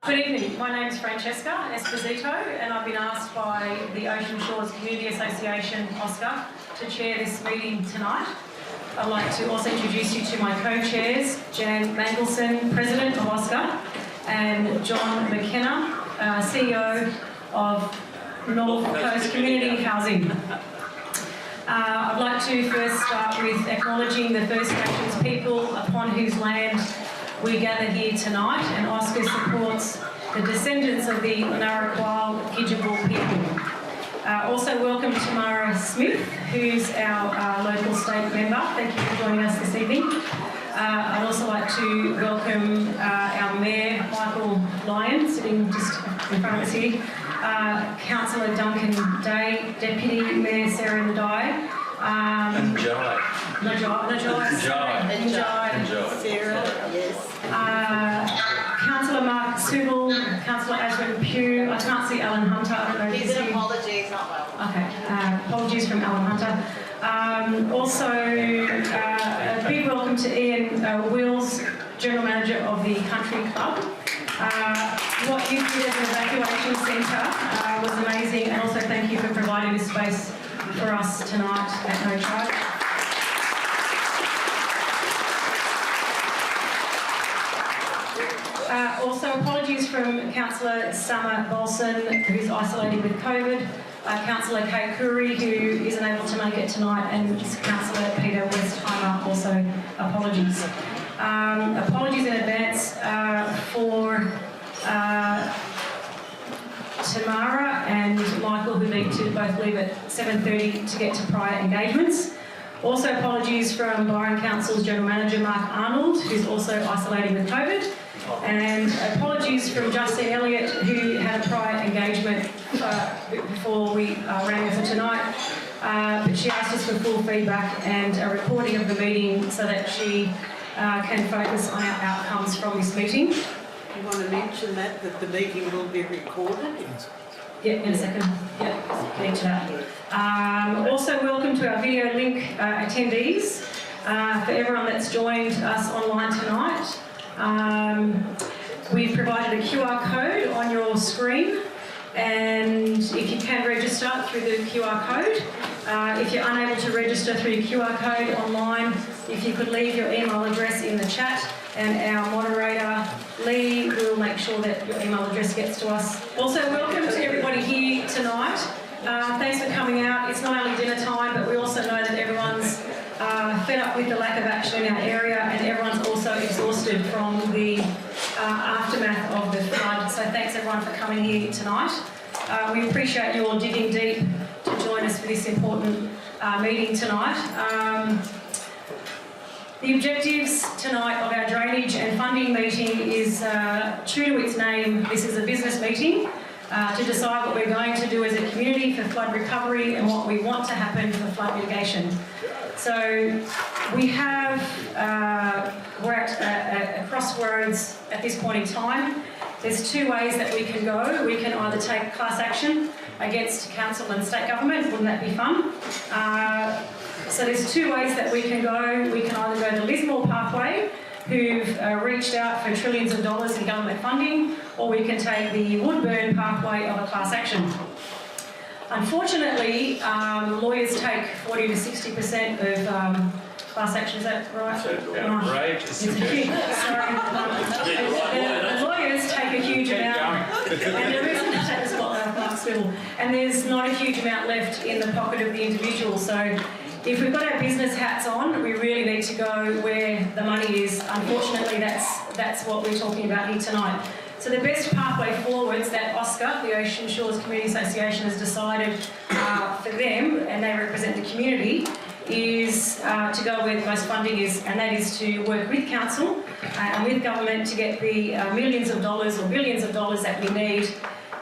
Good evening, my name is Francesca Esposito and I've been asked by the Ocean Shores Community Association, OSCA, to chair this meeting tonight. I'd like to also introduce you to my co-chairs, Jan Mangleson, President of OSCA, and John McKenna, CEO of North Coast Community Housing. I'd like to first start with acknowledging the First Nations people upon whose land we gather here tonight, and OSCA supports the descendants of the Ngunnawal Gidjabal people. Also welcome Tamara Smith, who's our local state member. Thank you for joining us this evening. I'd also like to welcome our Mayor, Lyon, sitting just in front of us here, Councillor Duncan, Ndiaye, Deputy Mayor Ndiaye, Sarah, yes. Councillor Swivel, Councillor Asren, Pugh. I can't see Alan Hunter. I don't know if he's an apology, he's not well. Okay, apologies from Alan Hunter. Also, a big welcome to Ian Wills, General Manager of the Country Club. What you did as an evacuation centre was amazing, and also thank you for providing this space for us tonight at no charge. Also, apologies from Councillor Summer Bolson, who's isolating with COVID, Councillor Kate Curry, who isn't able to make it tonight, and Councillor Peter Westheimer, also apologies. Apologies in advance for Tamara and Michael, who need to both leave at 7:30 to get to prior engagements. Also apologies from Byron Council's General Manager Mark Arnold, who's also isolating with COVID. And apologies from Justine Elliott, who had a prior engagement before we rang her for tonight. But she asked us for full feedback and a recording of the meeting so that she can focus on our outcomes from this meeting. You want to mention that the meeting will be recorded? Yeah, in a second. Yeah, get to that. Also, welcome to our video link attendees. For everyone that's joined us online tonight, we've provided a QR code on your screen, and if you can register through the QR code. If you're unable to register through your QR code online, if you could leave your email address in the chat, and our moderator, Lee, will make sure that your email address gets to us. Also, welcome to everybody here tonight. Thanks for coming out. It's not only dinner time, but we also know that everyone's fed up with the lack of action in our area, and everyone's also exhausted from the aftermath of the flood. So thanks everyone for coming here tonight. We appreciate you all digging deep to join us for this important meeting tonight. The objectives tonight of our drainage and funding meeting is true to its name. This is a business meeting to decide what we're going to do as a community for flood recovery and what we want to happen for flood mitigation. So we have, we're at a crossroads at this point in time. There's two ways that we can go. We can either take class action against council and state government. Wouldn't that be fun? So there's two ways that we can go. We can either go the Lismore pathway, who've reached out for trillions of dollars in government funding, or we can take the Woodburn pathway of a class action. Unfortunately, lawyers take 40 to 60% of class action. Is that right? Right. It's a huge, sorry. The lawyers take a huge amount, and there isn't and there's not a huge amount left in the pocket of the individual. So if we've got our business hats on, we really need to go where the money is. Unfortunately, that's what we're talking about here tonight. So the best pathway forwards that OSCA, the Ocean Shores Community Association, has decided for them, and they represent the community, is to go where the most funding is, and that is to work with council and with government to get the millions of dollars or billions of dollars that we need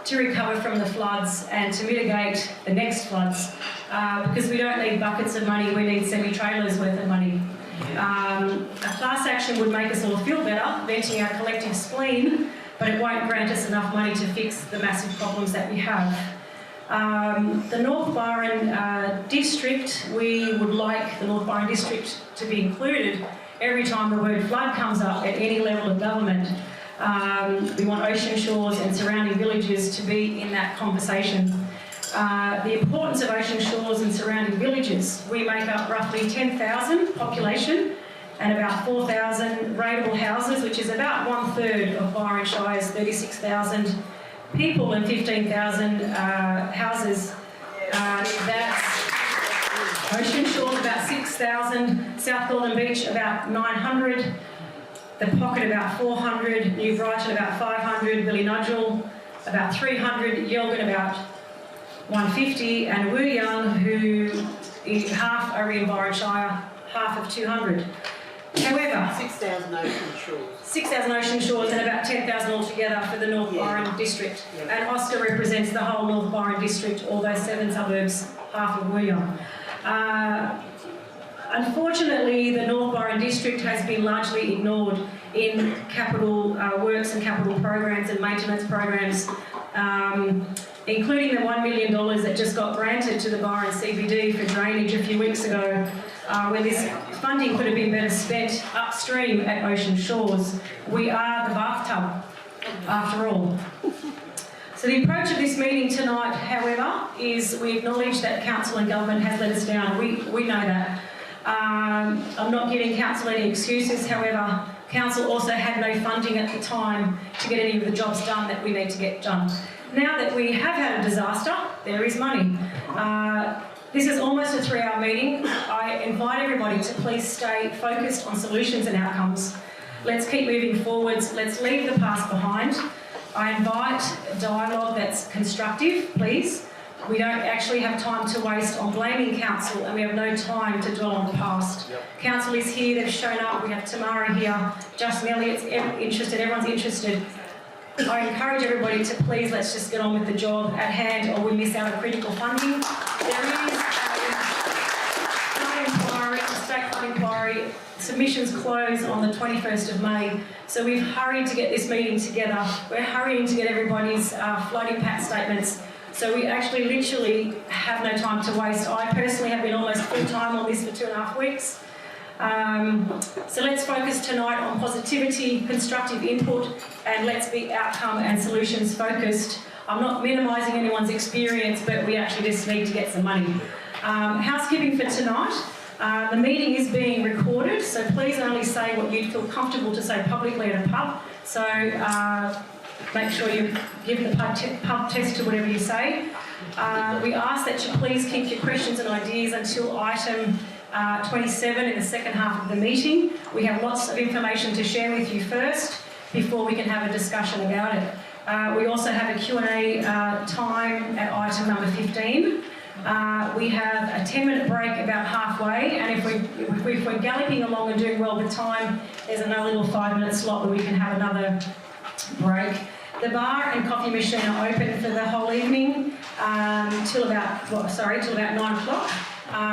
to recover from the floods and to mitigate the next floods. Because we don't need buckets of money, we need semi-trailers worth of money. A class action would make us all feel better, venting our collective spleen, but it won't grant us enough money to fix the massive problems that we have. The North Byron district, we would like the North Byron district to be included every time the word flood comes up at any level of government. We want Ocean Shores and surrounding villages to be in that conversation. The importance of Ocean Shores and surrounding villages. We make up roughly 10,000 population and about 4,000 rateable houses, which is about 1/3 of Byron Shire's 36,000 people and 15,000 houses. That's Ocean Shores about 6,000, South Golden Beach about 900, The Pocket about 400, New Brighton about 500, Ballina about 300, Llewellyn about 150, and Lyon, who is half are in Byron Shire, half of 200. However, 6,000 ocean shores. 6,000 Ocean Shores and about 10,000 altogether for the North Byron district. Yeah. And OSCA represents the whole North Byron district, all those 7 suburbs, half of Lyon. Unfortunately, the North Byron district has been largely ignored in capital works and capital programs and maintenance programs, including the $1 million that just got granted to the Byron CBD for drainage a few weeks ago, when this funding could have been better spent upstream at Ocean Shores. We are the bathtub, after all. So the approach of this meeting tonight, however, is we acknowledge that council and government has let us down. We know that. I'm not giving council any excuses, however, council also had no funding at the time to get any of the jobs done that we need to get done. Now that we have had a disaster, there is money. This is almost a 3-hour meeting. I invite everybody to please stay focused on solutions and outcomes. Let's keep moving forwards. Let's leave the past behind. I invite dialogue that's constructive, please. We don't actually have time to waste on blaming council, and we have no time to dwell on the past. Yep. Council is here, they've shown up. We have Tamara here, Justin Elliott's interested, everyone's interested. I encourage everybody to please, let's just get on with the job at hand, or we miss out on critical funding. There is a state flood inquiry. Submissions close on the 21st of May. So we've hurried to get this meeting together. We're hurrying to get everybody's flood impact statements. So we actually literally have no time to waste. I personally have been almost full-time on this for 2.5 weeks. So let's focus tonight on positivity, constructive input, and let's be outcome and solutions focused. I'm not minimising anyone's experience, but we actually just need to get some money. Housekeeping for tonight. The meeting is being recorded, so please only say what you feel comfortable to say publicly at a pub. So make sure you give the pub test to whatever you say. We ask that you please keep your questions and ideas until item 27 in the second half of the meeting. We have lots of information to share with you first before we can have a discussion about it. We also have a Q&A time at item number 15. We have a 10-minute break about halfway, and if we're galloping along and doing well with time, there's another little 5-minute slot where we can have another break. The bar and coffee machine are open for the whole evening till about 9 o'clock.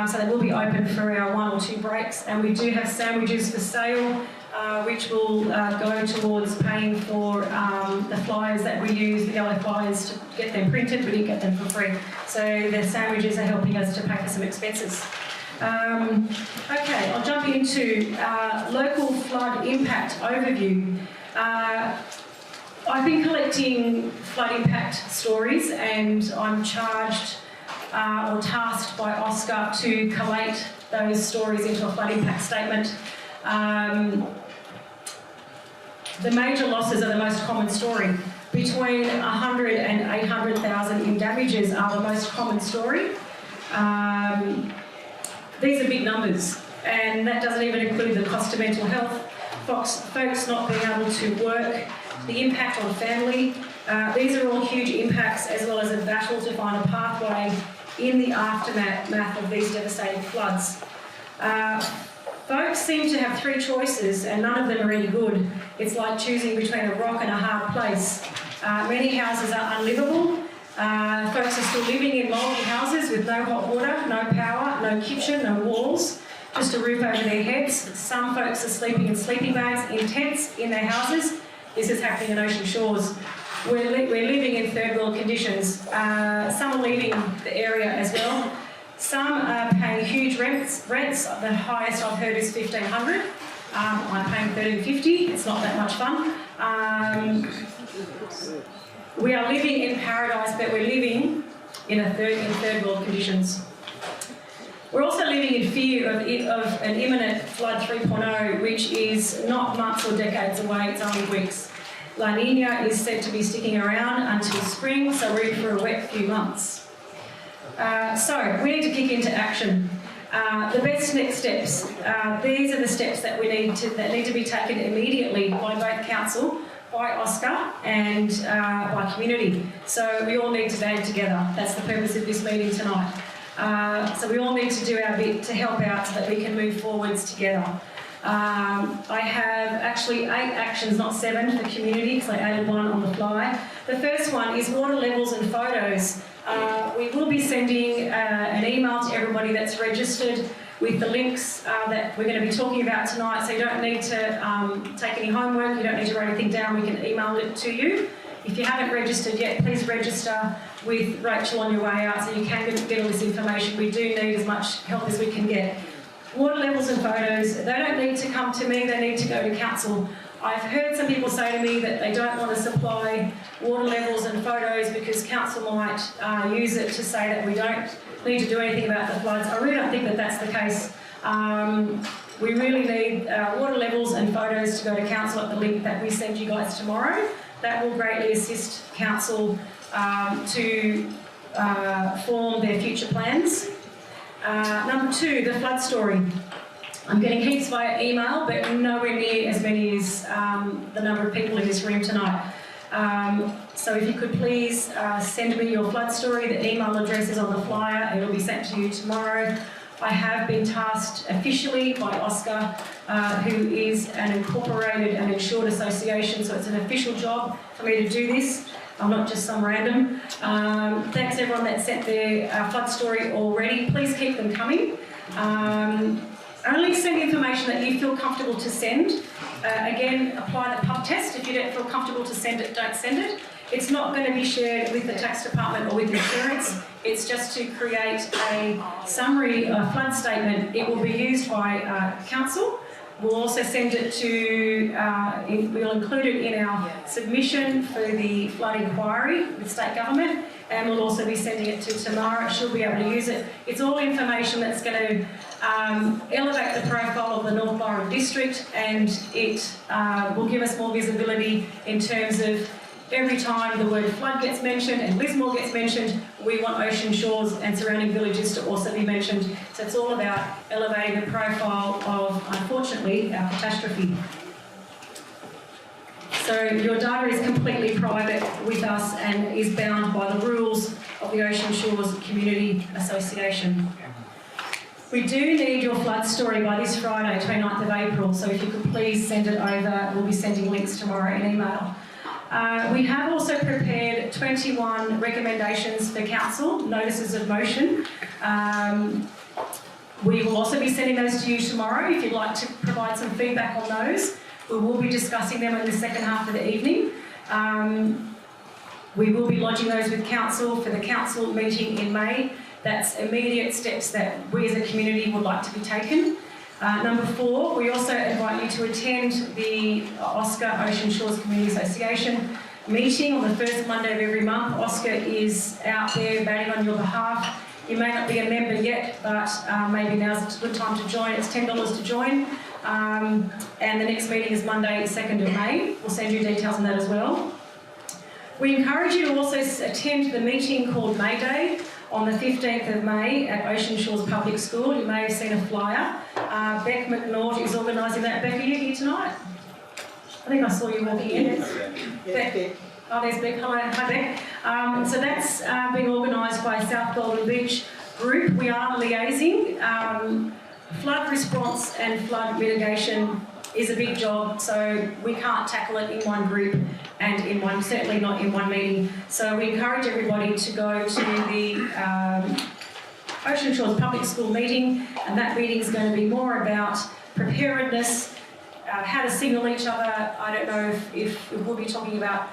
So they will be open for our 1 or 2 breaks, and we do have sandwiches for sale, which will go towards paying for the flyers that we use, the yellow flyers, to get them printed. We didn't get them for free. So the sandwiches are helping us to pay for some expenses. Okay, I'll jump into local flood impact overview. I've been collecting flood impact stories, and I'm charged or tasked by OSCA to collate those stories into a flood impact statement. The major losses are the most common story. Between 100 and 800,000 in damages are the most common story. These are big numbers, and that doesn't even include the cost to mental health, folks not being able to work, the impact on family. These are all huge impacts, as well as a battle to find a pathway in the aftermath of these devastating floods. Folks seem to have 3 choices, and none of them are any good. It's like choosing between a rock and a hard place. Many houses are unlivable. Folks are still living in mouldy houses with no hot water, no power, no kitchen, no walls, just a roof over their heads. Some folks are sleeping in sleeping bags, in tents, in their houses. This is happening in Ocean Shores. We're living in third world conditions. Some are leaving the area as well. Some are paying huge rents. The highest I've heard is $1,500. I'm paying $13.50. It's not that much fun. We are living in paradise, but we're living in third world conditions. We're also living in fear of an imminent flood 3.0, which is not months or decades away, it's only weeks. La Nina is said to be sticking around until spring, so we're in for a wet few months. So we need to kick into action. The best next steps. These are the steps that need to be taken immediately by both council, by OSCA and by community. So we all need to band together. That's the purpose of this meeting tonight. So we all need to do our bit to help out so that we can move forwards together. I have actually 8 actions, not 7, for community, because I added one on the fly. The first one is water levels and photos. We will be sending an email to everybody that's registered with the links that we're going to be talking about tonight, so you don't need to take any homework, you don't need to write anything down, we can email it to you. If you haven't registered yet, please register with Rachel on your way out so you can get all this information. We do need as much help as we can get. Water levels and photos, they don't need to come to me, they need to go to council. I've heard some people say to me that they don't want to supply water levels and photos because council might use it to say that we don't need to do anything about the floods. I really don't think that that's the case. We really need water levels and photos to go to council at the link that we send you guys tomorrow. That will greatly assist council to form their future plans. Number 2, the flood story. I'm getting heaps via email, but nowhere near as many as the number of people in this room tonight. So if you could please send me your flood story. The email address is on the flyer. It will be sent to you tomorrow. I have been tasked officially by OSCA, who is an incorporated and insured association, so it's an official job for me to do this. I'm not just some random. Thanks everyone that sent their flood story already. Please keep them coming. Only send information that you feel comfortable to send. Again, apply the pub test. If you don't feel comfortable to send it, don't send it. It's not going to be shared with the tax department or with insurance. It's just to create a summary flood statement. It will be used by council. We'll also send it to, we'll include it in our submission for the flood inquiry with state government, and we'll also be sending it to Tamara. She'll be able to use it. It's all information that's going to elevate the profile of the North Byron district, and it will give us more visibility in terms of every time the word flood gets mentioned and Lismore gets mentioned, we want Ocean Shores and surrounding villages to also be mentioned. So it's all about elevating the profile of, unfortunately, our catastrophe. So your data is completely private with us and is bound by the rules of the Ocean Shores Community Association. We do need your flood story by this Friday, 29th of April, so if you could please send it over. We'll be sending links tomorrow in email. We have also prepared 21 recommendations for council, notices of motion. We will also be sending those to you tomorrow if you'd like to provide some feedback on those. We will be discussing them in the second half of the evening. We will be lodging those with council for the council meeting in May. That's immediate steps that we as a community would like to be taken. Number 4, we also invite you to attend the OSCA Ocean Shores Community Association meeting on the first Monday of every month. OSCA is out there batting on your behalf. You may not be a member yet, but maybe now's a good time to join. It's $10 to join. And the next meeting is Monday, 2nd of May. We'll send you details on that as well. We encourage you to also attend the meeting called May Day on the 15th of May at Ocean Shores Public School. You may have seen a flyer. Beck McNaught is organising that. Beck, are you here tonight? I think I saw you walking in. Yes. Beck. Oh, there's Beck. Hello. Hi, Beck. So that's being organised by South Golden Beach Group. We are liaising. Flood response and flood mitigation is a big job, so we can't tackle it in one group and in one, certainly not in one meeting. So we encourage everybody to go to the Ocean Shores Public School meeting, and that meeting is going to be more about preparedness, how to signal each other. I don't know if we'll be talking about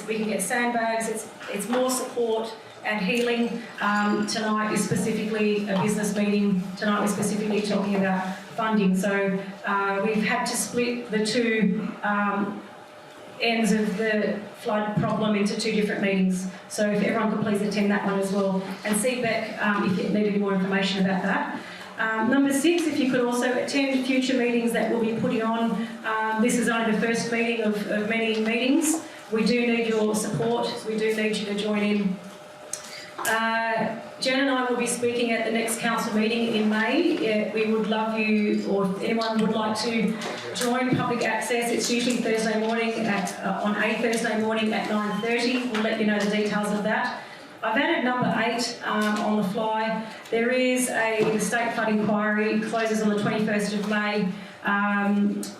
we can get sandbags. It's more support and healing. Tonight is specifically a business meeting. Tonight we're specifically talking about funding. So we've had to split the two ends of the flood problem into two different meetings. So if everyone could please attend that one as well, and see Beck if you need any more information about that. Number 6, if you could also attend future meetings that we'll be putting on. This is only the first meeting of many meetings. We do need your support. We do need you to join in. Jen and I will be speaking at the next council meeting in May. We would love you, or if anyone would like to join public access, it's usually Thursday morning on a Thursday morning at 9:30. We'll let you know the details of that. I've added number 8 on the fly. There is the state flood inquiry, closes on the 21st of May.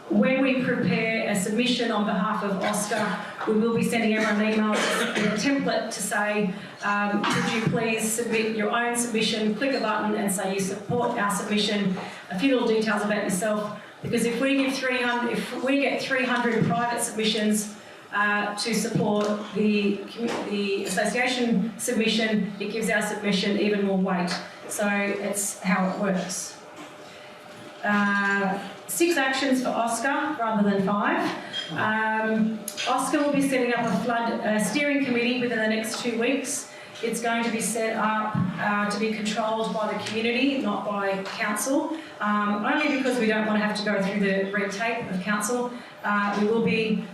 When we prepare a submission on behalf of OSCA, we will be sending everyone an email with a template to say, could you please submit your own submission, click a button and say you support our submission, a few little details about yourself, because if we get 300 private submissions to support the association submission, it gives our submission even more weight. So it's how it works. 6 actions for OSCA rather than 5. OSCA will be setting up a flood steering committee within the next 2 weeks. It's going to be set up to be controlled by the community, not by council, only because we don't want to have to go through the red tape of council. We will be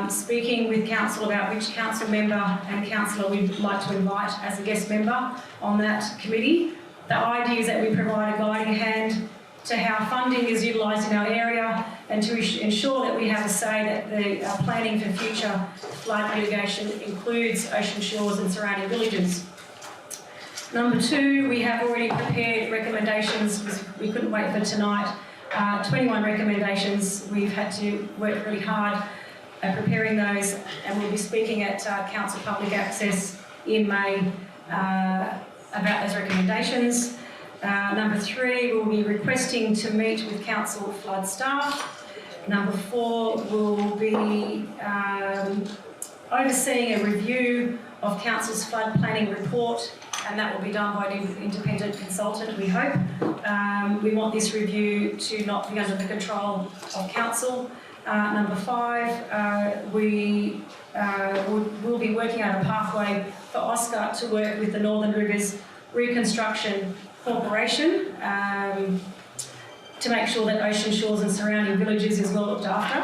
speaking with council about which council member and councillor we'd like to invite as a guest member on that committee. The idea is that we provide a guiding hand to how funding is utilised in our area, and to ensure that we have a say that the planning for future flood mitigation includes Ocean Shores and surrounding villages. Number 2, we have already prepared recommendations. We couldn't wait for tonight. 21 recommendations. We've had to work really hard at preparing those, and we'll be speaking at Council Public Access in May about those recommendations. Number 3, we'll be requesting to meet with council flood staff. Number 4, we'll be overseeing a review of council's flood planning report, and that will be done by an independent consultant, we hope. We want this review to not be under the control of council. Number 5, we will be working out a pathway for OSCA to work with the Northern Rivers Reconstruction Corporation to make sure that Ocean Shores and surrounding villages is well looked after.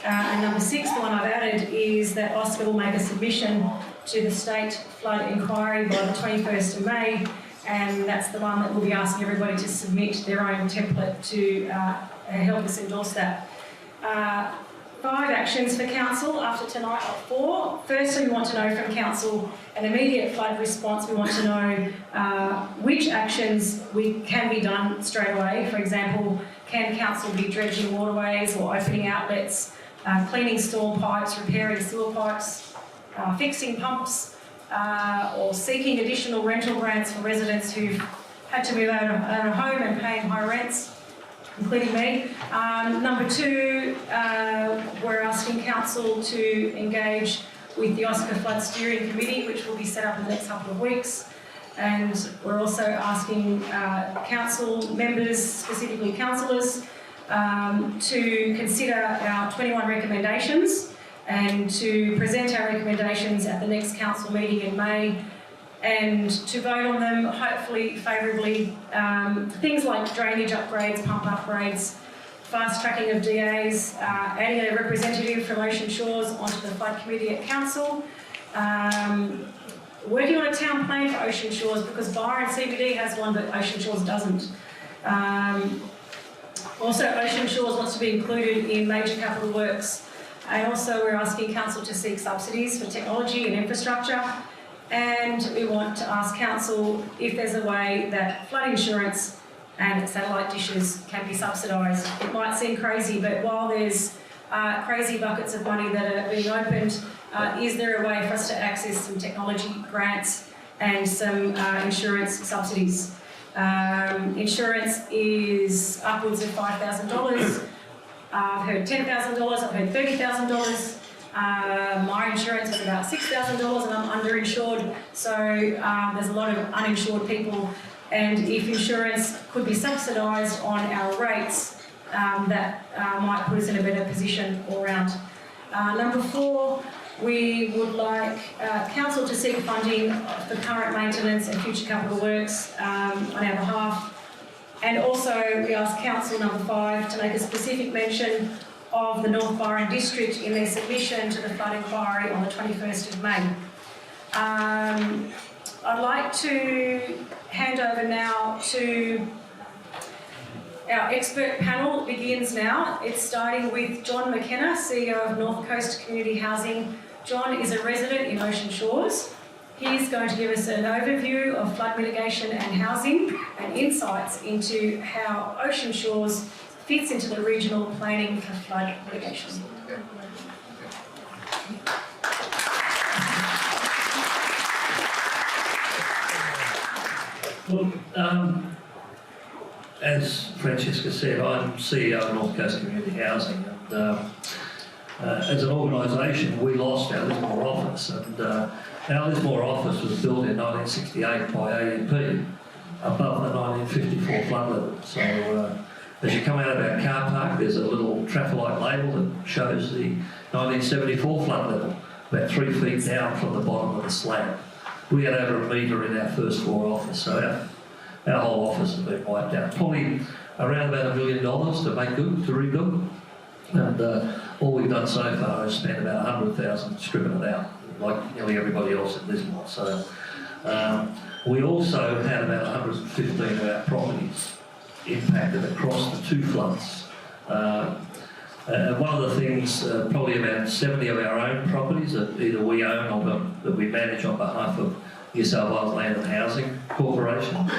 And number 6, the one I've added, is that OSCA will make a submission to the State Flood Inquiry by the 21st of May, and that's the one that we'll be asking everybody to submit their own template to help us endorse that. 5 actions for council after tonight are 4. Firstly, we want to know from council an immediate flood response. We want to know which actions can be done straight away. For example, can council be dredging waterways or opening outlets, cleaning storm pipes, repairing sewer pipes, fixing pumps, or seeking additional rental grants for residents who've had to move out of a home and paying high rents, including me. Number 2, we're asking council to engage with the OSCA Flood Steering Committee, which will be set up in the next couple of weeks. And we're also asking council members, specifically councillors, to consider our 21 recommendations and to present our recommendations at the next council meeting in May, and to vote on them, hopefully favourably. Things like drainage upgrades, pump upgrades, fast tracking of DAs, adding a representative from Ocean Shores onto the flood committee at council, working on a town plan for Ocean Shores, because Byron CBD has one but Ocean Shores doesn't. Also, Ocean Shores wants to be included in major capital works, and also we're asking council to seek subsidies for technology and infrastructure. And we want to ask council if there's a way that flood insurance and satellite dishes can be subsidised. It might seem crazy, but while there's crazy buckets of money that are being opened, is there a way for us to access some technology grants and some insurance subsidies? Insurance is upwards of $5,000. I've heard $10,000, I've heard $30,000. My insurance is about $6,000 and I'm underinsured, so there's a lot of uninsured people and if insurance could be subsidised on our rates, that might put us in a better position all round. Number 4, we would like Council to seek funding for current maintenance and future capital works on our behalf. And also we ask Council, number 5, to make a specific mention of the North Byron District in their submission to the flood inquiry on the 21st of May. I'd like to hand over now to our expert panel. It begins now. It's starting with John McKenna, CEO of North Coast Community Housing. John is a resident in Ocean Shores. He's going to give us an overview of flood mitigation and housing and insights into how Ocean Shores fits into the regional planning for flood mitigation. Look, as Francesca said, I'm CEO of North Coast Community Housing, and as an organisation, we lost our Lismore office, and our Lismore office was built in 1968 by AMP above the 1954 flood level. So as you come out of our car park, there's a little traffic light label that shows the 1974 flood level, about 3 feet down from the bottom of the slab. We had over a metre in our first floor office, so our whole office has been wiped out. Probably around about $1 million to make good, to rebuild. And all we've done so far is spent about $100,000 stripping it out, like nearly everybody else at Lismore. So we also had about 115 of our properties impacted across the 2 floods. And one of the things, probably about 70 of our own properties that either we own or that we manage on behalf of New South Wales Land and Housing Corporation,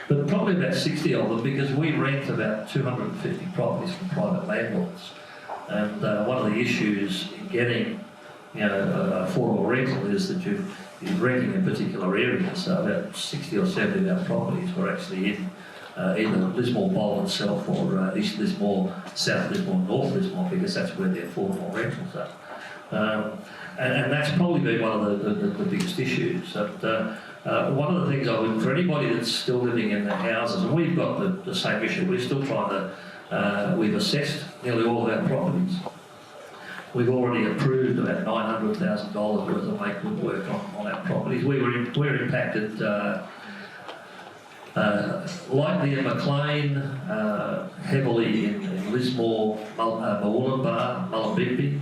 but probably about 60 of them, because we rent about 250 properties from private landlords. And one of the issues in getting, affordable rental is that you're renting in particular areas. So about 60 or 70 of our properties were actually in either Lismore Bowl itself or East Lismore, South Lismore, North Lismore, because that's where the affordable rentals are. And that's probably been one of the biggest issues. And one of the things I would, for anybody that's still living in the houses, and we've got the same issue, we're still trying to, we've assessed nearly all of our properties. We've already approved about $900,000 worth of make good work on our properties. We're impacted lightly in Maclean, heavily in Lismore, Mooloolaba, Mullumbimby,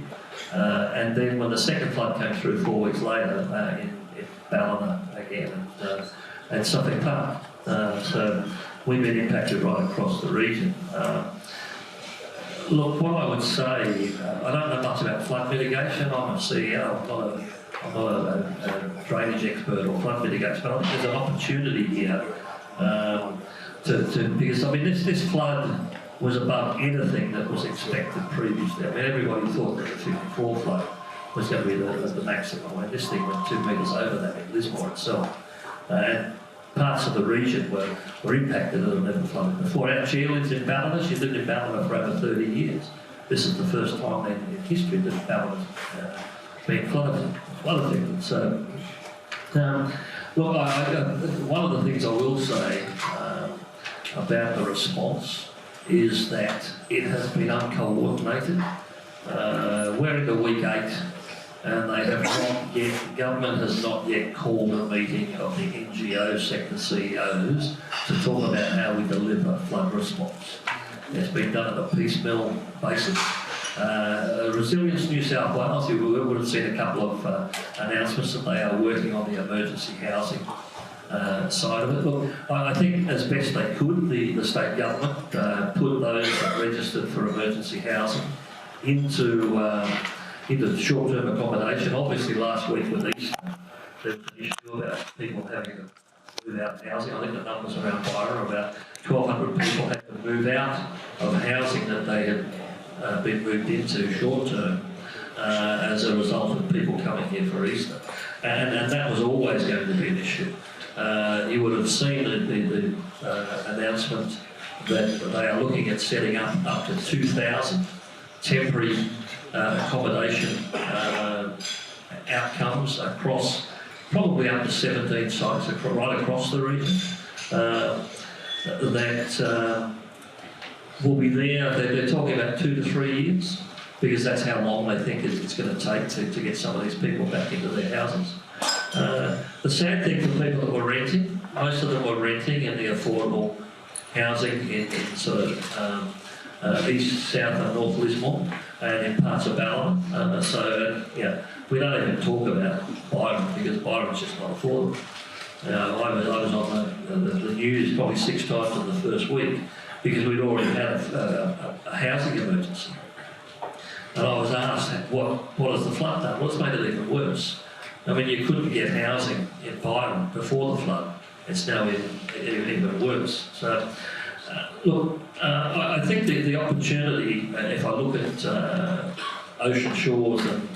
and then when the second flood came through 4 weeks later in Ballina again, and Suffolk Park. So we've been impacted right across the region. Look, what I would say, I don't know much about flood mitigation. I'm a CEO, I'm not a drainage expert or flood mitigation, but I think there's an opportunity here because I mean this flood was above anything that was expected previously. I mean everybody thought that the 54 flood was going to be the maximum. I mean, this thing went 2 metres over that in Lismore itself, and parts of the region were impacted that have never flooded before. Our Llewellyn's in Ballina. She's lived in Ballina for over 30 years. This is the first time in history that Ballina's been flooded. It's one of the things. So, look, one of the things I will say about the response is that it has been uncoordinated. We're into week 8, and they have not yet, government has not yet called a meeting of the NGO sector CEOs to talk about how we deliver flood response. It's been done on a piecemeal basis. Resilience New South Wales, you would have seen a couple of announcements that they are working on the emergency housing side of it. Look, I think as best they could, the state government put those that registered for emergency housing into short-term accommodation. Obviously last week with Easter, there was an issue about people having to move out of housing. I think the numbers around Byron, about 1,200 people had to move out of housing that they had been moved into short-term as a result of people coming here for Easter. And that was always going to be an issue. You would have seen the announcement that they are looking at setting up to 2,000 temporary accommodation outcomes across probably up to 17 sites right across the region. that will be there. They're talking about 2 to 3 years, because that's how long they think it's going to take to get some of these people back into their houses. The sad thing for people that were renting, most of them were renting in the affordable housing in sort of east, south and north Lismore and in parts of Ballina. We don't even talk about Byron, because Byron's just not affordable. I was on the news probably 6 times in the first week, because we'd already had a housing emergency. And I was asked, what has the flood done? What's made it even worse? I mean, you couldn't get housing in Byron before the flood. It's now even worse. So, look, I think the opportunity, if I look at Ocean Shores and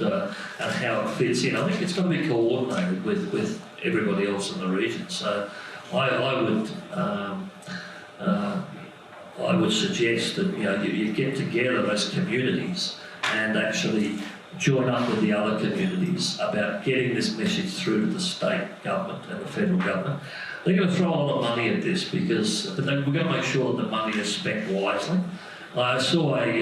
how it fits in, I think it's got to be coordinated with everybody else in the region. So I would suggest that you get together as communities and actually join up with the other communities about getting this message through to the state government and the federal government. They're going to throw a lot of money at this, but we're going to make sure that the money is spent wisely. I saw I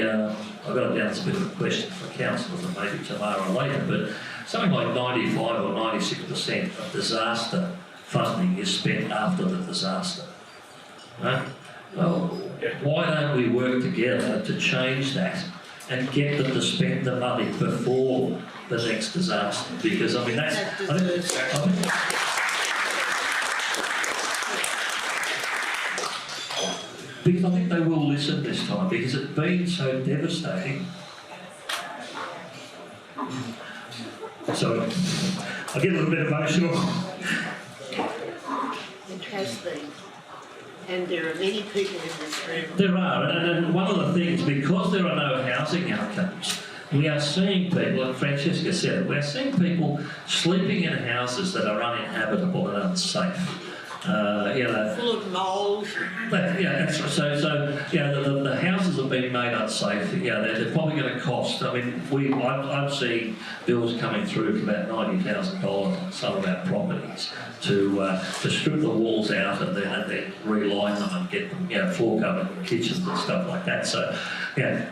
got it down as a bit of a question for councillors and maybe Tamara later, but something like 95 or 96% of disaster funding is spent after the disaster. Right? Well, why don't we work together to change that and get them to spend the money before the next disaster? Because I mean because I think they will listen this time, because it's been so devastating. So I get a little bit emotional. It has been. And there are many people in this room. There are, and one of the things, because there are no housing outcomes, we are seeing people, and Francesca said it, we're seeing people sleeping in houses that are uninhabitable and unsafe. Full of mould. The houses have been made unsafe. They're probably going to cost. I mean, I've seen bills coming through for about $90,000 on some of our properties to strip the walls out and then reline them and get them, floor covered kitchens and stuff like that. So,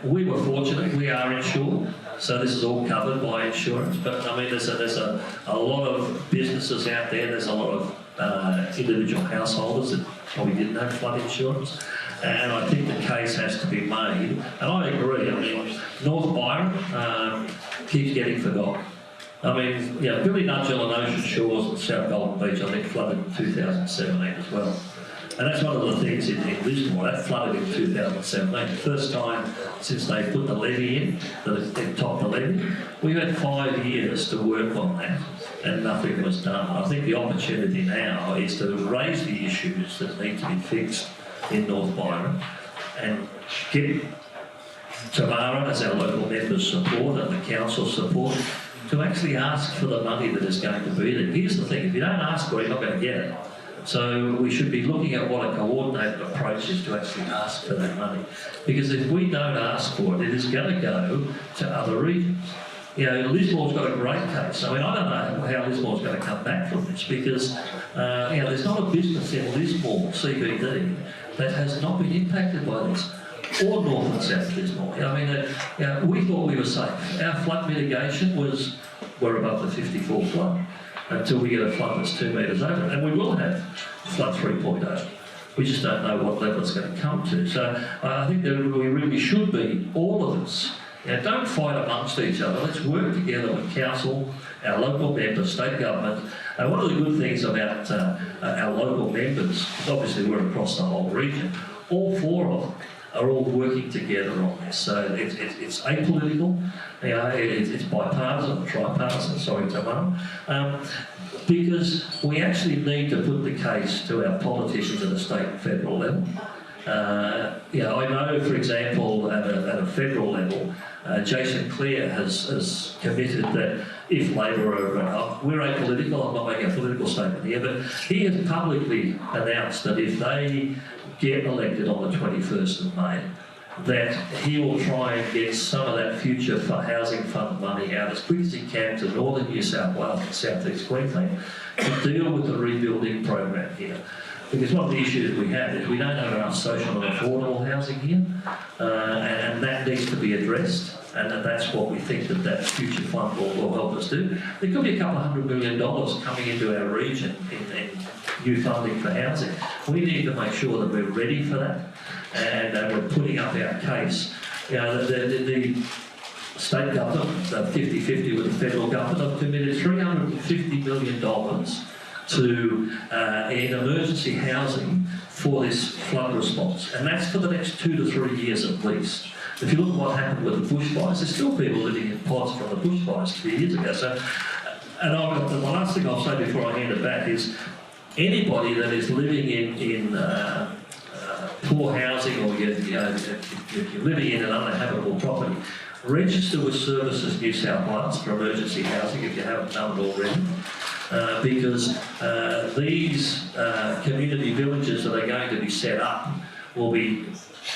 we were fortunate. We are insured, so this is all covered by insurance. But I mean, there's a lot of businesses out there. There's a lot of individual householders that probably didn't have flood insurance, and I think the case has to be made, and I agree. I mean, North Byron keeps getting forgotten. I mean, Billy Nudgell and Ocean Shores and South Golden Beach, I think, flooded in 2017 as well. And that's one of the things in Lismore, that flooded in 2017. The first time since they put the levy in, that they topped the levy. We've had 5 years to work on that, and nothing was done. I think the opportunity now is to raise the issues that need to be fixed in North Byron and get Tamara as our local members' support and the council's support to actually ask for the money that is going to be there. Here's the thing, if you don't ask for it, you're not going to get it. So we should be looking at what a coordinated approach is to actually ask for that money. Because if we don't ask for it, it is going to go to other regions. Lismore's got a great case. I mean, I don't know how Lismore's going to come back from this, because there's not a business in Lismore CBD that has not been impacted by this, or North and South Lismore. I mean, we thought we were safe. Our flood mitigation we're above the 54 flood until we get a flood that's 2 metres over, and we will have flood 3.0. We just don't know what level it's going to come to. So I think that we really should be, all of us, don't fight amongst each other. Let's work together with council, our local members, state government. And one of the good things about our local members, obviously we're across the whole region, all 4 of them are all working together on this. So it's apolitical, it's bipartisan, tripartisan, sorry, Tamara, because we actually need to put the case to our politicians at a state and federal level. I know, for example, at a federal level, Jason Clear has committed that if Labor we're apolitical, I'm not making a political statement here, but he has publicly announced that if they get elected on the 21st of May, that he will try and get some of that future housing fund money out as quick as he can to northern New South Wales and south east Queensland to deal with the rebuilding program here. Because one of the issues we have is we don't have enough social and affordable housing here, and that needs to be addressed, and that's what we think that future fund will help us do. There could be $200 million coming into our region in new funding for housing. We need to make sure that we're ready for that, and we're putting up our case. You know, the state government, 50-50 with the federal government, have committed $350 million to in emergency housing for this flood response, and that's for the next 2 to 3 years at least. If you look at what happened with the bushfires, there's still people living in pods from the bushfires 2 years ago. So, and the last thing I'll say before I hand it back is anybody that is living in poor housing, or you're living in an uninhabitable property, register with Services New South Wales for emergency housing if you haven't done it already. Because these community villages that are going to be set up will be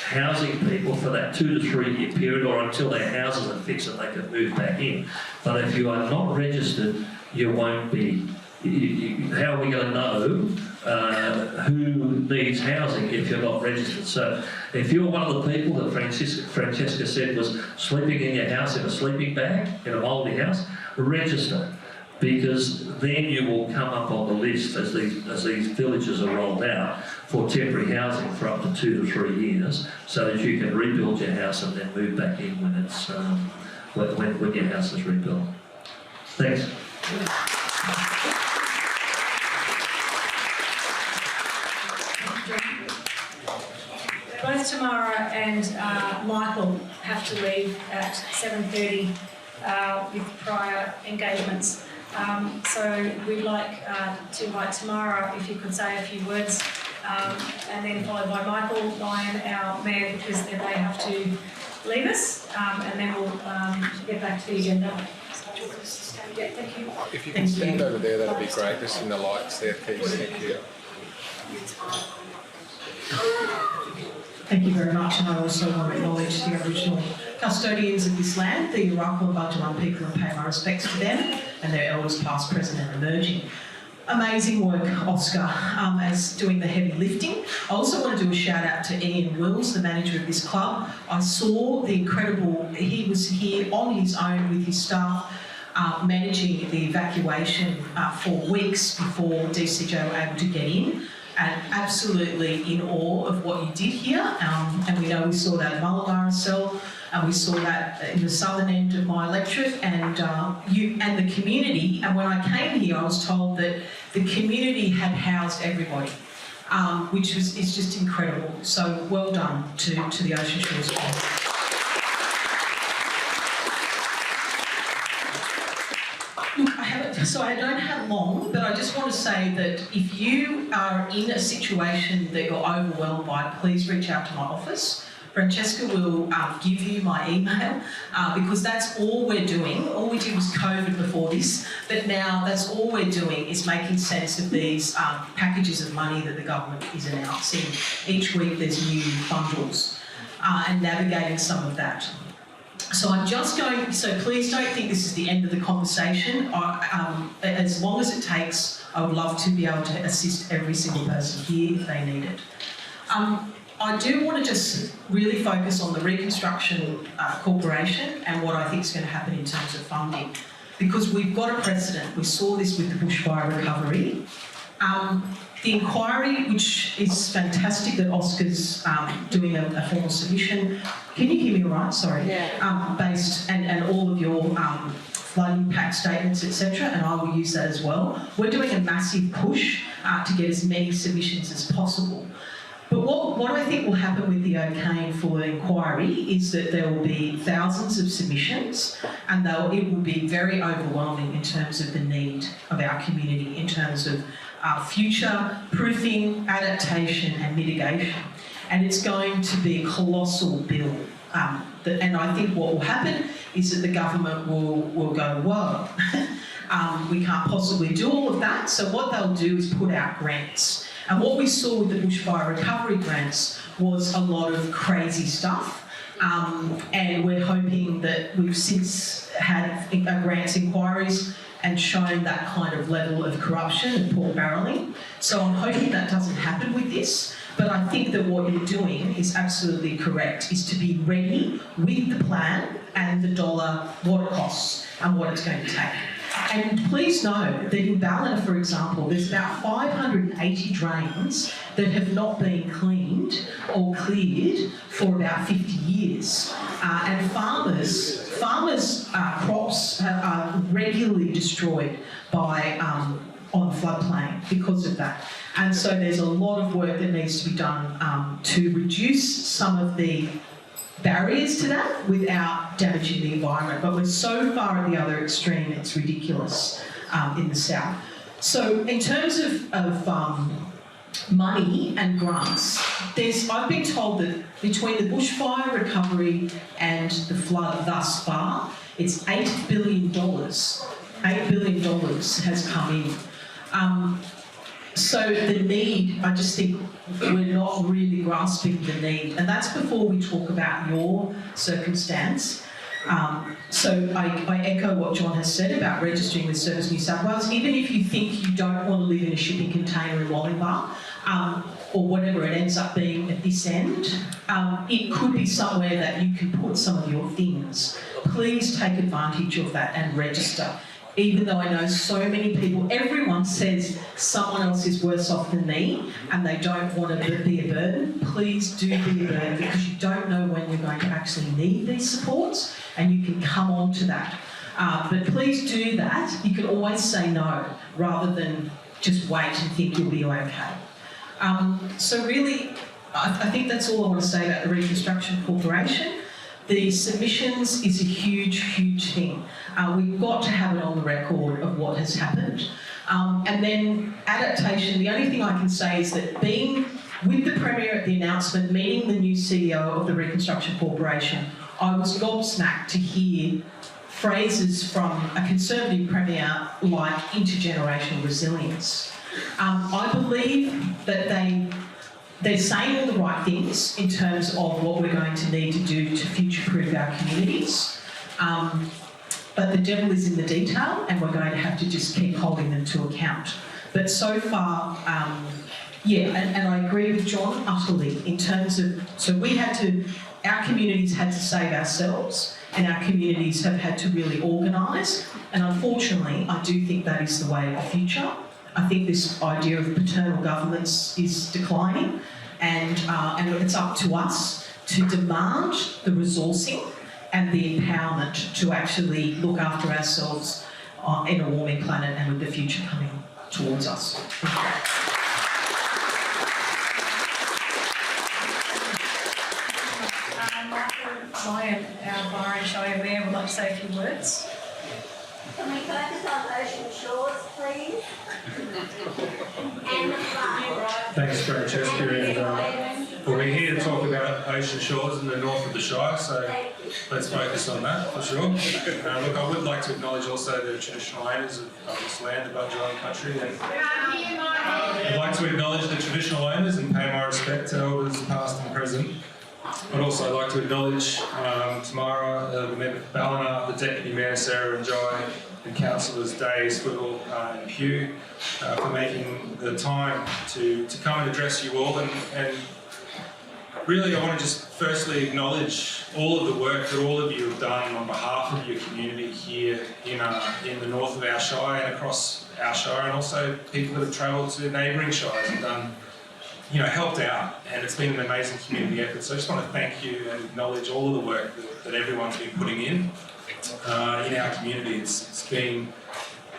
housing people for that 2 to 3 year period, or until their houses are fixed and they can move back in. But if you are not registered, you won't be. How are we going to know who needs housing if you're not registered? So if you're one of the people that Francesca said was sleeping in your house in a sleeping bag, in a mouldy house, register. Because then you will come up on the list as these villages are rolled out for temporary housing for up to 2 to 3 years, so that you can rebuild your house and then move back in when it's when your house is rebuilt. Thanks. Both Tamara and Michael have to leave at 7:30 with prior engagements. So we'd like to invite Tamara, if you could say a few words, and then followed by Michael, Lyon, our mayor, because then they have to leave us, and then we'll get back to the agenda. Yeah, thank you. If you can stand over there, that'd be great, just in the lights there, please. Thank you. Thank you very much, and I also want to acknowledge the Aboriginal custodians of this land, the Wrapup and Ballina people, and pay my respects to them and their elders past, present and emerging. Amazing work, OSCA, as doing the heavy lifting. I also want to do a shout out to Ian Wills, the manager of this club. I saw the incredible, he was here on his own with his staff, managing the evacuation for weeks before DCJ were able to get in. And absolutely in awe of what you did here. And we know we saw that at Mangleson, and we saw that in the southern end of my electorate, and you and the community. And when I came here, I was told that the community had housed everybody, which is just incredible. So well done to the Ocean Shores Club. Look, so I don't have long, but I just want to say that if you are in a situation that you're overwhelmed by, please reach out to my office. Francesca will give you my email, because that's all we're doing. All we did was COVID before this, but now that's all we're doing is making sense of these packages of money that the government is announcing. Each week there's new bundles, and navigating some of that. So I'm just going, so please don't think this is the end of the conversation. As long as it takes, I would love to be able to assist every single person here if they need it. I do want to just really focus on the Reconstruction Corporation and what I think is going to happen in terms of funding, because we've got a precedent. We saw this with the bushfire recovery. The inquiry, which is fantastic that OSCA's doing a formal submission. Can you hear me all right? Sorry. Yeah. Based, and all of your flood impact statements, etc., and I will use that as well. We're doing a massive push to get as many submissions as possible. But what I think will happen with the okaying for the inquiry is that there will be thousands of submissions, and it will be very overwhelming in terms of the need of our community, in terms of future proofing, adaptation and mitigation. And it's going to be a colossal bill. And I think what will happen is that the government will go, whoa, we can't possibly do all of that. So what they'll do is put out grants. And what we saw with the bushfire recovery grants was a lot of crazy stuff. And we're hoping that we've since had grants inquiries and shown that kind of level of corruption and pork barrelling. So I'm hoping that doesn't happen with this, but I think that what you're doing is absolutely correct, is to be ready with the plan and the dollar, what it costs and what it's going to take. And please know that in Ballina, for example, there's about 580 drains that have not been cleaned or cleared for about 50 years. And farmers' crops are regularly destroyed by on the floodplain because of that. And so there's a lot of work that needs to be done to reduce some of the barriers to that without damaging the environment. But we're so far at the other extreme, it's ridiculous in the south. So in terms of money and grants, I've been told that between the bushfire recovery and the flood thus far, it's $8 billion. $8 billion has come in. So the need, I just think we're not really grasping the need. And that's before we talk about your circumstance. So I echo what John has said about registering with Service New South Wales. Even if you think you don't want to live in a shipping container in Wallingbar, or whatever it ends up being at this end, it could be somewhere that you can put some of your things. Please take advantage of that and register. Even though I know so many people, everyone says someone else is worse off than me and they don't want to be a burden, please do be a burden, because you don't know when you're going to actually need these supports, and you can come on to that. But please do that. You can always say no rather than just wait and think you'll be okay. So really, I think that's all I want to say about the Reconstruction Corporation. The submissions is a huge, huge thing. We've got to have it on the record of what has happened. And then adaptation, the only thing I can say is that being with the Premier at the announcement, meeting the new CEO of the Reconstruction Corporation, I was gobsmacked to hear phrases from a Conservative Premier like intergenerational resilience. I believe that they're saying all the right things in terms of what we're going to need to do to future-proof our communities. But the devil is in the detail, and we're going to have to just keep holding them to account. But so far, and I agree with John utterly in terms of, our communities had to save ourselves, and our communities have had to really organise. And unfortunately, I do think that is the way of the future. I think this idea of paternal governments is declining, and it's up to us to demand the resourcing and the empowerment to actually look after ourselves in a warming planet and with the future coming towards us. Lyon, our Byron Shire Mayor, would like to say a few words. Can we focus on ocean shores, please? And the flood. Thanks, Francesca. And we're here to talk about ocean shores in the north of the Shire, so let's focus on that for sure. Look, I would like to acknowledge also the traditional owners of this land, the Ballina country, and I'd like to acknowledge the traditional owners and pay my respect to elders past and present. I'd also like to acknowledge Tamara, the member for Ballina, the Deputy Mayor Sarah and Ndiaye, and Councillors Ndiaye, Swivel and Pugh for making the time to come and address you all. And really I want to just firstly acknowledge all of the work that all of you have done on behalf of your community here in the north of our Shire and across our Shire, and also people that have travelled to neighbouring Shires and done, helped out, and it's been an amazing community effort. So I just want to thank you and acknowledge all of the work that everyone's been putting in our community. It's been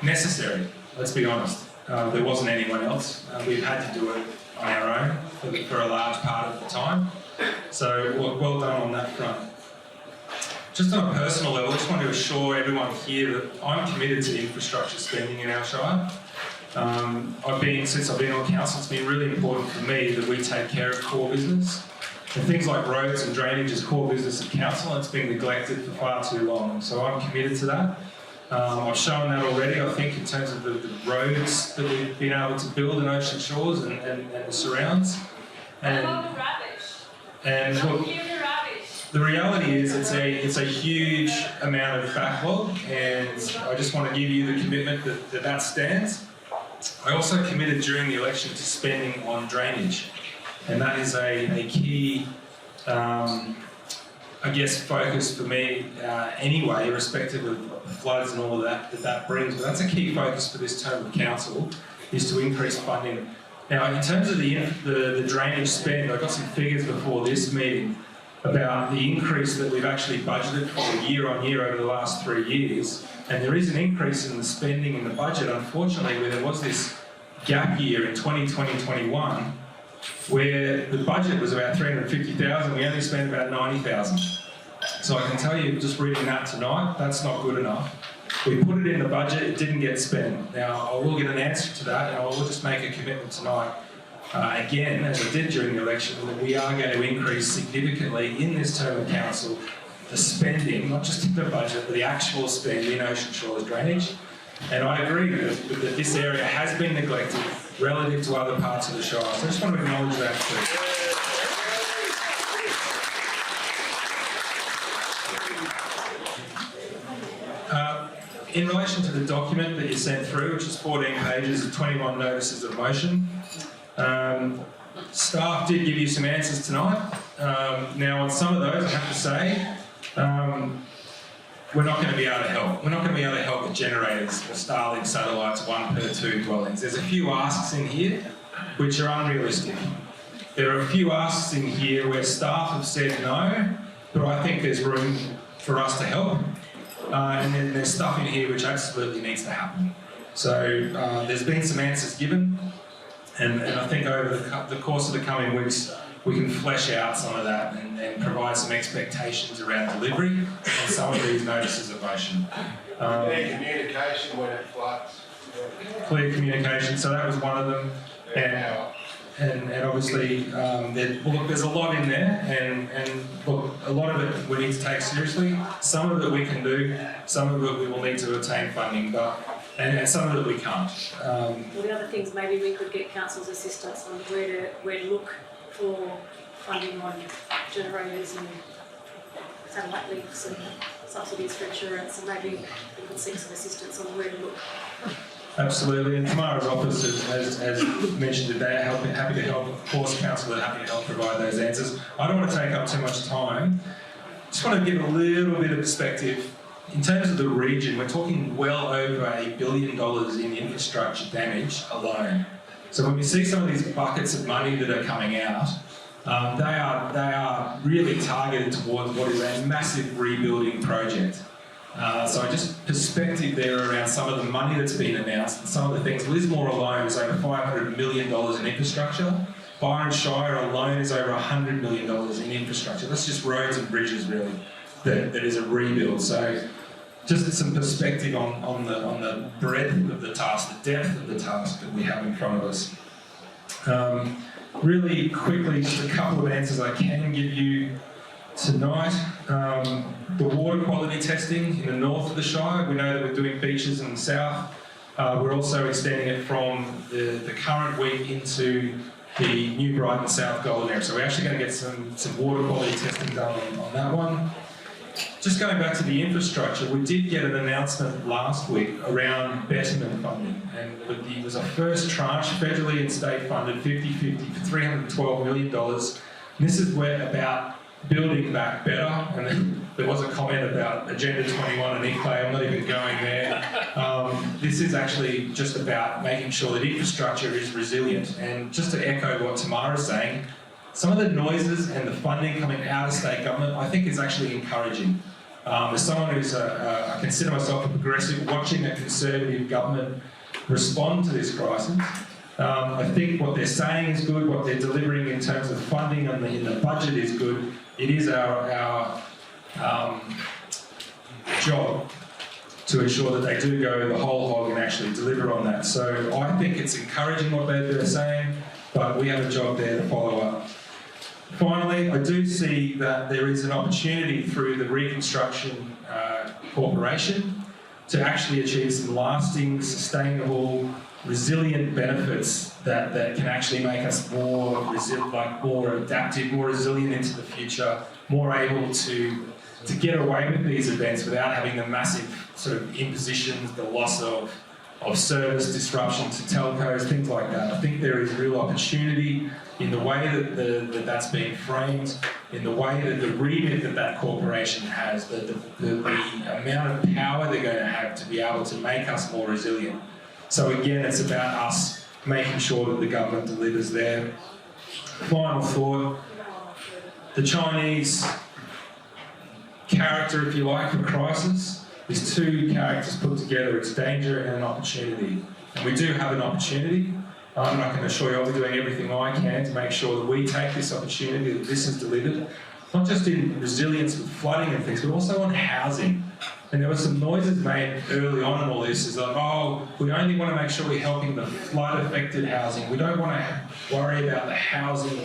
necessary, let's be honest. There wasn't anyone else. We've had to do it on our own for a large part of the time. So well done on that front. Just on a personal level, I just want to assure everyone here that I'm committed to infrastructure spending in our Shire. Since I've been on council, it's been really important for me that we take care of core business. And things like roads and drainage is core business of council, and it's been neglected for far too long. So I'm committed to that. I've shown that already, I think, in terms of the roads that we've been able to build in Ocean Shores and the surrounds. And look, the reality is it's a huge amount of backlog, and I just want to give you the commitment that stands. I also committed during the election to spending on drainage, and that is a key, I guess, focus for me anyway, irrespective of floods and all of that brings. But that's a key focus for this term of council, is to increase funding. Now, in terms of the drainage spend, I got some figures before this meeting about the increase that we've actually budgeted for year on year over the last 3 years. And there is an increase in the spending in the budget, unfortunately, where there was this gap year in 2020-21, where the budget was about 350,000, we only spent about 90,000. So I can tell you, just reading that tonight, that's not good enough. We put it in the budget, it didn't get spent. Now, I will get an answer to that, and I will just make a commitment tonight, again, as I did during the election, that we are going to increase significantly in this term of council the spending, not just in the budget, but the actual spend in Ocean Shores drainage. And I agree that this area has been neglected relative to other parts of the Shire. So I just want to acknowledge that too. In relation to the document that you sent through, which is 14 pages and 21 notices of motion, staff did give you some answers tonight. Now, on some of those, I have to say, we're not going to be able to help. We're not going to be able to help with generators or Starlink satellites, 1 per 2 dwellings. There's a few asks in here which are unrealistic. There are a few asks in here where staff have said no, but I think there's room for us to help. And then there's stuff in here which absolutely needs to happen. So there's been some answers given, and I think over the course of the coming weeks we can flesh out some of that and provide some expectations around delivery and some of these notices of motion. Clear communication when it floods. Clear communication, so that was one of them. And obviously, there's a lot in there, and look, a lot of it we need to take seriously. Some of it we can do, some of it we will need to obtain funding, and some of it we can't. Well, the other things, maybe we could get council's assistance on where to look for funding on generators and satellite links and subsidies for insurance, and maybe we could seek some assistance on where to look. Absolutely, and Tamara's office has mentioned that they're happy to help. Of course, council are happy to help provide those answers. I don't want to take up too much time. Just want to give a little bit of perspective. In terms of the region, we're talking well over $1 billion in infrastructure damage alone. So when we see some of these buckets of money that are coming out, they are really targeted towards what is a massive rebuilding project. So just perspective there around some of the money that's been announced and some of the things. Lismore alone is over $500 million in infrastructure. Byron Shire alone is over $100 million in infrastructure. That's just roads and bridges, really, that is a rebuild. So just some perspective on the breadth of the task, the depth of the task that we have in front of us. Really quickly, just a couple of answers I can give you tonight. The water quality testing in the north of the Shire, we know that we're doing beaches in the south. We're also extending it from the current week into the New Brighton South Golden area. So we're actually going to get some water quality testing done on that one. Just going back to the infrastructure, we did get an announcement last week around betterment funding, and it was a first tranche, federally and state funded, 50-50 for $312 million. And this is where about building back better, and then there was a comment about Agenda 21 and ICLAY. I'm not even going there. This is actually just about making sure that infrastructure is resilient. And just to echo what Tamara is saying, some of the noises and the funding coming out of state government, I think, is actually encouraging. As someone who's, I consider myself a progressive, watching a conservative government respond to this crisis, I think what they're saying is good, what they're delivering in terms of funding in the budget is good. It is our job to ensure that they do go the whole hog and actually deliver on that. So I think it's encouraging what they're saying, but we have a job there to follow up. Finally, I do see that there is an opportunity through the Reconstruction Corporation to actually achieve some lasting, sustainable, resilient benefits that can actually make us more adaptive, more resilient into the future, more able to get away with these events without having the massive sort of impositions, the loss of service disruption to telcos, things like that. I think there is real opportunity in the way that that's being framed, in the way that the remit that corporation has, the amount of power they're going to have to be able to make us more resilient. So again, it's about us making sure that the government delivers there. Final thought, the Chinese character, if you like, of crisis is two characters put together. It's danger and an opportunity. And we do have an opportunity. And I can assure you I'll be doing everything I can to make sure that we take this opportunity, that this is delivered, not just in resilience with flooding and things, but also on housing. And there were some noises made early on in all this, is like, oh, we only want to make sure we're helping the flood-affected housing. We don't want to worry about the housing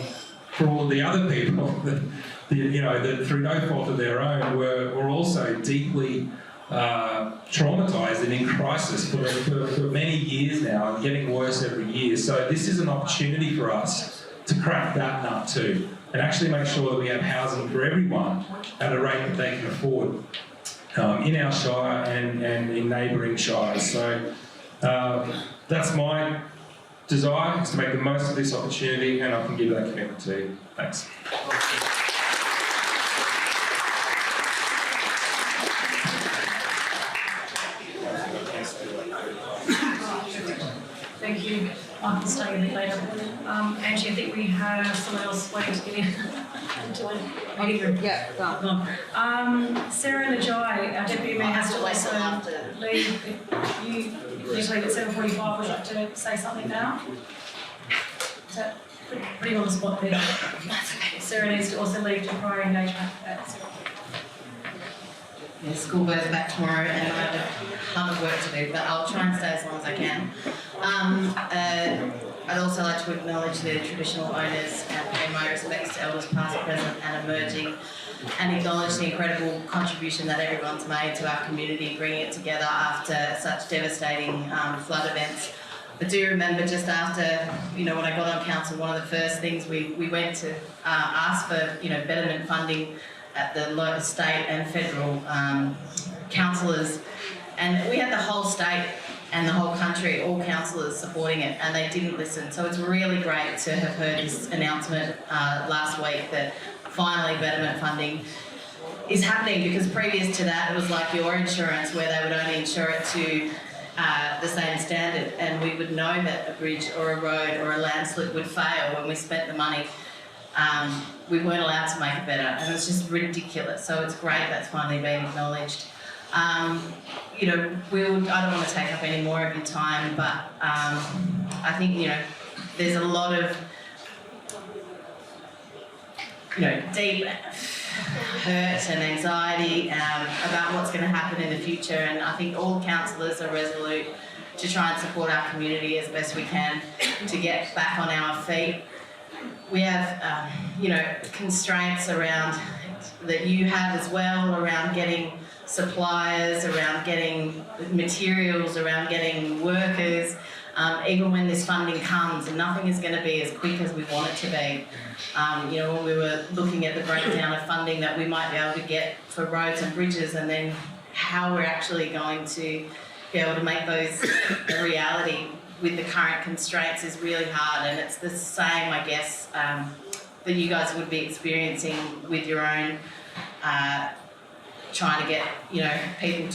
for all of the other people that through no fault of their own were also deeply traumatised and in crisis for many years now and getting worse every year. So this is an opportunity for us to crack that nut too and actually make sure that we have housing for everyone at a rate that they can afford in our Shire and in neighbouring shires. So that's my desire, is to make the most of this opportunity, and I can give that commitment to you. Thanks. Thank you. I can stay a bit later. Angie, I think we have someone else waiting to get in. Yeah, done. Sarah Ndiaye, our deputy mayor, has to also leave. You need to leave at 7:45. Would you like to say something now? Is that pretty on the spot there? That's okay. Sarah needs to also leave to prior engagement at 7:45. Yeah, school goes back tomorrow and I have a ton of work to do, but I'll try and stay as long as I can. I'd also like to acknowledge the traditional owners and pay my respects to elders past, present and emerging, and acknowledge the incredible contribution that everyone's made to our community, bringing it together after such devastating flood events. I do remember just after, when I got on council, one of the first things we went to ask for, betterment funding at the local, state and federal councillors, and we had the whole state and the whole country, all councillors supporting it, and they didn't listen. So it's really great to have heard this announcement last week that finally betterment funding is happening, because previous to that it was like your insurance, where they would only insure it to the same standard, and we would know that a bridge or a road or a landslip would fail when we spent the money. We weren't allowed to make it better, and it was just ridiculous. So it's great that's finally been acknowledged. I don't want to take up any more of your time, but I think, there's a lot of, deep hurt and anxiety about what's going to happen in the future, and I think all councillors are resolute to try and support our community as best we can to get back on our feet. We have, constraints around that you have as well, around getting suppliers, around getting materials, around getting workers, even when this funding comes, and nothing is going to be as quick as we want it to be. When we were looking at the breakdown of funding that we might be able to get for roads and bridges, and then how we're actually going to be able to make those a reality with the current constraints is really hard, and it's the same, I guess, that you guys would be experiencing with your own trying to get people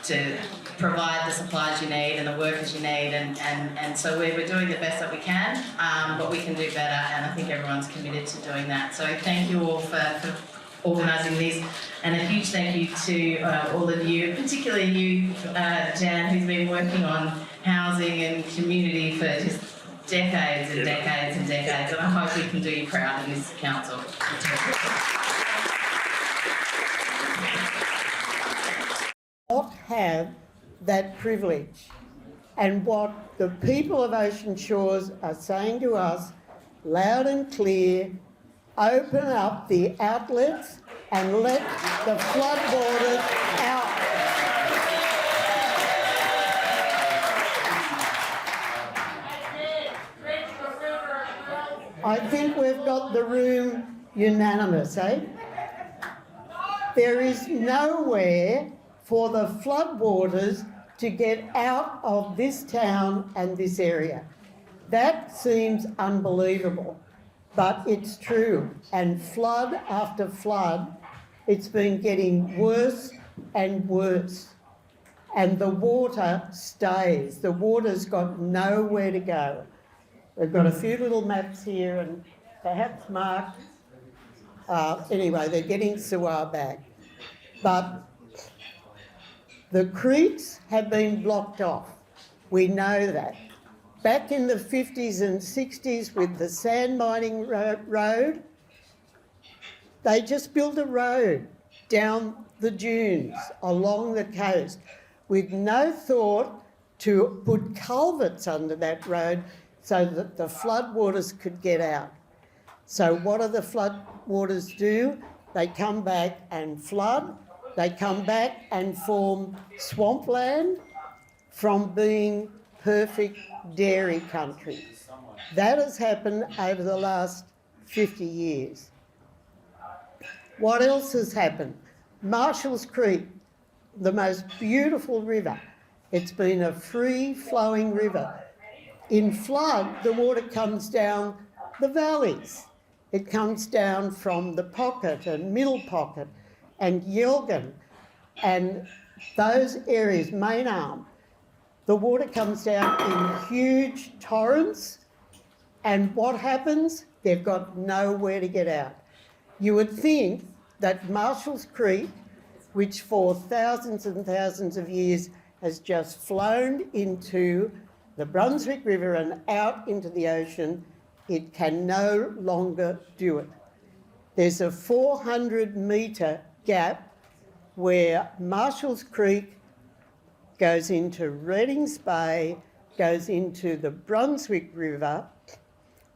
to provide the supplies you need and the workers you need, and so we're doing the best that we can, but we can do better, and I think everyone's committed to doing that. So thank you all for organising this, and a huge thank you to all of you, particularly you, Jan, who's been working on housing and community for just decades and decades and decades, and I hope we can do you proud in this council. Not have that privilege, and what the people of Ocean Shores are saying to us loud and clear: open up the outlets and let the flood waters out. I think we've got the room unanimous, eh? There is nowhere for the floodwaters to get out of this town and this area. That seems unbelievable, but it's true. And flood after flood, it's been getting worse and worse. And the water stays. The water's got nowhere to go. We've got a few little maps here and perhaps marked. Anyway, they're getting Ziwar back. But the creeks have been blocked off. We know that. Back in the 50s and 60s with the sand mining road, they just built a road down the dunes along the coast with no thought to put culverts under that road so that the floodwaters could get out. So what do the floodwaters do? They come back and flood. They come back and form swampland from being perfect dairy country. That has happened over the last 50 years. What else has happened? Marshall's Creek, the most beautiful river. It's been a free-flowing river. In flood, the water comes down the valleys. It comes down from the Pocket and Middle Pocket and Llewellyn and those areas, Main Arm. The water comes down in huge torrents, and what happens? They've got nowhere to get out. You would think that Marshall's Creek, which for thousands and thousands of years has just flown into the Brunswick River and out into the ocean, it can no longer do it. There's a 400-metre gap where Marshall's Creek goes into Reddings Bay, goes into the Brunswick River,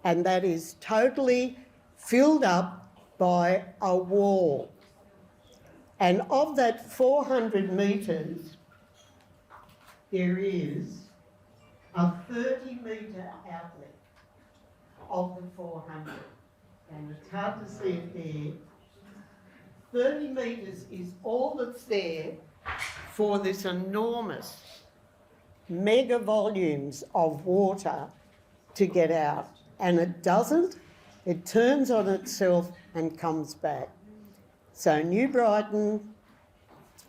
and that is totally filled up by a wall. And of that 400 metres, there is a 30-metre outlet of the 400. And it's hard to see it there. 30 metres is all that's there for this enormous mega volumes of water to get out. And it doesn't. It turns on itself and comes back. So New Brighton,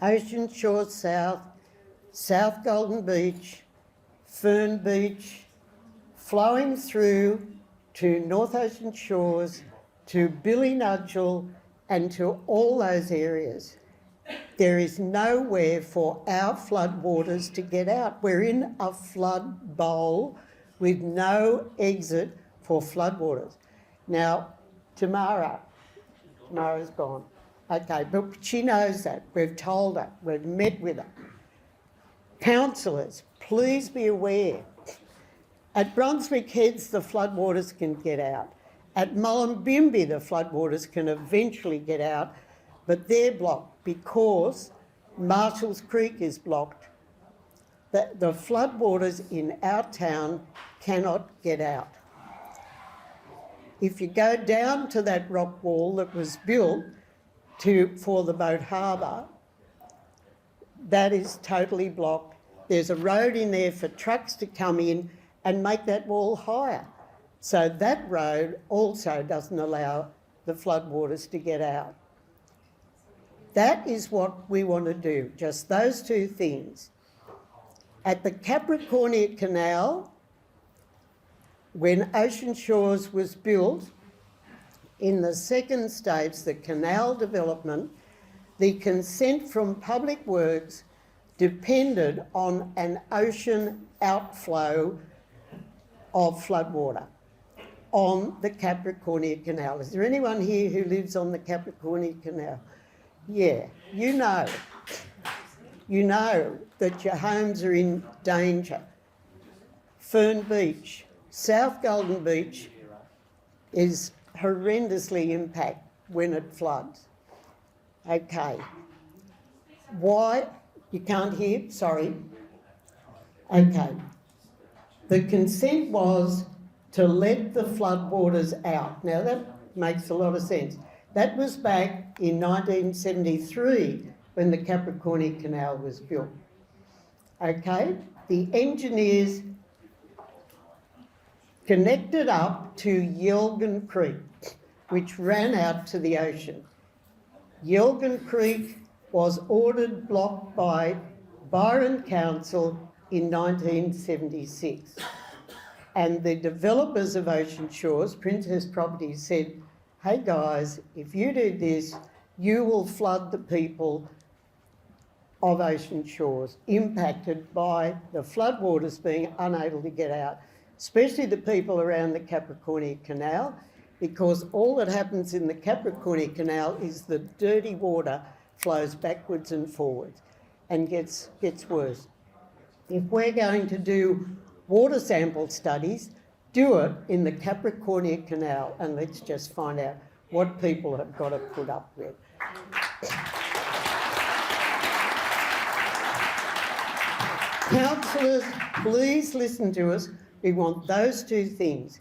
Ocean Shores South, South Golden Beach, Fern Beach, flowing through to North Ocean Shores, to Ballina and to all those areas. There is nowhere for our floodwaters to get out. We're in a flood bowl with no exit for floodwaters. Now, Tamara's gone. Okay, but she knows that. We've told her. We've met with her. Councillors, please be aware. At Brunswick Heads, the floodwaters can get out. At Mullumbimby, the floodwaters can eventually get out, but they're blocked because Marshall's Creek is blocked. The floodwaters in our town cannot get out. If you go down to that rock wall that was built for the boat harbour, that is totally blocked. There's a road in there for trucks to come in and make that wall higher. So that road also doesn't allow the floodwaters to get out. That is what we want to do, just those two things. At the Capricornia Canal, when Ocean Shores was built, in the second stage, the canal development, the consent from Public Works depended on an ocean outflow of floodwater on the Capricornia Canal. Is there anyone here who lives on the Capricornia Canal? Yeah, you know that your homes are in danger. Fern Beach, South Golden Beach is horrendously impacted when it floods. Okay. Why? You can't hear? Sorry. Okay. The consent was to let the floodwaters out. Now that makes a lot of sense. That was back in 1973 when the Capricornia Canal was built. Okay, the engineers connected up to Llewellyn Creek, which ran out to the ocean. Llewellyn Creek was ordered blocked by Byron Council in 1976. And the developers of Ocean Shores, Princess Properties, said, hey guys, if you do this, you will flood the people of Ocean Shores impacted by the floodwaters being unable to get out, especially the people around the Capricornia Canal, because all that happens in the Capricornia Canal is the dirty water flows backwards and forwards and gets worse. If we're going to do water sample studies, do it in the Capricornia Canal, and let's just find out what people have got to put up with. Councillors, please listen to us. We want those two things.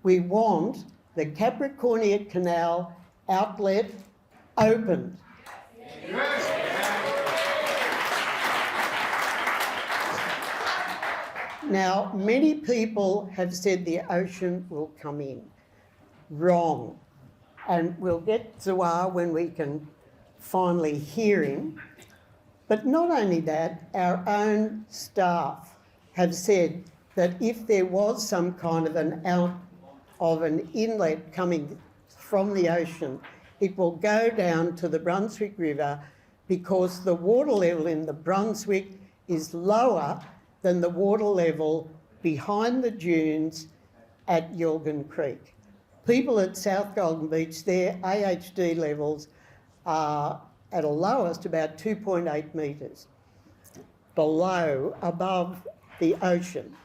We want the Capricornia Canal outlet opened. Now, many people have said the ocean will come in. Wrong. And we'll get Ziwar when we can finally hear him. But not only that, our own staff have said that if there was some kind of an inlet coming from the ocean, it will go down to the Brunswick River because the water level in the Brunswick is lower than the water level behind the dunes at Llewellyn Creek. People at South Golden Beach, their AHD levels are at a lowest about 2.8 metres above the ocean.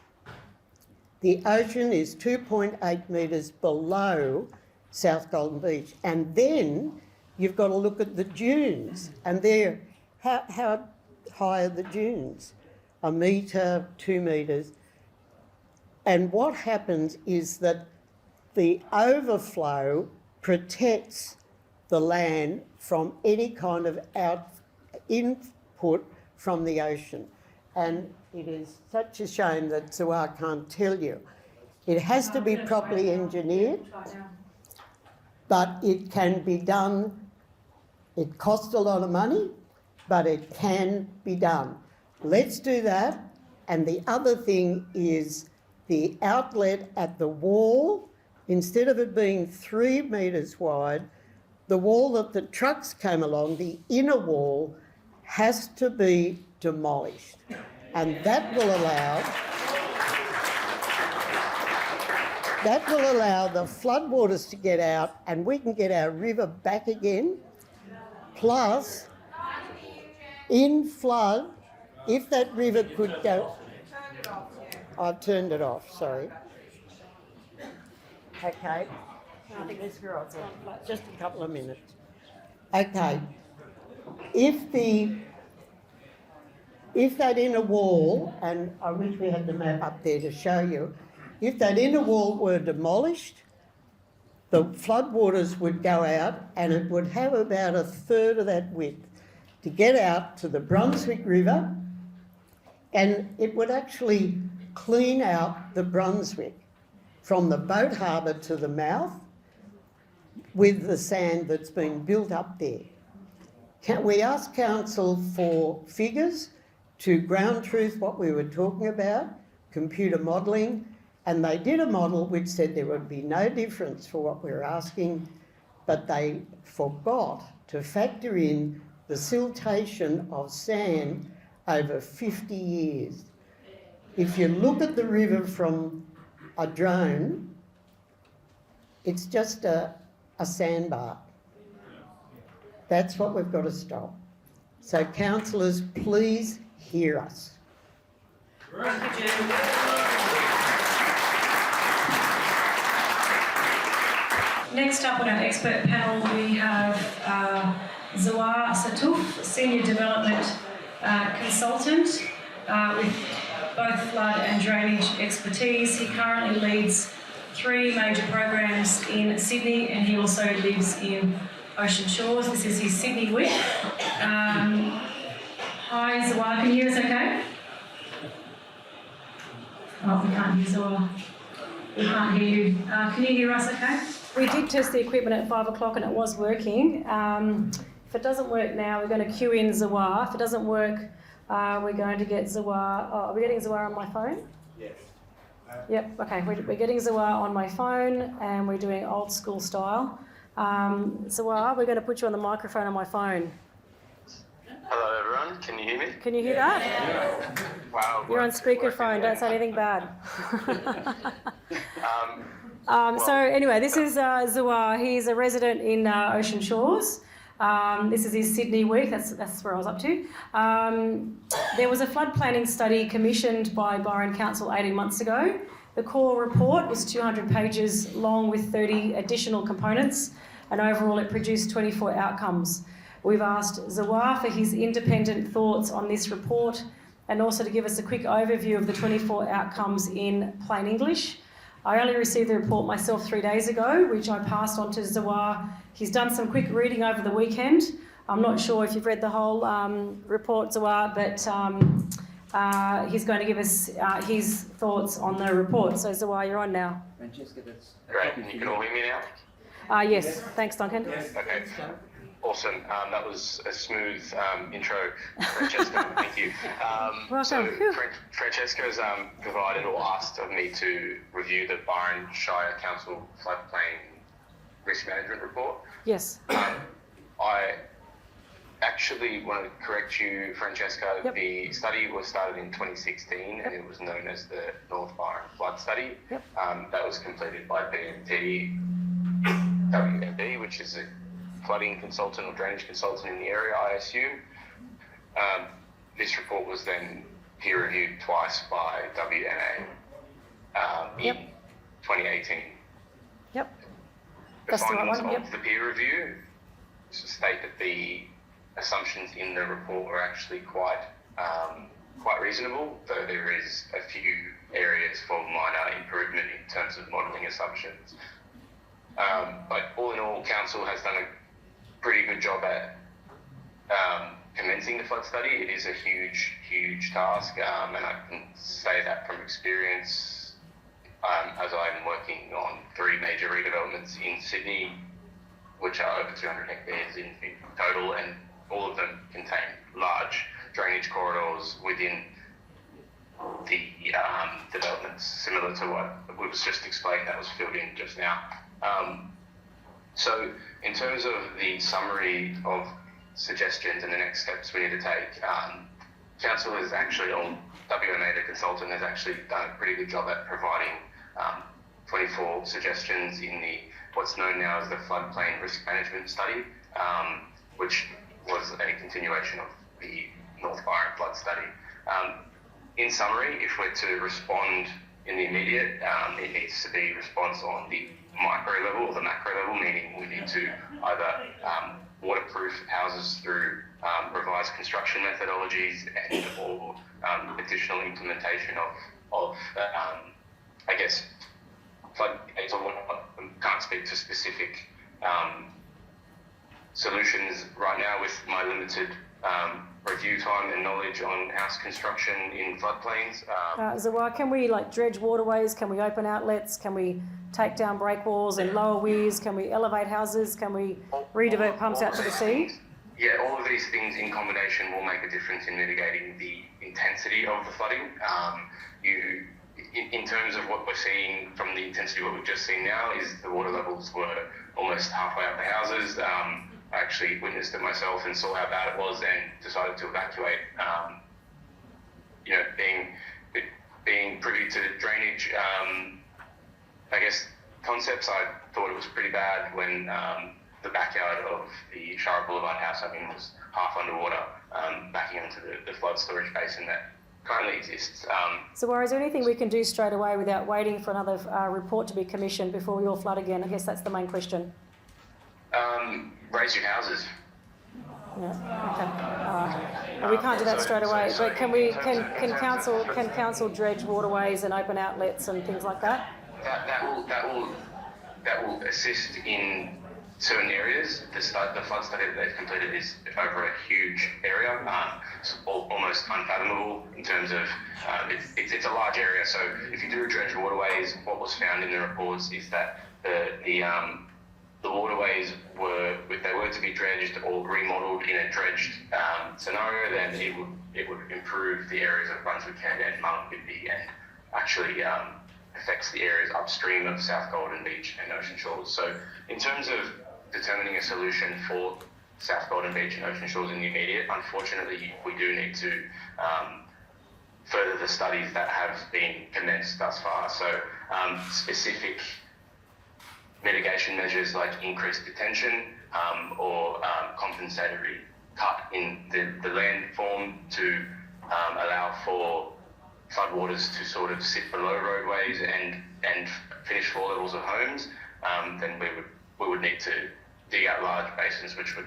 The ocean is 2.8 metres below South Golden Beach. And then you've got to look at the dunes, and they're, how high are the dunes? 1 metre, 2 metres. And what happens is that the overflow protects the land from any kind of input from the ocean. And it is such a shame that Ziwar can't tell you. It has to be properly engineered, but it can be done. It costs a lot of money, but it can be done. Let's do that. And the other thing is the outlet at the wall, instead of it being 3 metres wide, the wall that the trucks came along, the inner wall, has to be demolished. And that will allow the floodwaters to get out, and we can get our river back again. Plus, in flood, if that river could go... I've turned it off, sorry. Okay. I think this girl's just a couple of minutes. Okay. If that inner wall, and I wish we had the map up there to show you, if that inner wall were demolished, the floodwaters would go out and it would have about 1/3 of that width to get out to the Brunswick River, and it would actually clean out the Brunswick from the boat harbour to the mouth with the sand that's been built up there. We asked Council for figures to ground truth what we were talking about, computer modelling, and they did a model which said there would be no difference for what we were asking, but they forgot to factor in the siltation of sand over 50 years. If you look at the river from a drone, it's just a sandbar. That's what we've got to stop. So, councillors, please hear us. Next up on our expert panel, we have Ziwar Sattouf, Senior Development Consultant with both flood and drainage expertise. He currently leads 3 major programs in Sydney, and he also lives in Ocean Shores. This is his Sydney week. Hi Ziwar, can you hear us okay? Oh, we can't hear Ziwar. We can't hear you. Can you hear us okay? We did test the equipment at 5 o'clock and it was working. If it doesn't work now, we're going to queue in Ziwar. If it doesn't work, we're going to get Ziwar. Oh, are we getting Ziwar on my phone? Yes. Yep, okay, we're getting Ziwar on my phone and we're doing old school style. Ziwar, we're going to put you on the microphone on my phone. Hello everyone, can you hear me? Can you hear that? Wow. You're on speakerphone, don't say anything bad. So anyway, this is Ziwar. He's a resident in Ocean Shores. This is his Sydney week, that's where I was up to. There was a flood planning study commissioned by Byron Council 18 months ago. The core report was 200 pages long with 30 additional components, and overall it produced 24 outcomes. We've asked Ziwar for his independent thoughts on this report and also to give us a quick overview of the 24 outcomes in plain English. I only received the report myself 3 days ago, which I passed on to Ziwar. He's done some quick reading over the weekend. I'm not sure if you've read the whole report, Ziwar, but he's going to give us his thoughts on the report. So Ziwar, you're on now. Francesca, that's great. You can all hear me now? Yes, thanks Duncan. Okay. Awesome. That was a smooth intro, Francesca. Thank you. So Francesca's provided or asked of me to review the Byron Shire Council floodplain risk management report. Yes. I actually want to correct you, Francesca. Yep. The study was started in 2016 and it was known as the North Byron Flood Study. Yep. That was completed by BMT WMB, which is a flooding consultant or drainage consultant in the area, I assume. This report was then peer reviewed twice by WNA in 2018. Yep. The findings of the peer review state that the assumptions in the report are actually quite reasonable, though there is a few areas for minor improvement in terms of modelling assumptions. But all in all, Council has done a pretty good job at commencing the flood study. It is a huge task, and I can say that from experience, as I'm working on 3 major redevelopments in Sydney, which are over 200 hectares in total, and all of them contain large drainage corridors within the developments, similar to what was just explained that was filled in just now. So in terms of the summary of suggestions and the next steps we need to take, Council has actually, or WMA, the consultant, has actually done a pretty good job at providing 24 suggestions in the what's known now as the floodplain risk management study, which was a continuation of the North Byron flood study. In summary, if we're to respond in the immediate, it needs to be response on the micro level or the macro level, meaning we need to either waterproof houses through revised construction methodologies and or additional implementation of I guess, floodgates or whatnot. I can't speak to specific solutions right now with my limited review time and knowledge on house construction in floodplains. Ziwar, can we dredge waterways? Can we open outlets? Can we take down breakwalls and lower weirs? Can we elevate houses? Can we redivert pumps out to the sea? Yeah, all of these things in combination will make a difference in mitigating the intensity of the flooding. In terms of what we're seeing from the intensity, what we've just seen now is the water levels were almost halfway up the houses. I actually witnessed it myself and saw how bad it was and decided to evacuate. Being privy to drainage, I guess, concepts, I thought it was pretty bad when the backyard of the Shire Boulevard house was half underwater, backing onto the flood storage basin that currently exists. So, is there anything we can do straight away without waiting for another report to be commissioned before we all flood again? I guess that's the main question. Raise your houses. Yeah. Okay. All right. Well, we can't do that straight away. But can council dredge waterways and open outlets and things like that? That will assist in certain areas. The flood study that they've completed is over a huge area, it's almost unfathomable in terms of it's a large area. So if you do dredge waterways, what was found in the reports is that the waterways were, if they were to be dredged or remodelled in a dredged scenario, then it would improve the areas of Brunswick Head and Mangleson and actually affects the areas upstream of South Golden Beach and Ocean Shores. So in terms of determining a solution for South Golden Beach and Ocean Shores in the immediate, unfortunately we do need to further the studies that have been commenced thus far. So specific mitigation measures like increased detention or compensatory cut in the land form to allow for floodwaters to sort of sit below roadways and finish floor levels of homes, then we would need to dig out large basins which would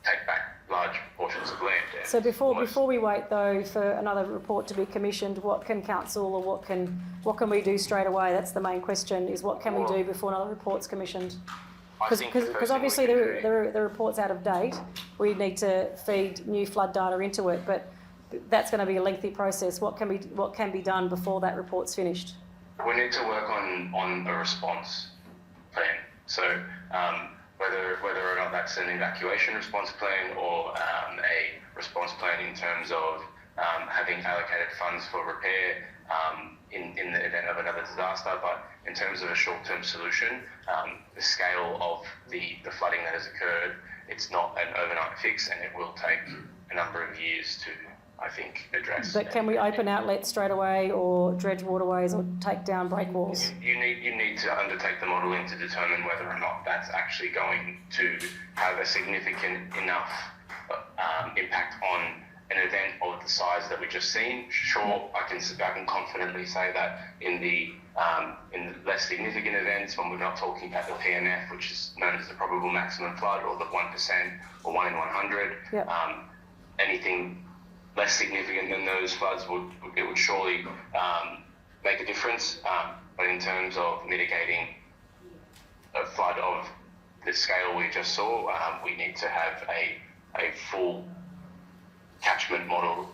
take back large portions of land. So before we wait though for another report to be commissioned, what can council or what can we do straight away? That's the main question, is what can we do before another report's commissioned? Because obviously the report's out of date. We need to feed new flood data into it, but that's going to be a lengthy process. What can be done before that report's finished? We need to work on a response plan. So whether or not that's an evacuation response plan or a response plan in terms of having allocated funds for repair in the event of another disaster, but in terms of a short-term solution, the scale of the flooding that has occurred, it's not an overnight fix, and it will take a number of years to, I think, address. But can we open outlets straight away or dredge waterways or take down breakwalls? You need to undertake the modelling to determine whether or not that's actually going to have a significant enough impact on an event of the size that we just seen. Sure, I can confidently say that in the less significant events, when we're not talking about the PMF, which is known as the probable maximum flood, or the 1% or 1 in 100, yep. Anything less significant than those floods would surely make a difference. But in terms of mitigating a flood of the scale we just saw, we need to have a full catchment model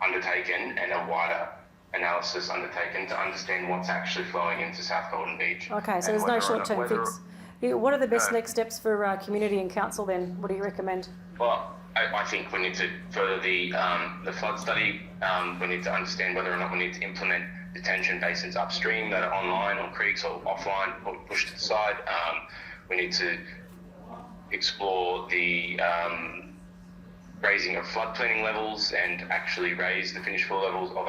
undertaken and a wider analysis undertaken to understand what's actually flowing into South Golden Beach. Okay, so there's no short-term fix. What are the best next steps for community and council then? What do you recommend? Well, I think we need to further the flood study. We need to understand whether or not we need to implement detention basins upstream that are online on creeks or offline or pushed to the side. We need to explore the raising of floodplain levels and actually raise the finished floor levels of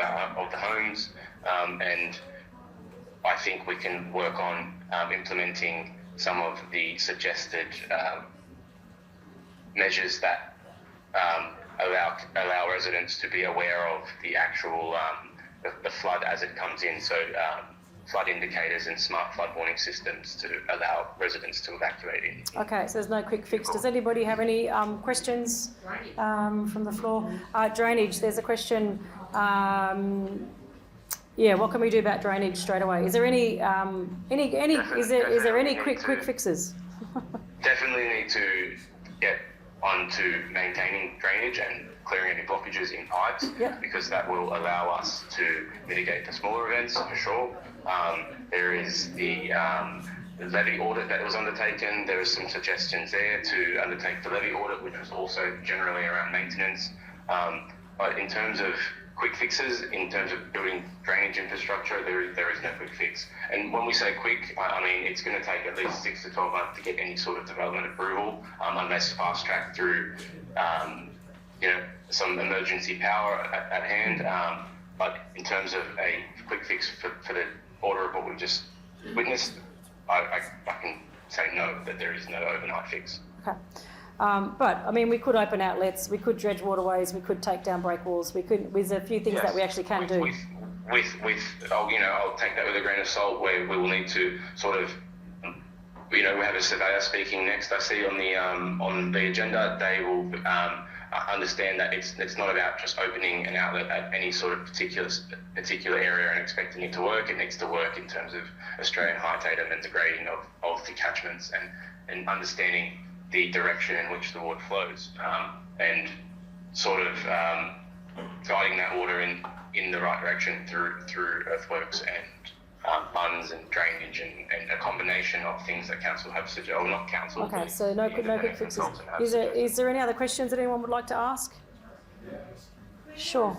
the homes. And I think we can work on implementing some of the suggested measures that allow residents to be aware of the actual the flood as it comes in. So flood indicators and smart flood warning systems to allow residents to evacuate in. Okay, so there's no quick fix. Does anybody have any questions from the floor? Drainage, there's a question. Yeah, what can we do about drainage straight away? Is there any is there any quick fixes? Definitely need to get on to maintaining drainage and clearing any blockages in pipes, yep. because that will allow us to mitigate the smaller events for sure. There is the levy audit that was undertaken. There was some suggestions there to undertake the levy audit, which was also generally around maintenance. But in terms of quick fixes, in terms of building drainage infrastructure, there is no quick fix. And when we say quick, I mean it's going to take at least 6 to 12 months to get any sort of development approval, unless fast-tracked through some emergency power at hand. But in terms of a quick fix for the order of what we've just witnessed, I can say no, that there is no overnight fix. Okay. But I mean, we could open outlets, we could dredge waterways, we could take down breakwalls, there's a few things that we actually can do. I'll take that with a grain of salt, where we will need to sort of, we have a surveyor speaking next, I see on the agenda. They will understand that it's not about just opening an outlet at any sort of particular area and expecting it to work. It needs to work in terms of Australian high datum and the grading of the catchments and understanding the direction in which the water flows, and sort of guiding that water in the right direction through earthworks and funds and drainage and a combination of things that council have suggested, or not council. Okay, so no quick fixes. Is there any other questions that anyone would like to ask? Sure.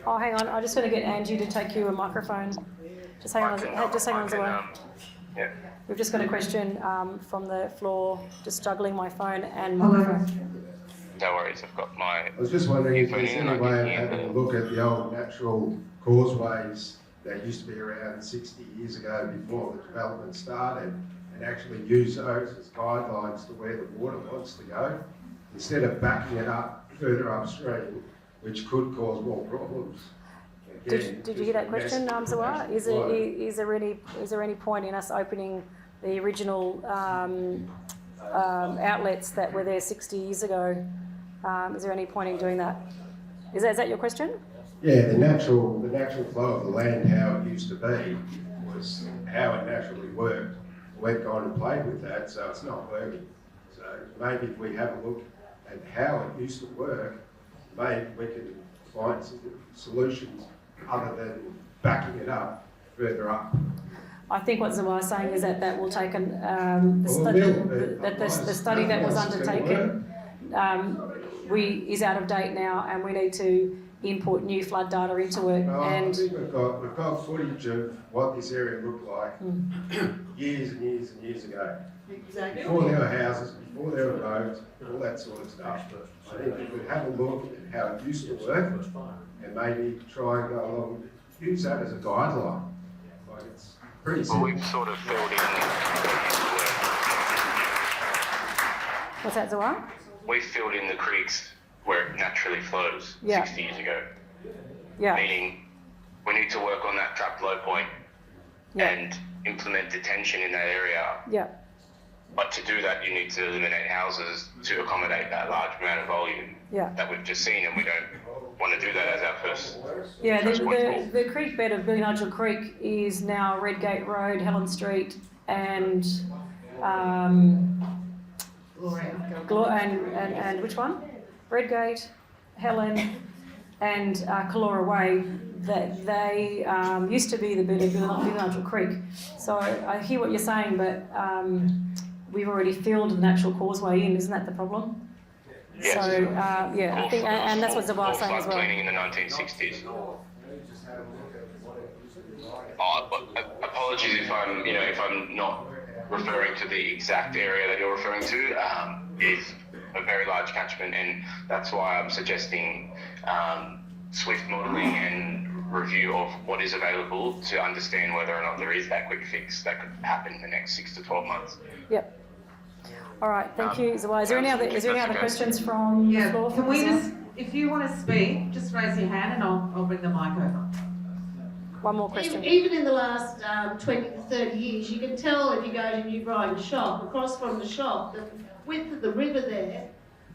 Oh, hang on. I'm just going to get Angie to take you a microphone. Just hang on. Ziwar. Yeah. We've just got a question from the floor. Just juggling my phone and microphone. No worries. I've got my. I was just wondering if there's any way of having a look at the old natural causeways that used to be around 60 years ago before the development started, and actually use those as guidelines to where the water wants to go, instead of backing it up further upstream, which could cause more problems. Again, Did you hear that question, Ziwar? Is there any point in us opening the original outlets that were there 60 years ago? Is there any point in doing that? Is that your question? Yeah, the natural flow of the land, how it used to be, was how it naturally worked. We've gone and played with that, so it's not working. So maybe if we have a look at how it used to work, maybe we can find some solutions other than backing it up further up. I think what Ziwar is saying is that will take the study that was undertaken is out of date now, and we need to input new flood data into it. I think we've got footage of what this area looked like years and years and years ago. Exactly. Before there were houses, before there were roads, all that sort of stuff. I think we could have a look at how it used to work and maybe try and go along, use that as a guideline. Like it's pretty simple. Well, we've sort of filled in. What's that, Ziwar? We filled in the creeks where it naturally flows 60 years ago. Yeah. Meaning we need to work on that trapped low point and implement detention in that area. Yeah. But to do that, you need to eliminate houses to accommodate that large amount of volume that we've just seen, and we don't want to do that as our first. Yeah, the creek bed of Billy Creek is now Redgate Road, Helen Street, and and which one? Redgate, Helen, and Calora Way. That they used to be the bed of Billy Creek. So I hear what you're saying, but we've already filled the natural causeway in. Isn't that the problem? Yes. So I think, and that's what Ziwar is saying as well. Cleaning in the 1960s. Apologies if I'm not referring to the exact area that you're referring to. Is a very large catchment, and that's why I'm suggesting swift modelling and review of what is available to understand whether or not there is that quick fix that could happen in the next 6 to 12 months. Yep. All right, thank you, Ziwar. Is there any other questions from the floor? Can we just, if you want to speak, just raise your hand and I'll bring the mic over. One more question. Even in the last 20 to 30 years, you can tell if you go to New Brighton shop, across from the shop, the width of the river there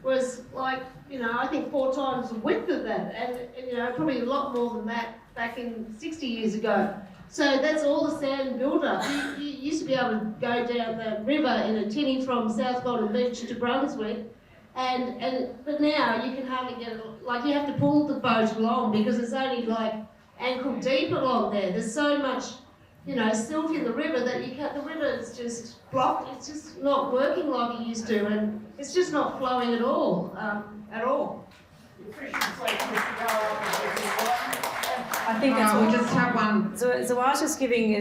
was like, I think 4 times the width of that, and probably a lot more than that back in 60 years ago. So that's all the sand built up. You used to be able to go down the river in a tinny from South Golden Beach to Brunswick, but now you can hardly get it. Like you have to pull the boat along because it's only like ankle deep along there. There's so much, silt in the river that you can't. The river is just blocked. It's just not working like it used to, and it's just not flowing at all. I think that's we just have one. So Ziwar's just giving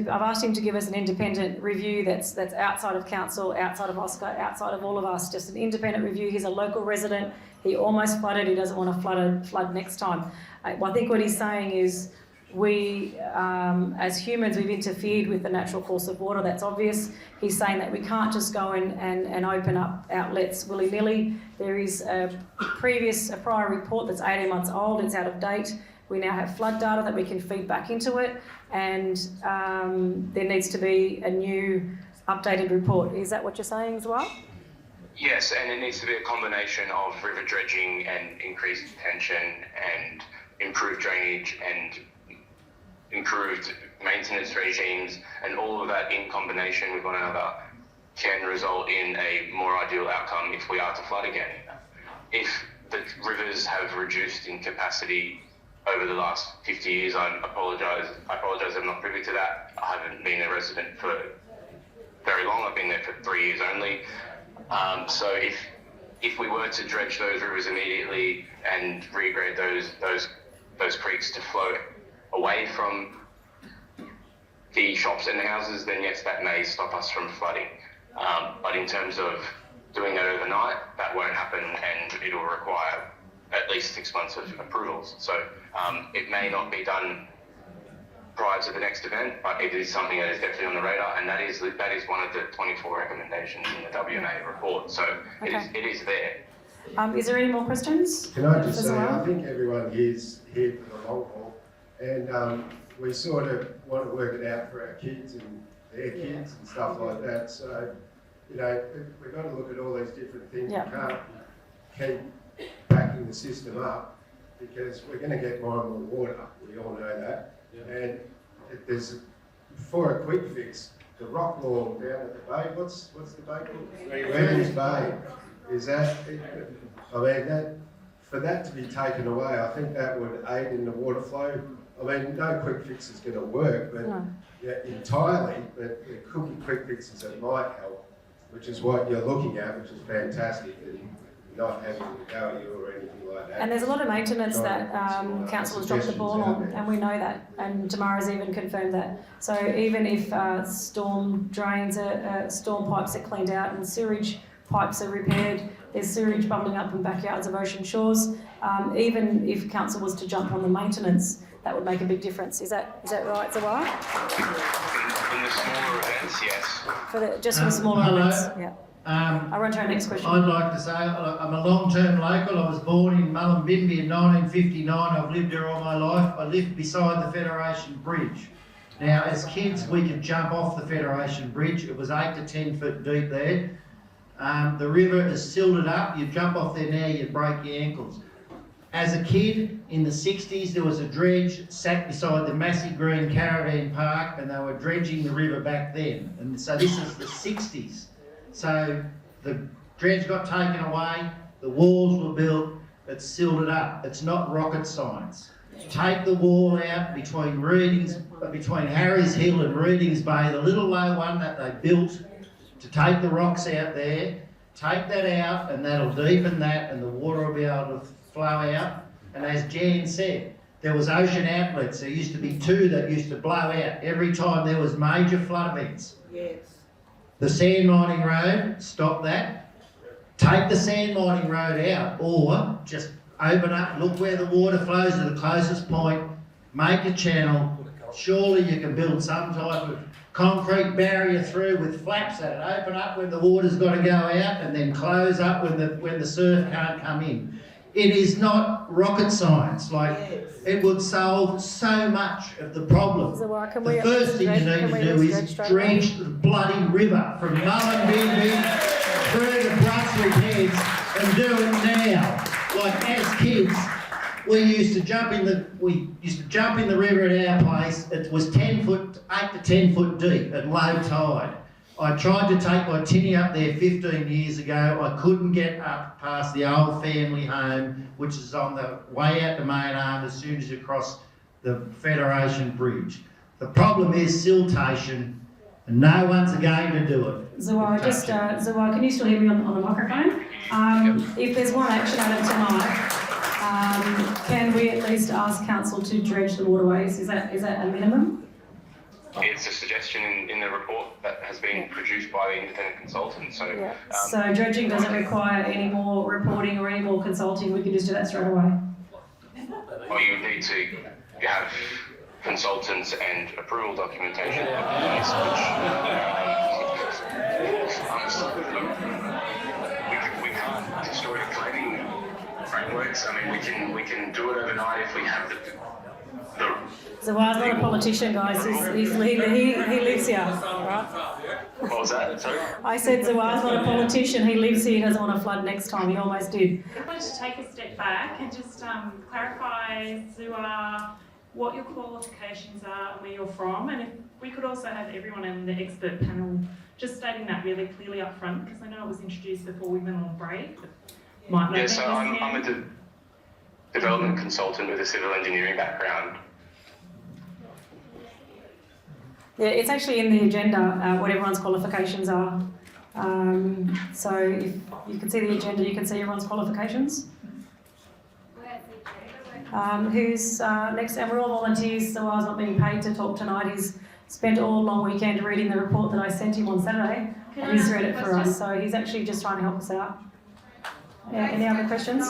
I've asked him to give us an independent review that's outside of council, outside of OSCA, outside of all of us, just an independent review. He's a local resident. He almost flooded. He doesn't want to flood next time. I think what he's saying is we, as humans, we've interfered with the natural course of water. That's obvious. He's saying that we can't just go and open up outlets willy-nilly. There is a prior report that's 18 months old. It's out of date. We now have flood data that we can feed back into it, and there needs to be a new updated report. Is that what you're saying as well? Yes, and it needs to be a combination of river dredging and increased detention and improved drainage and improved maintenance regimes, and all of that in combination with one another can result in a more ideal outcome if we are to flood again. If the rivers have reduced in capacity over the last 50 years, I apologise I'm not privy to that. I haven't been a resident for very long. I've been there for 3 years only. So if we were to dredge those rivers immediately and regrade those creeks to flow away from the shops and houses, then yes, that may stop us from flooding. But in terms of doing that overnight, that won't happen, and it'll require at least 6 months of approvals. So it may not be done prior to the next event, but it is something that is definitely on the radar, and that is one of the 24 recommendations in the WMA report. So it is there. Is there any more questions? Can I just say, I think everyone is here for the long haul, and we sort of want to work it out for our kids and their kids and stuff like that. So, you know, we've got to look at all these different things. Yeah. We can't keep backing the system up, because we're going to get more and more water. We all know that. Yeah. And there's, for a quick fix, the rock wall down at the bay, what's the bay called? Llewellyn's Bay. Is that, I mean, for that to be taken away, I think that would aid in the water flow. I mean, no quick fix is going to work, but entirely, but there could be quick fixes that might help, which is what you're looking at, which is fantastic, and not having to go at you or anything like that. And there's a lot of maintenance that council has dropped the ball on, and we know that, and Tamara's even confirmed that. So even if storm drains, storm pipes are cleaned out and sewage pipes are repaired, there's sewage bubbling up in backyards of ocean shores, even if council was to jump on the maintenance, that would make a big difference. Is that right, Ziwar? In the smaller events, yes. Just for the smaller events, yeah. I'll run to our next question. I'd like to say I'm a long-term local. I was born in Mullumbimby in 1959. I've lived there all my life. I lived beside the Federation Bridge. Now, as kids, we could jump off the Federation Bridge. It was 8 to 10 foot deep there. The river is silted up. You jump off there now, you'd break your ankles. As a kid, in the 60s, there was a dredge sat beside the Massey Green Caravan Park, and they were dredging the river back then. And so this is the 60s. So the dredge got taken away, the walls were built, it's silted up. It's not rocket science. Take the wall out between Harry's Hill and Readings Bay, the little low one that they built to take the rocks out there, take that out, and that'll deepen that, and the water will be able to flow out. And as Jan said, there was ocean outlets. There used to be 2 that used to blow out every time there was major flood events. Yes. The sand mining road, stop that. Take the sand mining road out, or just open up, look where the water flows to the closest point, make a channel. Surely you can build some type of concrete barrier through with flaps at it. Open up when the water's got to go out, and then close up when the surf can't come in. It is not rocket science. It would solve so much of the problem. The first thing you need to do is dredge the bloody river from Mullumbimby through to Brunswick Heads, and do it now. Like, as kids, we used to jump in the river at our place. It was 8 to 10 foot deep at low tide. I tried to take my tinny up there 15 years ago. I couldn't get up past the old family home, which is on the way out to Main Arm as soon as you cross the Federation Bridge. The problem is siltation, and no one's going to do it. Ziwar, Ziwar, can you still hear me on the microphone? If there's one action item tonight, can we at least ask council to dredge the waterways? Is that a minimum? It's a suggestion in the report that has been produced by the independent consultant. So, so dredging doesn't require any more reporting or any more consulting. We can just do that straight away. Well, you would need to have consultants and approval documentation in place, which we can't destroy the cladding frameworks. I mean, we can do it overnight if we have Zawar's not a politician, guys. He lives here, right? What was that? Sorry? I said Zawar's not a politician. He lives here. He doesn't want to flood next time. He almost did. I wanted to take a step back and just clarify, Ziwar, what your qualifications are and where you're from, and if we could also have everyone in the expert panel just stating that really clearly up front, because I know it was introduced before we went on break. Might not So I'm a development consultant with a civil engineering background. Yeah, it's actually in the agenda what everyone's qualifications are. So if you can see the agenda, you can see everyone's qualifications. Who's next? And we're all volunteers, so I was not being paid to talk tonight. He's spent all long weekend reading the report that I sent him on Saturday, and he's read it for us. So he's actually just trying to help us out. Yeah, any other questions?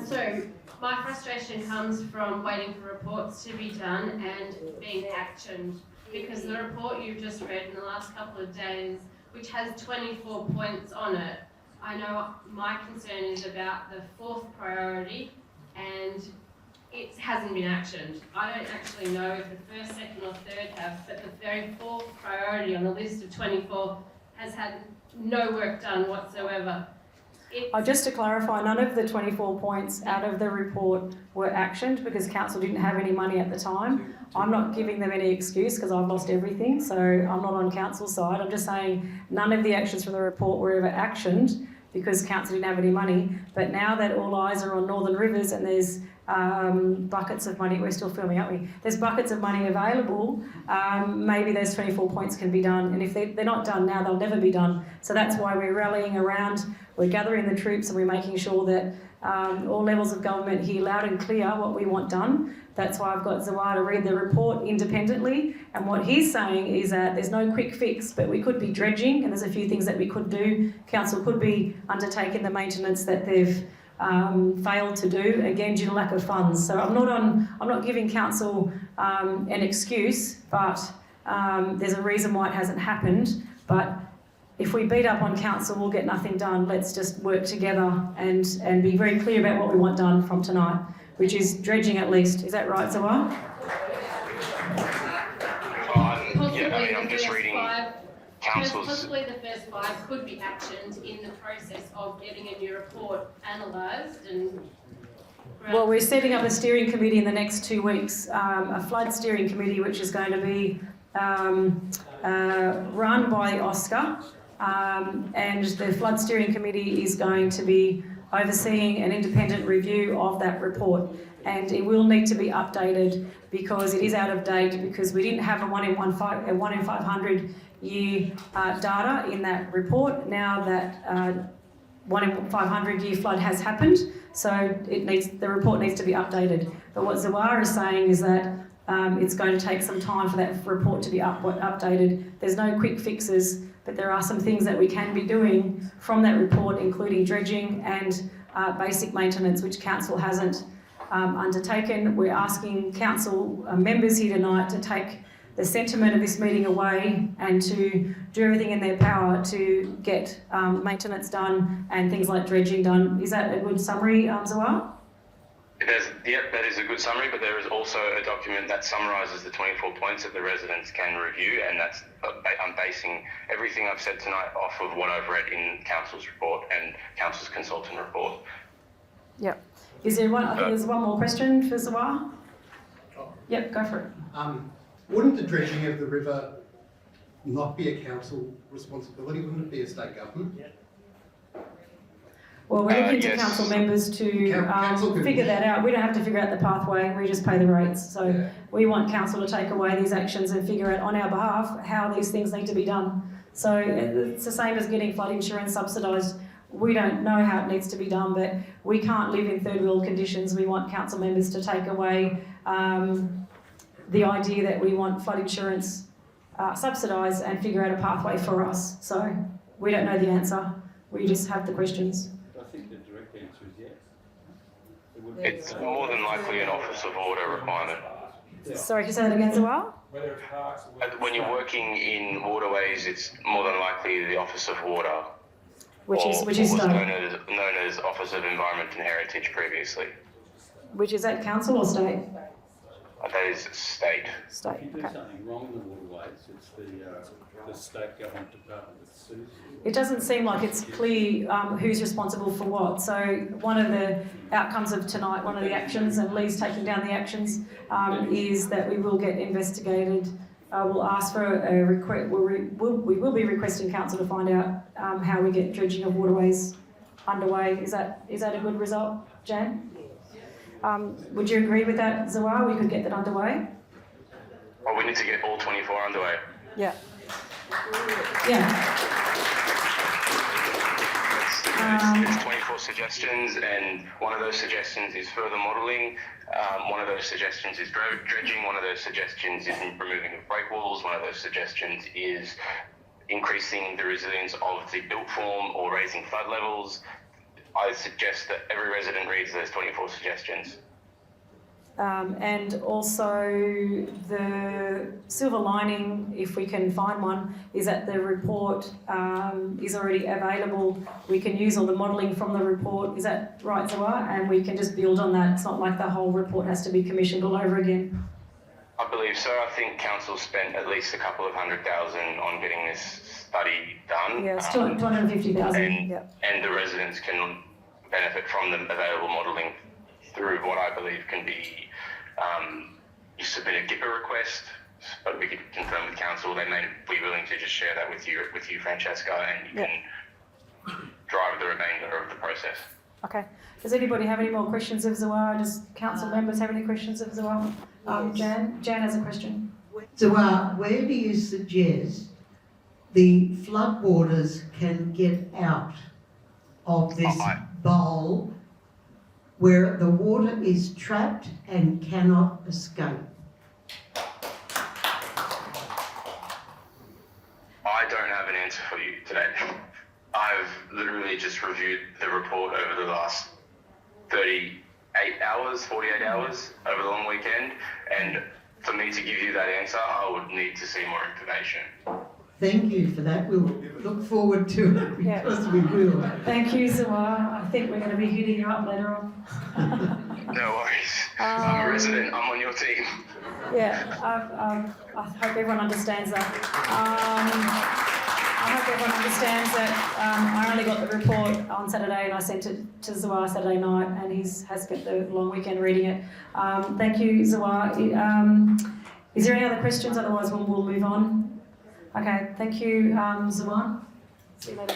So my frustration comes from waiting for reports to be done and being actioned, because the report you've just read in the last couple of days, which has 24 points on it, I know my concern is about the 4th priority and it hasn't been actioned. I don't actually know if the 1st, 2nd or 3rd have, but the very 4th priority on the list of 24 has had no work done whatsoever. Just to clarify, none of the 24 points out of the report were actioned because council didn't have any money at the time. I'm not giving them any excuse because I've lost everything, so I'm not on council's side. I'm just saying none of the actions from the report were ever actioned because council didn't have any money. But now that all eyes are on Northern Rivers and there's buckets of money, we're still filming, aren't we? There's buckets of money available, maybe those 24 points can be done. And if they're not done now, they'll never be done. So that's why we're rallying around, we're gathering the troops and we're making sure that all levels of government hear loud and clear what we want done. That's why I've got Ziwar to read the report independently. And what he's saying is that there's no quick fix, but we could be dredging, and there's a few things that we could do. Council could be undertaking the maintenance that they've failed to do, again due to lack of funds. So I'm not giving council an excuse, but there's a reason why it hasn't happened. But if we beat up on council, we'll get nothing done. Let's just work together and be very clear about what we want done from tonight, which is dredging at least. Is that right, Ziwar? I'm just reading council's... Possibly the first 5 could be actioned in the process of getting a new report analysed and... Well, we're setting up a steering committee in the next 2 weeks, a flood steering committee which is going to be run by OSCA, and the flood steering committee is going to be overseeing an independent review of that report, and it will need to be updated because it is out of date, because we didn't have a 1 in 500 year data in that report. Now that 1 in 500 year flood has happened, so the report needs to be updated. But what Ziwar is saying is that it's going to take some time for that report to be updated. There's no quick fixes, but there are some things that we can be doing from that report, including dredging and basic maintenance, which council hasn't undertaken. We're asking council members here tonight to take the sentiment of this meeting away and to do everything in their power to get maintenance done and things like dredging done. Is that a good summary, Ziwar? That is a good summary, but there is also a document that summarises the 24 points that the residents can review, and that's I'm basing everything I've said tonight off of what I've read in council's report and council's consultant report. Yep. Is there one? I think there's one more question for Ziwar. Yep, go for it. Wouldn't the dredging of the river not be a council responsibility? Wouldn't it be a state government? Yeah. Well, we're looking to council members to figure that out. We don't have to figure out the pathway, we just pay the rates. So we want council to take away these actions and figure out on our behalf how these things need to be done. So it's the same as getting flood insurance subsidised. We don't know how it needs to be done, but we can't live in third world conditions. We want council members to take away the idea that we want flood insurance subsidised and figure out a pathway for us. So we don't know the answer, we just have the questions. I think the direct answer is yes. It's more than likely an Office of Order requirement. Sorry, can you say that again, Ziwar? When you're working in waterways, it's more than likely the Office of Water. Which is was state. known as Office of Environment and Heritage previously. Which is that council or state? That is state. State. If you do something wrong in the waterways, it's the state government department that sues you. It doesn't seem like it's clear who's responsible for what. So one of the outcomes of tonight, one of the actions, and Lee's taking down the actions, is that we will get investigated. We'll ask for a request. We will be requesting council to find out how we get dredging of waterways underway. Is that a good result, Jan? Would you agree with that, Ziwar? We could get that underway. Well, we need to get all 24 underway. Yeah. Yeah. It's 24 suggestions, and one of those suggestions is further modelling. One of those suggestions is dredging. One of those suggestions is removing of breakwalls. One of those suggestions is increasing the resilience of the built form or raising flood levels. I suggest that every resident reads those 24 suggestions. And also the silver lining, if we can find one, is that the report is already available. We can use all the modelling from the report. Is that right, Ziwar? And we can just build on that. It's not like the whole report has to be commissioned all over again. I believe so. I think council spent at least a couple of $100,000 on getting this study done. Yeah, it's 250,000. Yep. And the residents can benefit from the available modelling through what I believe can be, you submit a GIPA request, but we could confirm with council. They may be willing to just share that with you, Francesca, and you can drive the remainder of the process. Okay. Does anybody have any more questions of Ziwar? Does council members have any questions of Ziwar? Jan has a question. Ziwar, where do you suggest the floodwaters can get out of this bowl where the water is trapped and cannot escape? I don't have an answer for you today. I've literally just reviewed the report over the last 48 hours over the long weekend, and for me to give you that answer, I would need to see more information. Thank you for that. We'll look forward to it because we will. Thank you, Ziwar. I think we're going to be hitting you up later on. No worries. I'm a resident. I'm on your team. Yeah, I hope everyone understands that. I hope everyone understands that I only got the report on Saturday and I sent it to Ziwar Saturday night, and he has spent the long weekend reading it. Thank you, Ziwar. Is there any other questions? Otherwise, we'll move on. Okay, thank you, Ziwar. See you later.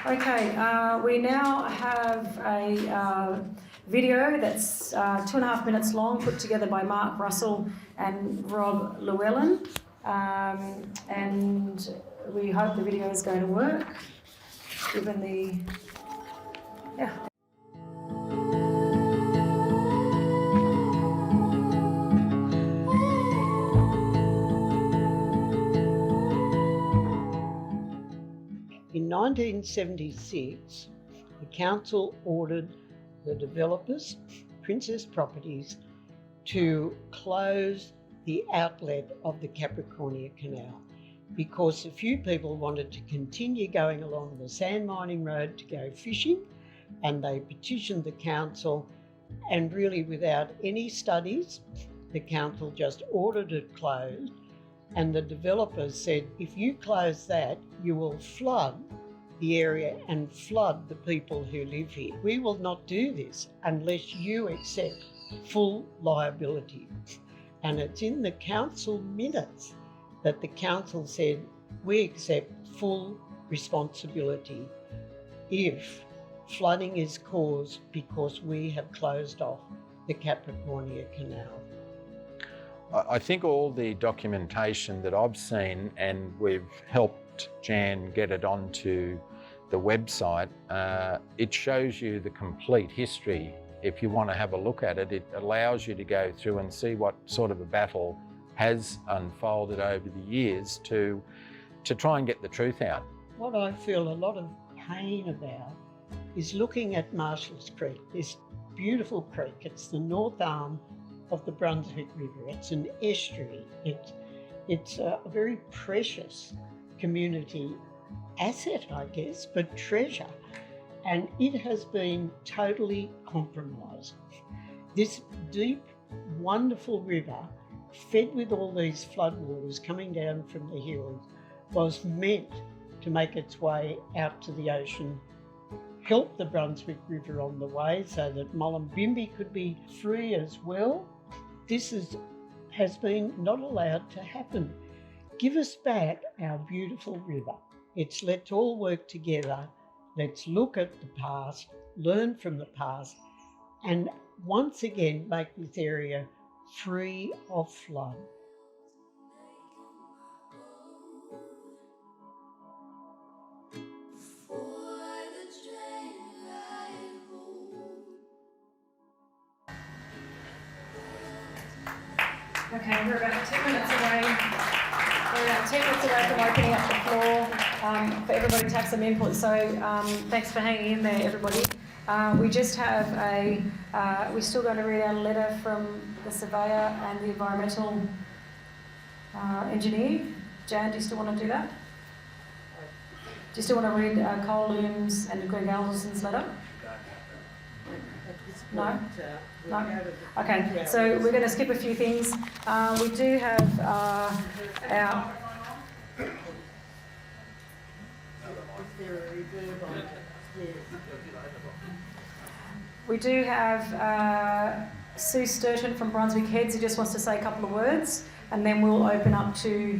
Okay, we now have a video that's 2.5 minutes long, put together by Mark Russel and Rob Llewellyn, and we hope the video is going to work, given the, yeah. In 1976, the council ordered the developers, Princess Properties, to close the outlet of the Capricornia Canal because a few people wanted to continue going along the sand mining road to go fishing, and they petitioned the council, and really without any studies, the council just ordered it closed. And the developers said, if you close that, you will flood the area and flood the people who live here. We will not do this unless you accept full liability. And it's in the council minutes that the council said, we accept full responsibility if flooding is caused because we have closed off the Capricornia Canal. I think all the documentation that I've seen, and we've helped Jan get it onto the website, it shows you the complete history. If you want to have a look at it, it allows you to go through and see what sort of a battle has unfolded over the years to try and get the truth out. What I feel a lot of pain about is looking at Marshall's Creek, this beautiful creek. It's the north arm of the Brunswick River. It's an estuary. It's a very precious community asset, I guess, but treasure. And it has been totally compromised. This deep, wonderful river, fed with all these floodwaters coming down from the hills, was meant to make its way out to the ocean, help the Brunswick River on the way so that Mullumbimby could be free as well. This has been not allowed to happen. Give us back our beautiful river. Let's all work together. Let's look at the past, learn from the past, and once again make this area free of flood. Okay, we're about 10 minutes away. We're about 10 minutes away from opening up the floor for everybody to have some input. So thanks for hanging in there, everybody. We just have we're still going to read out a letter from the surveyor and the environmental engineer. Jan, do you still want to do that? Do you still want to read Cole Williams and Greg Alderson's letter? No? No? Okay, so we're going to skip a few things. We do have our... We do have Sue Sturton from Brunswick Heads who just wants to say a couple of words, and then we'll open up to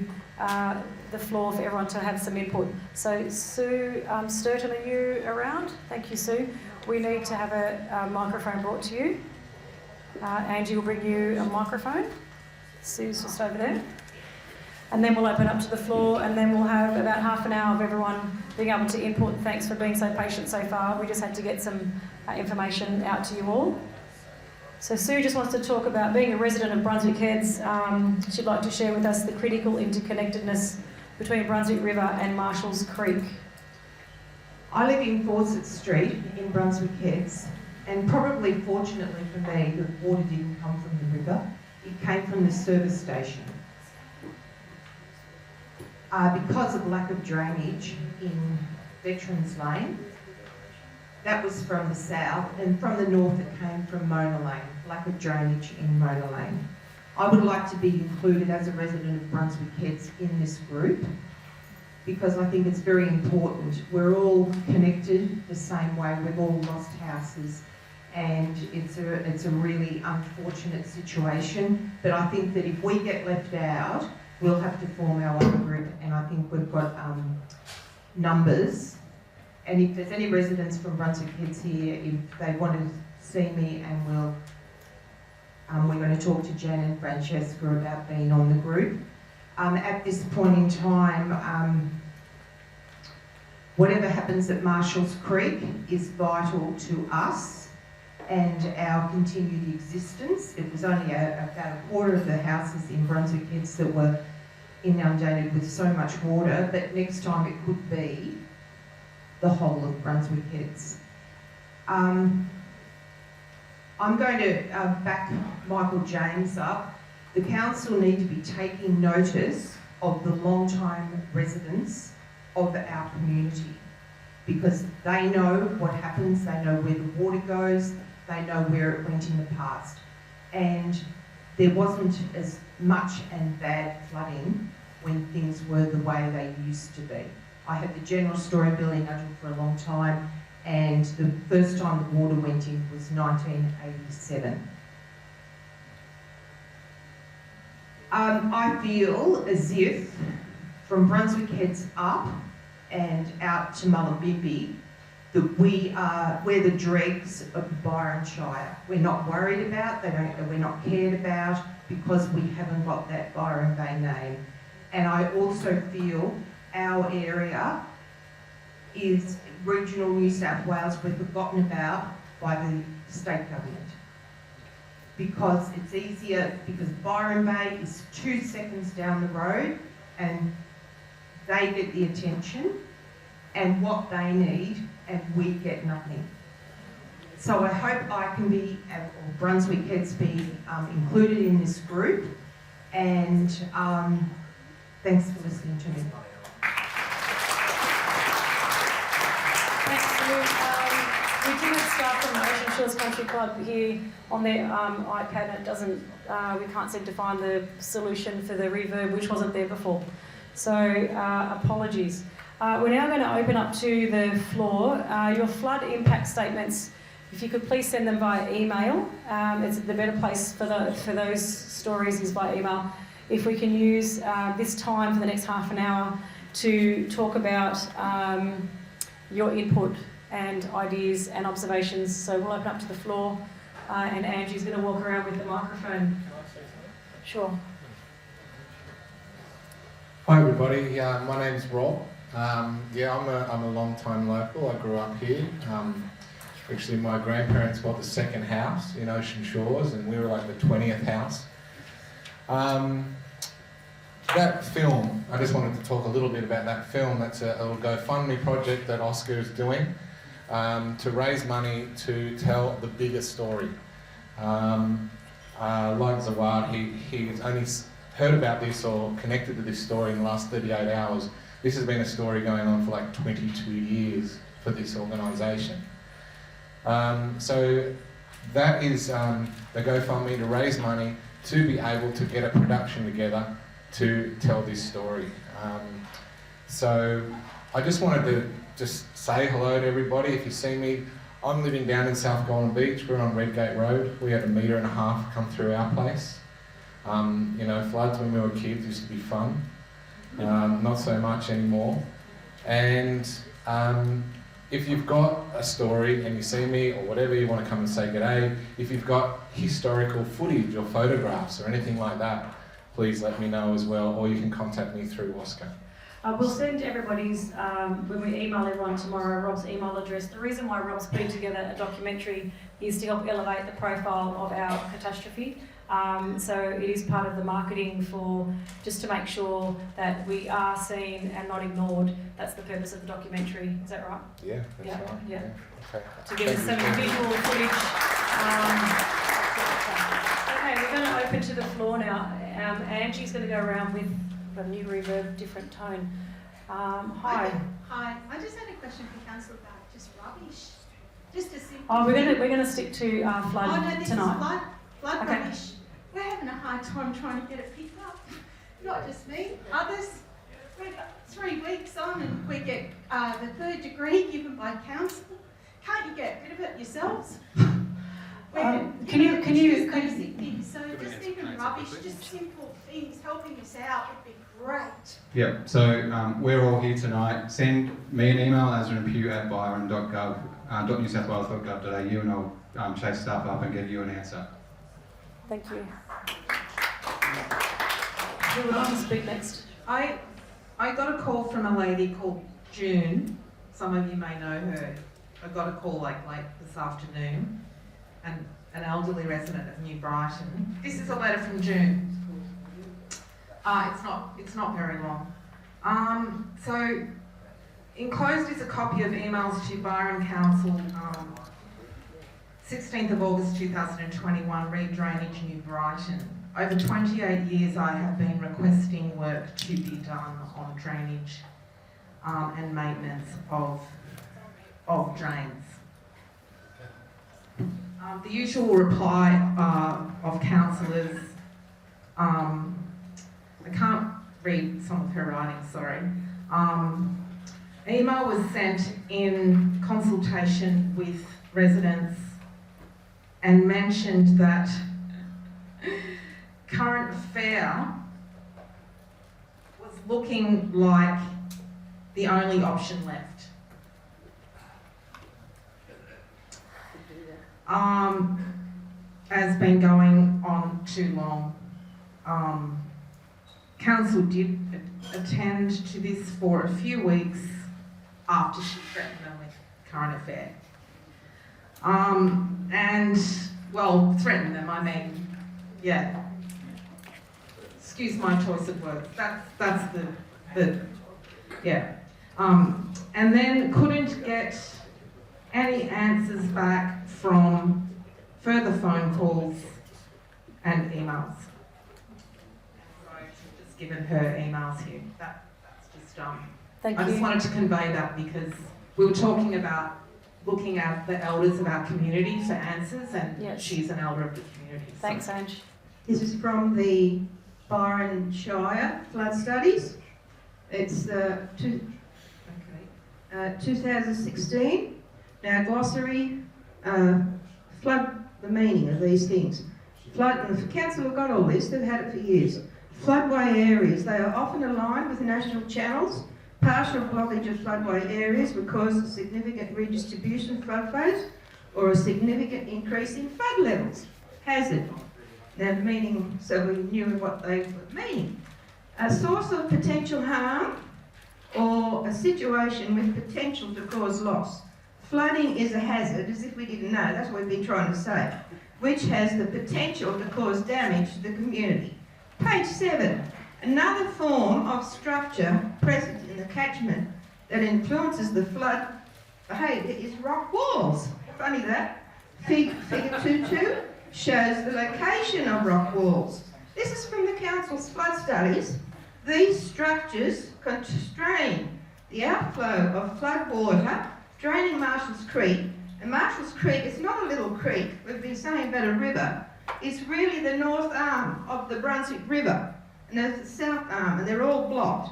the floor for everyone to have some input. So Sue Sturton, are you around? Thank you, Sue. We need to have a microphone brought to you. Angie will bring you a microphone. Sue's just over there. And then we'll open up to the floor, and then we'll have about half an hour of everyone being able to input. Thanks for being so patient so far. We just had to get some information out to you all. So Sue just wants to talk about being a resident of Brunswick Heads. She'd like to share with us the critical interconnectedness between Brunswick River and Marshall's Creek. I live in Fawcett Street in Brunswick Heads, and probably fortunately for me, the water didn't come from the river. It came from the service station. Because of lack of drainage in Veterans Lane, that was from the south, and from the north it came from Mona Lane, lack of drainage in Mona Lane. I would like to be included as a resident of Brunswick Heads in this group, because I think it's very important. We're all connected the same way, we've all lost houses, and it's a really unfortunate situation, but I think that if we get left out, we'll have to form our own group, and I think we've got numbers. And if there's any residents from Brunswick Heads here, if they want to see me, and we're going to talk to Jan and Francesca about being on the group. At this point in time, whatever happens at Marshall's Creek is vital to us and our continued existence. It was only about a quarter of the houses in Brunswick Heads that were inundated with so much water, but next time it could be the whole of Brunswick Heads. I'm going to back Michael James up. The council need to be taking notice of the long-time residents of our community, because they know what happens, they know where the water goes, they know where it went in the past. And there wasn't as much and bad flooding when things were the way they used to be. I had the general store in Ballina for a long time, and the first time the water went in was 1987. I feel as if from Brunswick Heads up and out to Mullumbimby, that we're the dregs of the Byron Shire. We're not worried about, we're not cared about, because we haven't got that Byron Bay name. And I also feel our area is regional New South Wales. We're forgotten about by the state government, because it's easier, because Byron Bay is 2 seconds down the road, and they get the attention and what they need, and we get nothing. So I hope I can be, or Brunswick Heads be included in this group, and Thanks for listening to me. Thanks, Sue. We do have staff from the Ocean Shores Country Club here on their iPad, and it doesn't, we can't seem to find the solution for the reverb, which wasn't there before. So apologies. We're now going to open up to the floor. Your flood impact statements, if you could please send them via email. It's the better place for those stories is by email. If we can use this time for the next half an hour to talk about your input and ideas and observations. So we'll open up to the floor and Angie's going to walk around with the microphone. Sure. Hi everybody, my name's Rob. I'm a long-time local. I grew up here. Actually, my grandparents bought the second house in Ocean Shores, and we were like the 20th house. That film, I just wanted to talk a little bit about that film. That's a little GoFundMe project that OSCA is doing to raise money to tell the bigger story. Like Ziwar, he's only heard about this or connected to this story in the last 38 hours. This has been a story going on for like 22 years for this organisation. So that is the GoFundMe to raise money to be able to get a production together to tell this story. So I just wanted to just say hello to everybody. If you see me, I'm living down in South Golden Beach. We're on Redgate Road. We had 1.5 meters come through our place. You know, floods when we were kids used to be fun. Not so much anymore. And if you've got a story and you see me or whatever, you want to come and say g'day, if you've got historical footage or photographs or anything like that, please let me know as well, or you can contact me through OSCA. We'll send everybody's, when we email everyone tomorrow, Rob's email address. The reason why Rob's putting together a documentary is to help elevate the profile of our catastrophe. So it is part of the marketing for just to make sure that we are seen and not ignored. That's the purpose of the documentary. Is that right? Yeah, that's right. Yeah. Okay. To give us some visual footage. Okay, we're going to open to the floor now. Angie's going to go around with a new reverb, different tone. Hi. Hi. I just had a question for Councillor about just rubbish. Just a simple. Oh, we're going to stick to flood Oh no, this tonight. is flood Okay. rubbish. We're having a hard time trying to get it picked up. Not just me, others. We're 3 weeks on and we get the 3rd degree given by council. Can't you get rid of it yourselves? Can you basic things. So just even rubbish, just simple things helping us out would be great. Yeah, so we're all here tonight. Send me an email, Asren and Pugh at byron.newsouthwales.gov.au, and I'll chase stuff up and get you an answer. Thank you. Who would like to speak next? I got a call from a lady called June. Some of you may know her. I got a call like late this afternoon, and an elderly resident of New Brighton. This is a letter from June. It's not very long. So enclosed is a copy of emails to Byron Council, 16th of August 2021, re drainage New Brighton. Over 28 years I have been requesting work to be done on drainage and maintenance of drains. The usual reply of councillors, I can't read some of her writing, sorry. Email was sent in consultation with residents and mentioned that current fare was looking like the only option left. Has been going on too long. Council did attend to this for a few weeks after she threatened them with current affair. And, well, threatened them, I mean, yeah. Excuse my choice of words. That's the yeah. And then couldn't get any answers back from further phone calls and emails. So to just given her emails here. That's just Thank I just you. wanted to convey that because we were talking about looking at the elders of our community for answers, and Yes. she's an elder of the community. Thanks, Ange. This is from the Byron Shire flood studies. It's 2016. Now, glossary, flood, the meaning of these things. Flood, and the council have got all this, they've had it for years. Floodway areas, they are often aligned with national channels. Partial blockage of floodway areas would cause a significant redistribution of floodways or a significant increase in flood levels. Hazard. Now, meaning, so we knew what they were meaning. A source of potential harm or a situation with potential to cause loss. Flooding is a hazard, as if we didn't know, that's what we've been trying to say, which has the potential to cause damage to the community. Page 7. Another form of structure present in the catchment that influences the flood behaviour is rock walls. Funny that. Figure 2.2 shows the location of rock walls. This is from the council's flood studies. These structures constrain the outflow of flood water draining Marshall's Creek. And Marshall's Creek is not a little creek, we've been saying about a river. It's really the north arm of the Brunswick River, and there's the south arm, and they're all blocked.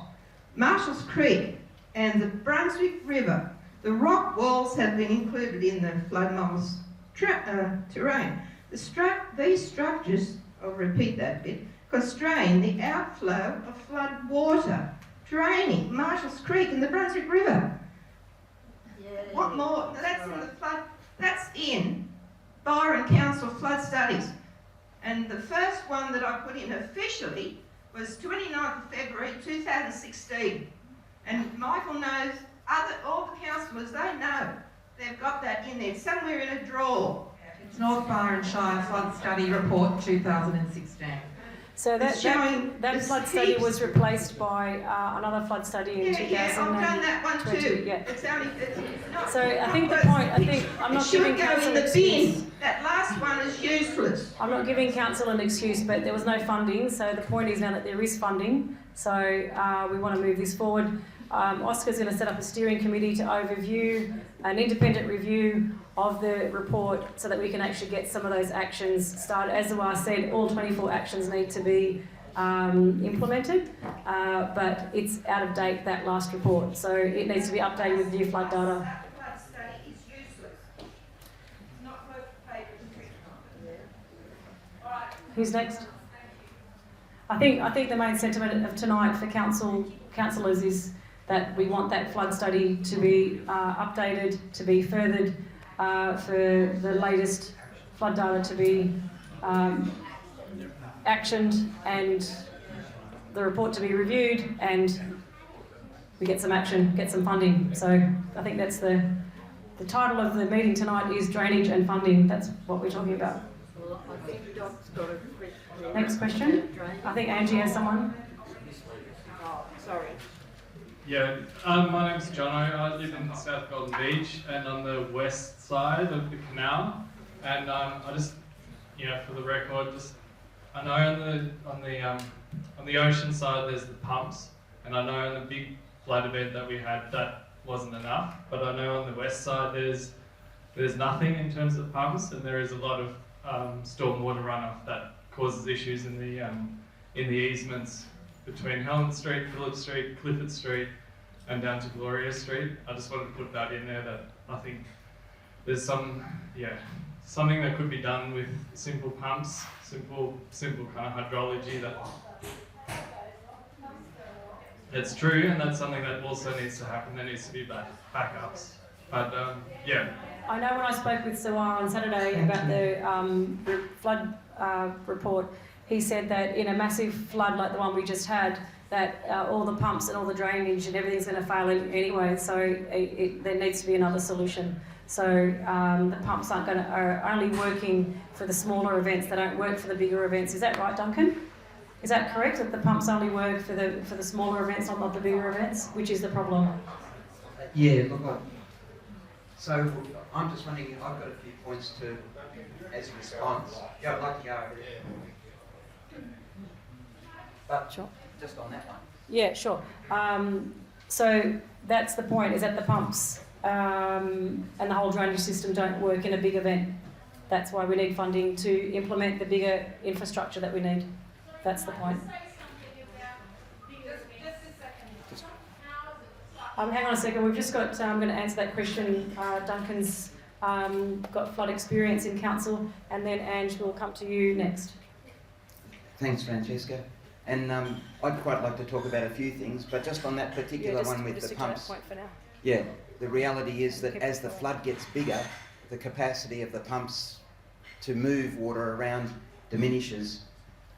Marshall's Creek and the Brunswick River, the rock walls have been included in the flood models terrain. These structures, I'll repeat that bit, constrain the outflow of flood water draining Marshall's Creek and the Brunswick River. What more? That's in the flood. That's in Byron Council flood studies, and the first one that I put in officially was 29th of February 2016. And Michael knows. All the councillors, they know they've got that in there somewhere in a drawer. It's North Byron Shire Flood Study Report 2016. So that flood study was replaced by another flood study in 2020. Yeah, I've done that one too. Yeah. It's only, So I think the point, I'm not giving council an excuse. That last one is useless. I'm not giving council an excuse, but there was no funding. So the point is now that there is funding. So we want to move this forward. OSCA's going to set up a steering committee to overview an independent review of the report so that we can actually get some of those actions started. As Ziwar said, all 24 actions need to be implemented, but it's out of date, that last report. So it needs to be updated with new flood data. That flood study is useless. It's not worth the paper it's written on. All right. Who's next? I think the main sentiment of tonight for councillors is that we want that flood study to be updated, to be furthered, for the latest flood data to be actioned, and the report to be reviewed, and we get some action, get some funding. So I think that's the title of the meeting tonight is drainage and funding. That's what we're talking about. Well, I think Doc's got a question. Next question. I think Angie has someone. Oh, sorry. Yeah, my name's Jono. I live in South Golden Beach and on the west side of the canal. And I just, for the record, I know on the ocean side there's the pumps, and I know on the big flood event that we had that wasn't enough. But I know on the west side there's nothing in terms of pumps, and there is a lot of stormwater runoff that causes issues in the easements between Helen Street, Phillip Street, Clifford Street, and down to Gloria Street. I just wanted to put that in there, that I think there's something that could be done with simple pumps, simple kind of hydrology. That's true, and that's something that also needs to happen. There needs to be backups. But I know when I spoke with Ziwar on Saturday about the flood report, he said that in a massive flood like the one we just had, that all the pumps and all the drainage and everything's going to fail anyway, so there needs to be another solution. So the pumps are only working for the smaller events, they don't work for the bigger events. Is that right, Duncan? Is that correct, that the pumps only work for the smaller events, not the bigger events, which is the problem? Yeah, look, so I'm just wondering, I've got a few points as a response. Yeah, I'd like to go over there. But sure. just on that one. Yeah, sure. So that's the point, is that the pumps and the whole drainage system don't work in a big event. That's why we need funding to implement the bigger infrastructure that we need. That's the point. Hang on a second, we've just got, I'm going to answer that question. Duncan's got flood experience in council, and then Ange will come to you next. Thanks, Francesca. And I'd quite like to talk about a few things, but just on that particular one with the pumps. Point for now. Yeah, the reality is that as the flood gets bigger, the capacity of the pumps to move water around diminishes.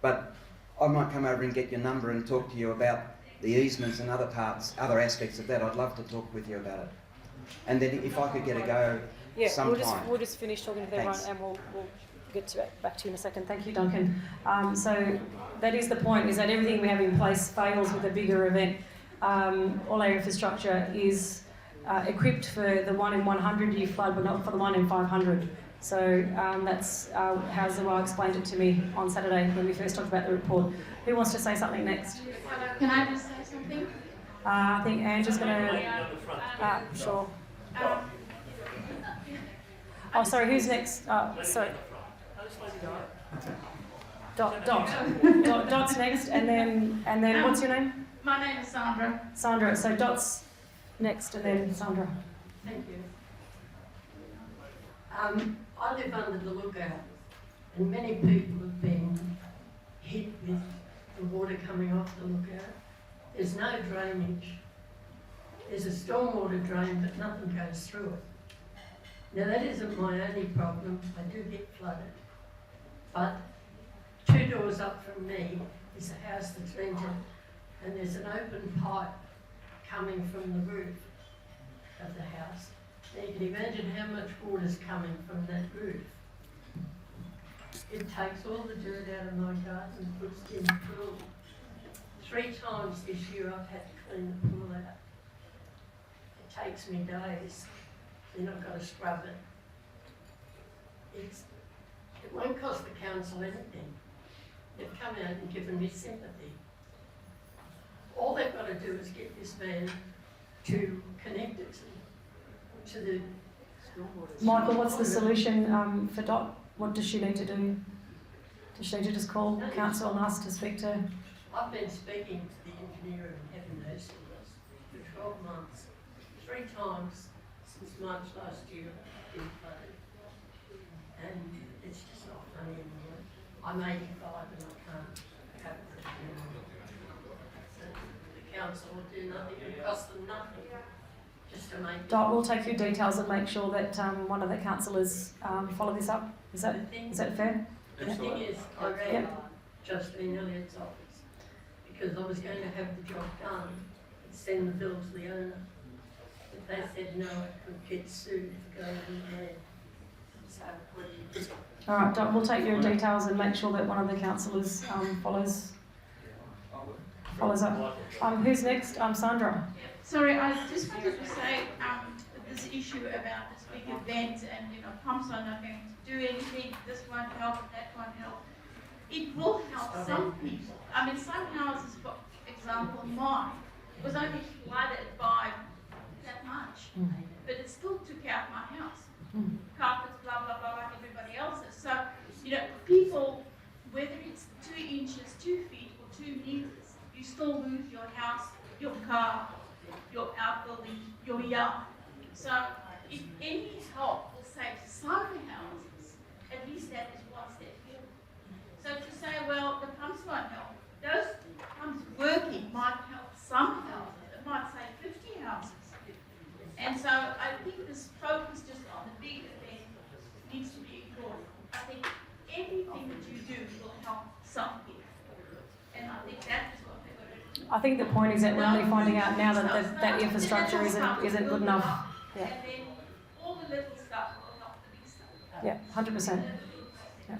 But I might come over and get your number and talk to you about the easements and other parts, other aspects of that. I'd love to talk with you about it. And then if I could get a go sometime. We'll just finish talking to everyone, Thanks. and we'll get back to you in a second. Thank you, Duncan. So that is the point, is that everything we have in place fails with a bigger event. All our infrastructure is equipped for the 1 in 100 year flood, but not for the 1 in 500. So that's how Ziwar explained it to me on Saturday when we first talked about the report. Who wants to say something next? Can I just say something? I think Angela's going to... sure. Oh, sorry, who's next? Sorry. Dot's next, and then what's your name? My name is Sandra. Sandra. So Dot's next, and then Sandra. Thank you. I live under the lookout, and many people have been hit with the water coming off the lookout. There's no drainage. There's a stormwater drain, but nothing goes through it. Now that isn't my only problem. I do get flooded. But 2 doors up from me is a house that's rented, and there's an open pipe coming from the roof of the house. Now you can imagine how much water's coming from that roof. It takes all the dirt out of my garden and puts it in the pool. 3 times this year I've had to clean the pool out. It takes me days. Then I've got to scrub it. It won't cost the council anything. They've come out and given me sympathy. All they've got to do is get this man to connect it to the stormwater. Michael, what's the solution for Dot? What does she need to do? Does she need to just call council and ask to speak to? I've been speaking to the engineer and having those things for 12 months. 3 times since March last year I've been flooded. And it's just not funny anymore. I'm 85 and I can't have it anymore. So the council will do nothing, it costs them nothing. Just to make Dot, we'll take your details and make sure that one of the councillors follow this up. Is that fair? The thing is, I rang Justine Elliott's office because I was going to have the job done and send the bill to the owner. But they said no, I could get sued for going in there. So what do you do? All right, Dot, we'll take your details and make sure that one of the councillors follows up. Who's next? Sandra. Sorry, I just wanted to say this issue about this big event and, pumps are not going to do anything, this won't help, that won't help. It will help some people. I mean, some houses, for example, mine, was only flooded by that much, but it still took out my house. Carpets, blah, blah, blah, like everybody else's. So, people, whether it's 2 inches, 2 feet, or 2 meters, you still lose your house, your car, your outbuilding, your yard. So if any help will save some houses, at least that is one step forward. So to say, well, the pumps won't help, those pumps working might help some houses, it might save 50 houses. And so I think this focus just on the big event needs to be ignored. I think anything that you do will help some people. And I think that is what they're going to do. I think the point is that we're only finding out now that that infrastructure isn't good enough. Yeah. And then all the little stuff will help the big stuff. Yeah, 100%. Yeah.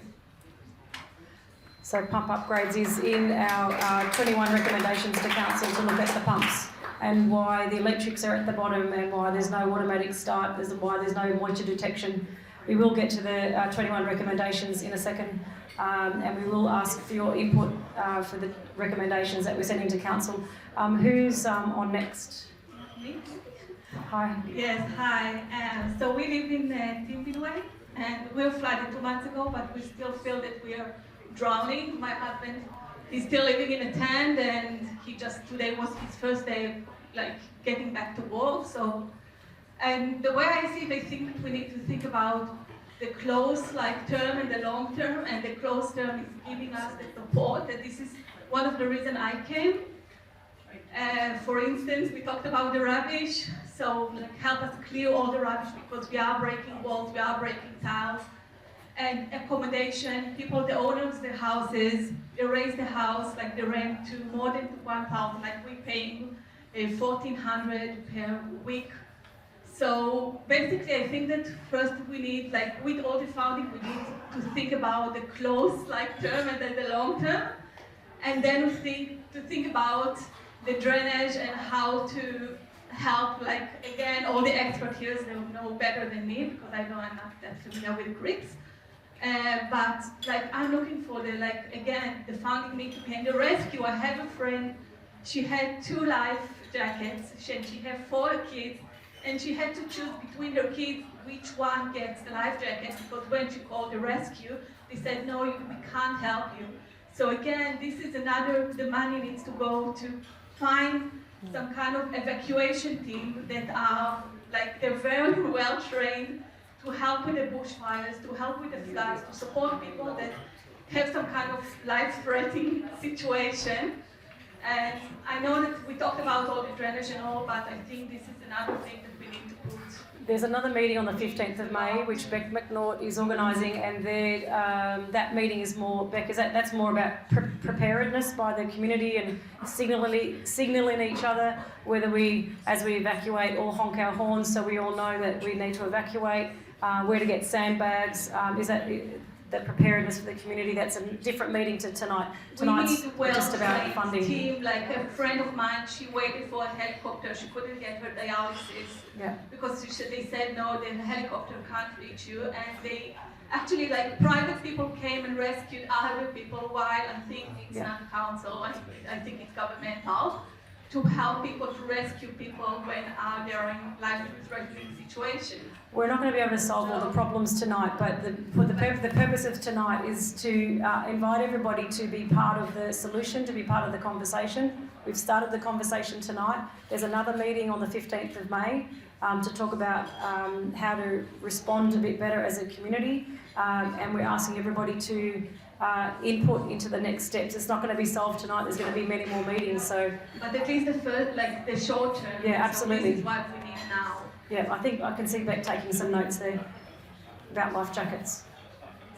So pump upgrades is in our 21 recommendations to council to look at the pumps and why the electrics are at the bottom and why there's no automatic start, why there's no moisture detection. We will get to the 21 recommendations in a second, and we will ask for your input for the recommendations that we're sending to council. Who's on next? Hi. Yes, hi. So we live in Ndiaye, and we were flooded 2 months ago, but we still feel that we are drowning. My husband is still living in a tent, and today was his first day, like, getting back to work. So, and the way I see it, I think we need to think about the close term and the long term, and the close term is giving us the support. That this is one of the reasons I came. For instance, we talked about the rubbish, so help us clear all the rubbish, because we are breaking walls, we are breaking tiles, and accommodation. People, the owners of the houses, they raise the house, the rent to more than 1,000, we paying $1,400 per week. So basically, I think that first we need, with all the funding, we need to think about the close term and then the long term, and then we think about the drainage and how to help, again, all the experts here, they know better than me, because I know I'm not that familiar with Greeks. But I'm looking for again, the funding need to be in the rescue. I have a friend, she had 2 life jackets, and she had 4 kids, and she had to choose between her kids which one gets the life jacket, because when she called the rescue, they said, no, we can't help you. So again, this is the money needs to go to find some kind of evacuation team that are, they're very well trained to help with the bushfires, to help with the floods, to support people that have some kind of life-threatening situation. And I know that we talked about all the drainage and all, but I think this is another thing that we need to put. There's another meeting on the 15th of May, which Beck McNaught is organising, and that meeting is more, Beck, that's more about preparedness by the community and signalling each other, whether we, as we evacuate, all honk our horns so we all know that we need to evacuate, where to get sandbags, is that preparedness for the community. That's a different meeting to tonight. Tonight's just about funding. Team, a friend of mine, she waited for a helicopter. She couldn't get her dialysis because they said no, the helicopter can't reach you. And they actually, private people came and rescued other people. While I think it's not council, I think it's governmental, to help people, to rescue people when they're in life-threatening situations. We're not going to be able to solve all the problems tonight, but the purpose of tonight is to invite everybody to be part of the solution, to be part of the conversation. We've started the conversation tonight. There's another meeting on the 15th of May to talk about how to respond a bit better as a community, and we're asking everybody to input into the next steps. It's not going to be solved tonight. There's going to be many more meetings. So, but at least the first, the short term. Yeah, absolutely. This is what we need now. Yeah, I think I can see Beck taking some notes there about life jackets.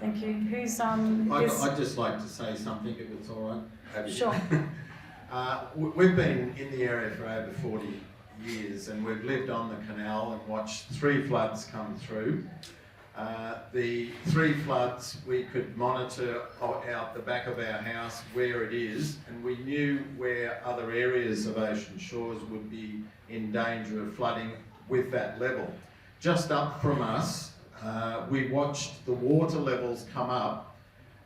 Thank you. Who's I'd just like to say something, if it's all right. Sure. We've been in the area for over 40 years, and we've lived on the canal and watched 3 floods come through. The 3 floods, we could monitor out the back of our house where it is, and we knew where other areas of Ocean Shores would be in danger of flooding with that level. Just up from us, we watched the water levels come up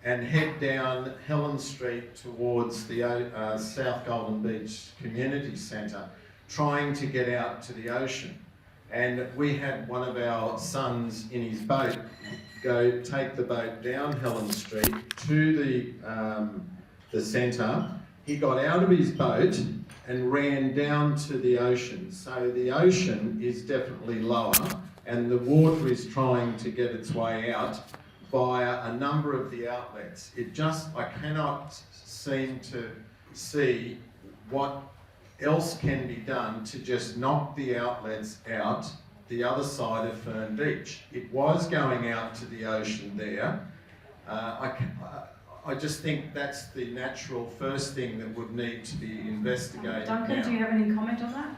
and head down Helen Street towards the South Golden Beach Community Centre, trying to get out to the ocean. And we had one of our sons in his boat go take the boat down Helen Street to the centre. He got out of his boat and ran down to the ocean. So the ocean is definitely lower, and the water is trying to get its way out via a number of the outlets. I cannot seem to see what else can be done to just knock the outlets out the other side of Fern Beach. It was going out to the ocean there. I just think that's the natural first thing that would need to be investigated. Duncan, do you have any comment on that?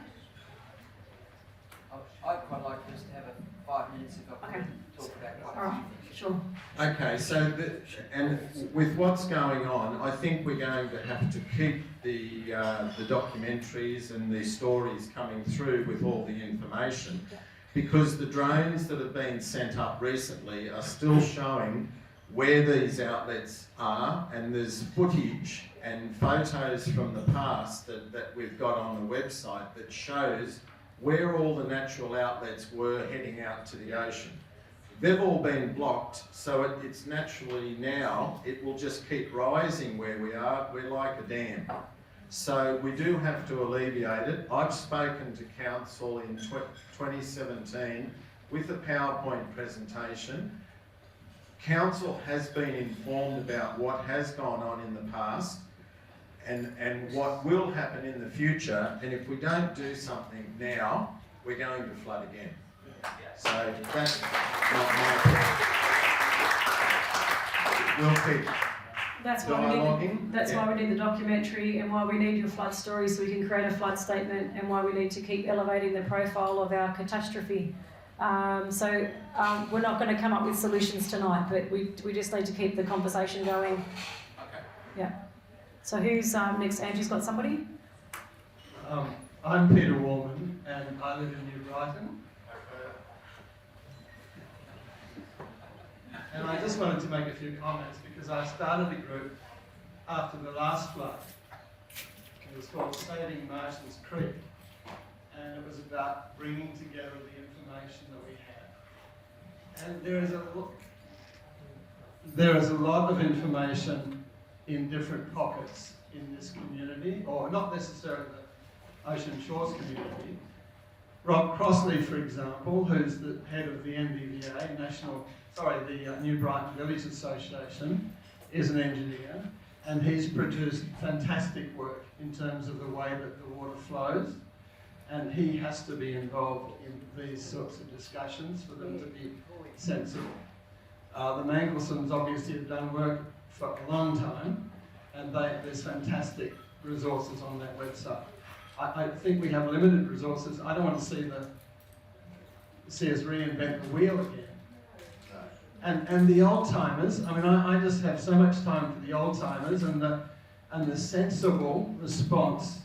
I'd quite like us to have 5 minutes if I could talk about that. All right, sure. Okay, so and with what's going on, I think we're going to have to keep the documentaries and the stories coming through with all the information, because the drones that have been sent up recently are still showing where these outlets are, and there's footage and photos from the past that we've got on the website that shows where all the natural outlets were heading out to the ocean. They've all been blocked, so it's naturally now, it will just keep rising where we are. We're like a dam. So we do have to alleviate it. I've spoken to Council in 2017 with a PowerPoint presentation. Council has been informed about what has gone on in the past and what will happen in the future, and if we don't do something now, we're going to flood again. So that's not my point. We'll keep dialoguing. That's why we need the documentary, and why we need your flood story so we can create a flood statement, and why we need to keep elevating the profile of our catastrophe. We're not going to come up with solutions tonight, but we just need to keep the conversation going. Okay. Yeah. So who's next? Andrew's got somebody? I'm Peter Warman, and I live in New Brighton. And I just wanted to make a few comments because I started a group after the last flood. It was called Saving Marshall's Creek, and it was about bringing together the information that we had. And there is a lot of information in different pockets in this community, or not necessarily the Ocean Shores community. Rob Crossley, for example, who's the head of the NBVA, the New Brighton Village Association, is an engineer, and he's produced fantastic work in terms of the way that the water flows, and he has to be involved in these sorts of discussions for them to be sensible. The Manglesons obviously have done work for a long time, and there's fantastic resources on that website. I think we have limited resources. I don't want to see us reinvent the wheel again. And the old timers, I mean, I just have so much time for the old timers and the sensible response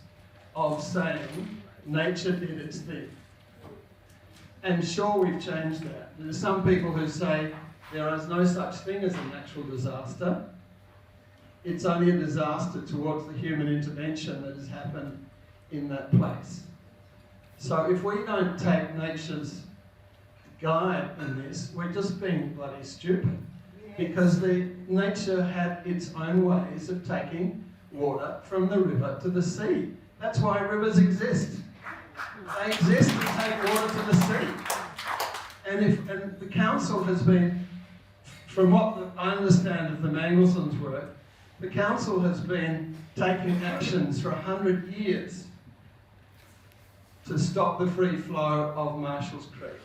of saying nature did its thing. And sure, we've changed that. There's some people who say there is no such thing as a natural disaster. It's only a disaster towards the human intervention that has happened in that place. So if we don't take nature's guide in this, we're just being bloody stupid. Because nature had its own ways of taking water from the river to the sea. That's why rivers exist. They exist to take water to the sea. And the council has been, from what I understand of the Mangleson's work, the council has been taking actions for 100 years to stop the free flow of Marshall's Creek.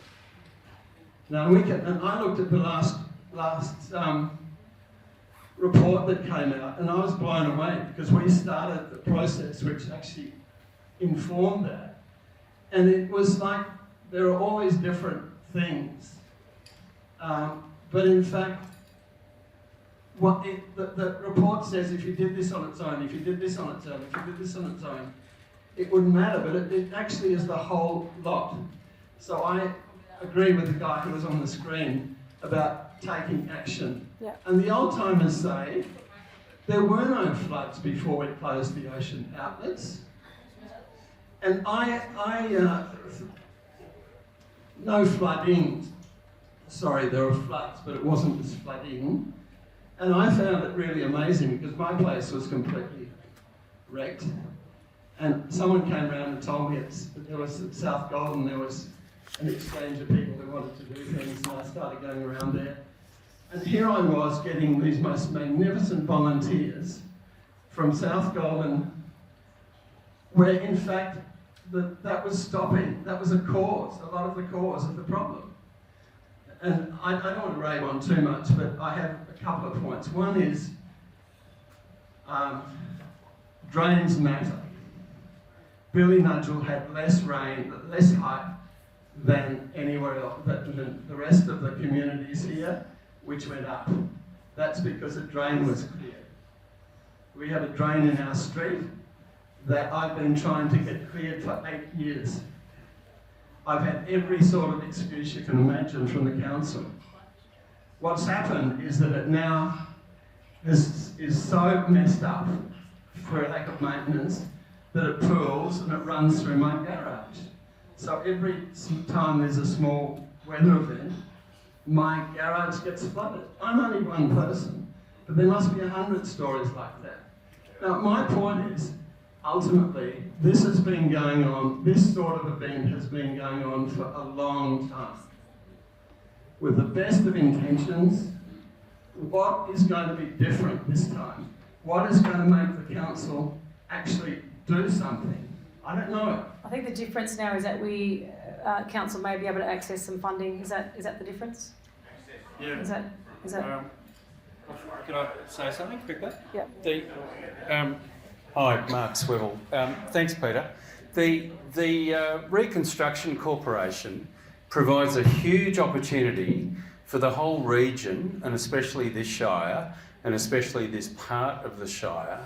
Now, and I looked at the last report that came out, and I was blown away because we started the process which actually informed that. And it was like there are all these different things. But in fact, the report says if you did this on its own, if you did this on its own, if you did this on its own, it wouldn't matter, but it actually is the whole lot. So I agree with the guy who was on the screen about taking action. Yeah. And the old timers say there were no floods before we closed the ocean outlets. And no flooding. Sorry, there were floods, but it wasn't just flooding. And I found it really amazing because my place was completely wrecked. And someone came around and told me there was at South Golden, there was an exchange of people who wanted to do things, and I started going around there. And here I was getting these most magnificent volunteers from South Golden, where in fact that was stopping, that was a lot of the cause of the problem. And I don't want to rave on too much, but I have a couple of points. One is drains matter. Billy Nudgel had less rain, less height than anywhere else, than the rest of the communities here, which went up. That's because a drain was cleared. We have a drain in our street that I've been trying to get cleared for 8 years. I've had every sort of excuse you can imagine from the council. What's happened is that it now is so messed up for a lack of maintenance, that it pools and it runs through my garage. So every time there's a small weather event, my garage gets flooded. I'm only one person, but there must be 100 stories like that. Now, my point is, ultimately, this has been going on, this sort of event has been going on for a long time. With the best of intentions, what is going to be different this time? What is going to make the council actually do something? I don't know. I think the difference now is that we, council may be able to access some funding. Is that the difference? Yeah. Is that? Can I say something quickly? Yeah. Hi, Mark Swivel. Thanks, Peter. The Reconstruction Corporation provides a huge opportunity for the whole region, and especially this Shire, and especially this part of the Shire,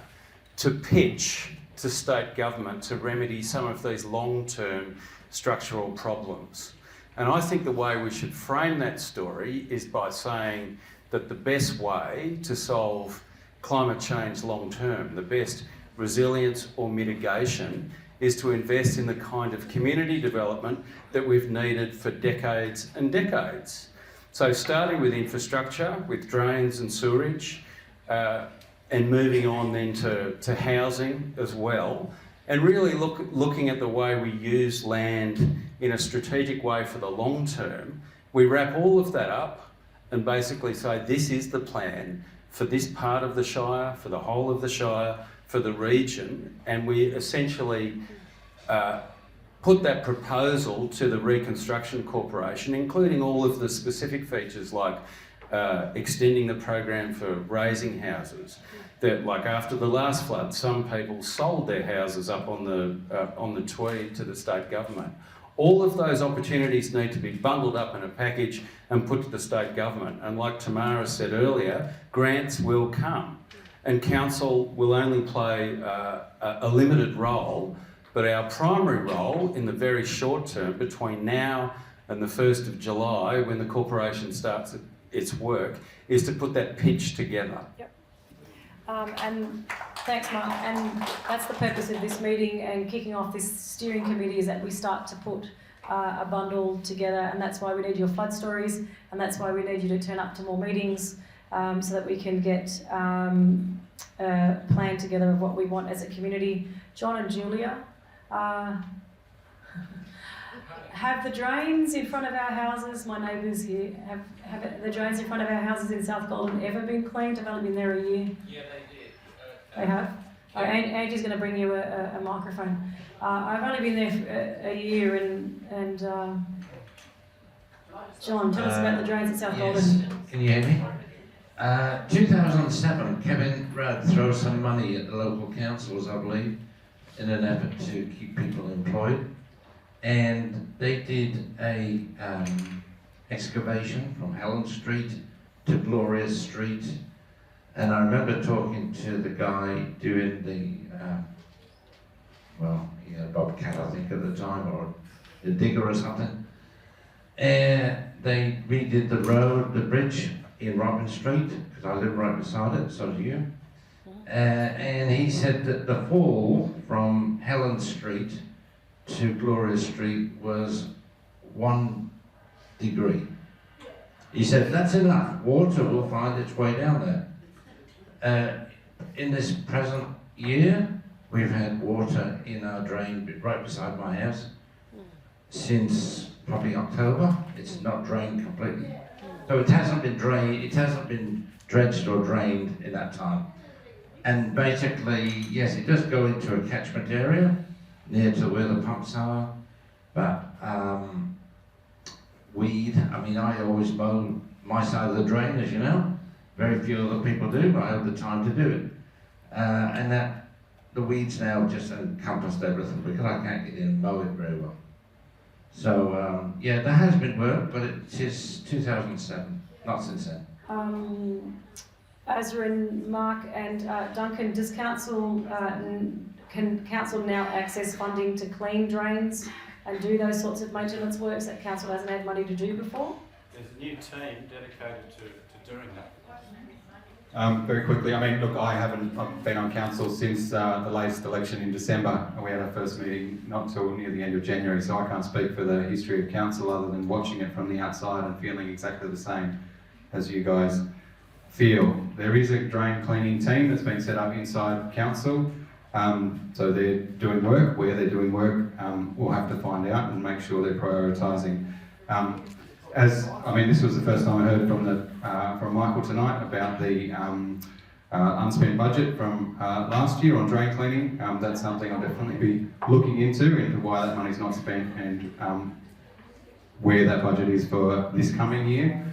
to pitch to state government to remedy some of these long-term structural problems. And I think the way we should frame that story is by saying that the best way to solve climate change long-term, the best resilience or mitigation, is to invest in the kind of community development that we've needed for decades and decades. So starting with infrastructure, with drains and sewerage, and moving on then to housing as well, and really looking at the way we use land in a strategic way for the long term. We wrap all of that up and basically say this is the plan for this part of the Shire, for the whole of the Shire, for the region, and we essentially put that proposal to the Reconstruction Corporation, including all of the specific features like extending the program for raising houses. That, like after the last flood, some people sold their houses up on the Tweed to the state government. All of those opportunities need to be bundled up in a package and put to the state government. And like Tamara said earlier, grants will come, and council will only play a limited role. But our primary role in the very short term, between now and the 1st of July, when the corporation starts its work, is to put that pitch together. Yep. And thanks, Mark. And that's the purpose of this meeting and kicking off this steering committee, is that we start to put a bundle together, and that's why we need your flood stories, and that's why we need you to turn up to more meetings, so that we can get a plan together of what we want as a community. John and Julia, have the drains in front of our houses, my neighbours here, have the drains in front of our houses in South Golden ever been cleaned? I've only been there a year. Yeah, they did. They have? Oh, Angie's going to bring you a microphone. I've only been there for a year, and John, tell us about the drains at South Golden. Can you hear me? 2007, Kevin Rudd threw some money at the local councils, I believe, in an effort to keep people employed. And they did a excavation from Helen Street to Glorious Street. And I remember talking to the guy doing the, he had a bobcat I think at the time, or the digger or something. And they redid the road, the bridge in Robin Street, because I live right beside it, so do you. And he said that the fall from Helen Street to Glorious Street was 1 degree. He said, that's enough. Water will find its way down there. In this present year, we've had water in our drain right beside my house since probably October. It's not drained completely. So it hasn't been drained, it hasn't been dredged or drained in that time. And basically, yes, it does go into a catchment area near to where the pumps are, but weed, I mean, I always mow my side of the drain, as you know. Very few other people do, but I have the time to do it. And that the weeds now just encompassed everything because I can't get in and mow it very well. So, yeah, there has been work, but it is 2007, not since then. Asren, Mark and Duncan, does council, can council now access funding to clean drains and do those sorts of maintenance works that council hasn't had money to do before? There's a new team dedicated to doing that. Very quickly, I mean, look, I've been on council since the latest election in December, and we had our first meeting not till near the end of January, so I can't speak for the history of council other than watching it from the outside and feeling exactly the same as you guys feel. There is a drain cleaning team that's been set up inside council, so they're doing work. Where they're doing work, we'll have to find out and make sure they're prioritising. This was the first time I heard from Michael tonight about the unspent budget from last year on drain cleaning. That's something I'll definitely be looking into why that money's not spent and where that budget is for this coming year.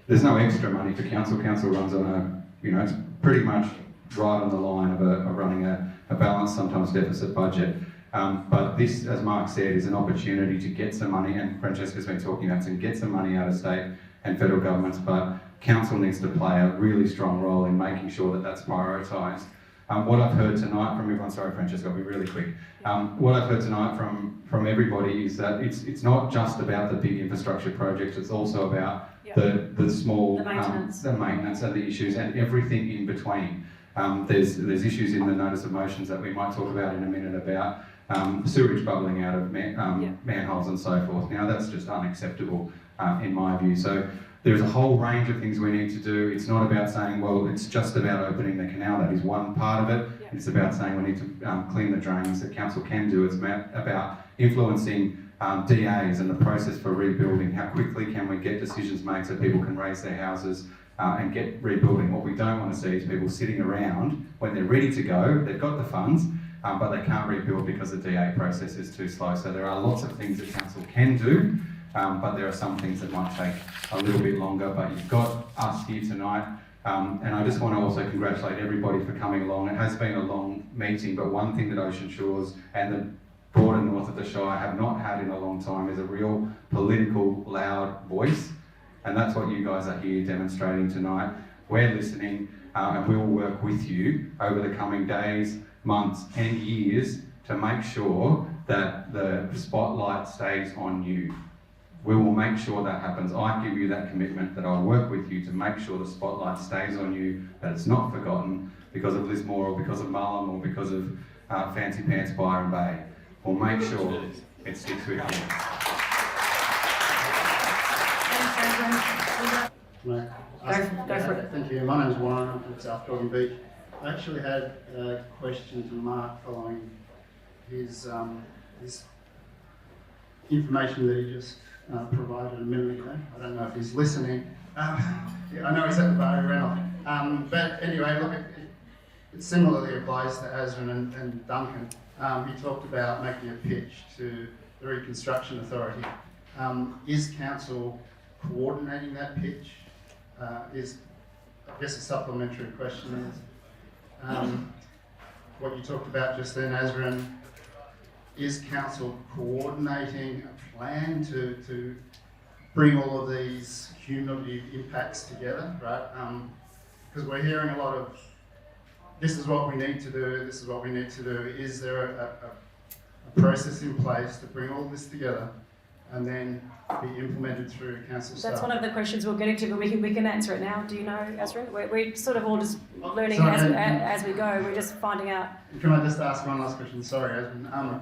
There's no extra money for council. Council runs on it's pretty much right on the line of running a balanced, sometimes deficit budget. But this, as Mark said, is an opportunity to get some money, and Francesca's been talking about, to get some money out of state and federal governments, but council needs to play a really strong role in making sure that that's prioritised. What I've heard tonight from everyone, sorry Francesca, I'll be really quick. What I've heard tonight from everybody is that it's not just about the big infrastructure projects, it's also about the small, the maintenance and the issues and everything in between. There's issues in the notice of motions that we might talk about in a minute about sewage bubbling out of manholes and so forth. Now that's just unacceptable in my view. So there's a whole range of things we need to do. It's not about saying, well, it's just about opening the canal. That is one part of it. It's about saying we need to clean the drains that council can do. It's about influencing DAs and the process for rebuilding. How quickly can we get decisions made so people can raise their houses and get rebuilding? What we don't want to see is people sitting around when they're ready to go, they've got the funds, but they can't rebuild because the DA process is too slow. So there are lots of things that council can do, but there are some things that might take a little bit longer. But you've got us here tonight, and I just want to also congratulate everybody for coming along. It has been a long meeting, but one thing that Ocean Shores and the broader north of the Shire have not had in a long time is a real political loud voice, and that's what you guys are here demonstrating tonight. We're listening, and we will work with you over the coming days, months and years to make sure that the spotlight stays on you. We will make sure that happens. I give you that commitment that I'll work with you to make sure the spotlight stays on you, that it's not forgotten because of Lismore or because of Mullum or because of Fancy Pants Byron Bay. We'll make sure it sticks with you. Go for it. Thank you. My name's Warren. I'm from South Golden Beach. I actually had a question to Mark following his information that he just provided a minute ago. I don't know if he's listening. I know he's at the bar around. But anyway, look, it similarly applies to Asren and Duncan. He talked about making a pitch to the Reconstruction Authority. Is council coordinating that pitch? I guess a supplementary question is, what you talked about just then, Asren, is council coordinating a plan to bring all of these cumulative impacts together, right? Because we're hearing a lot of, this is what we need to do, this is what we need to do. Is there a process in place to bring all this together and then be implemented through council staff? That's one of the questions we'll get into, but we can answer it now. Do you know, Asren? We're sort of all just learning Sorry, as we go. We're just finding out. Can I just ask one last question? Sorry, Asren.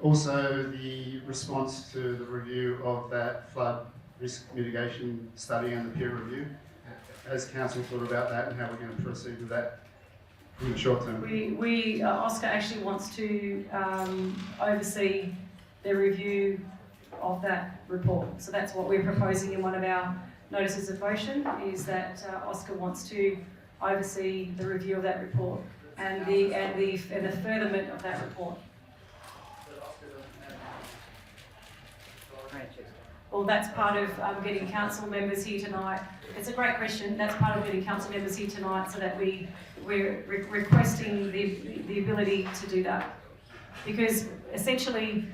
Also, the response to the review of that flood risk mitigation study and the peer review. Has council thought about that and how we're going to proceed with that in the short term? OSCA actually wants to oversee the review of that report. So that's what we're proposing in one of our notices of motion, is that OSCA wants to oversee the review of that report and the furtherment of that report. Well, that's part of getting council members here tonight. It's a great question. That's part of getting council members here tonight, so that we're requesting the ability to do that, because essentially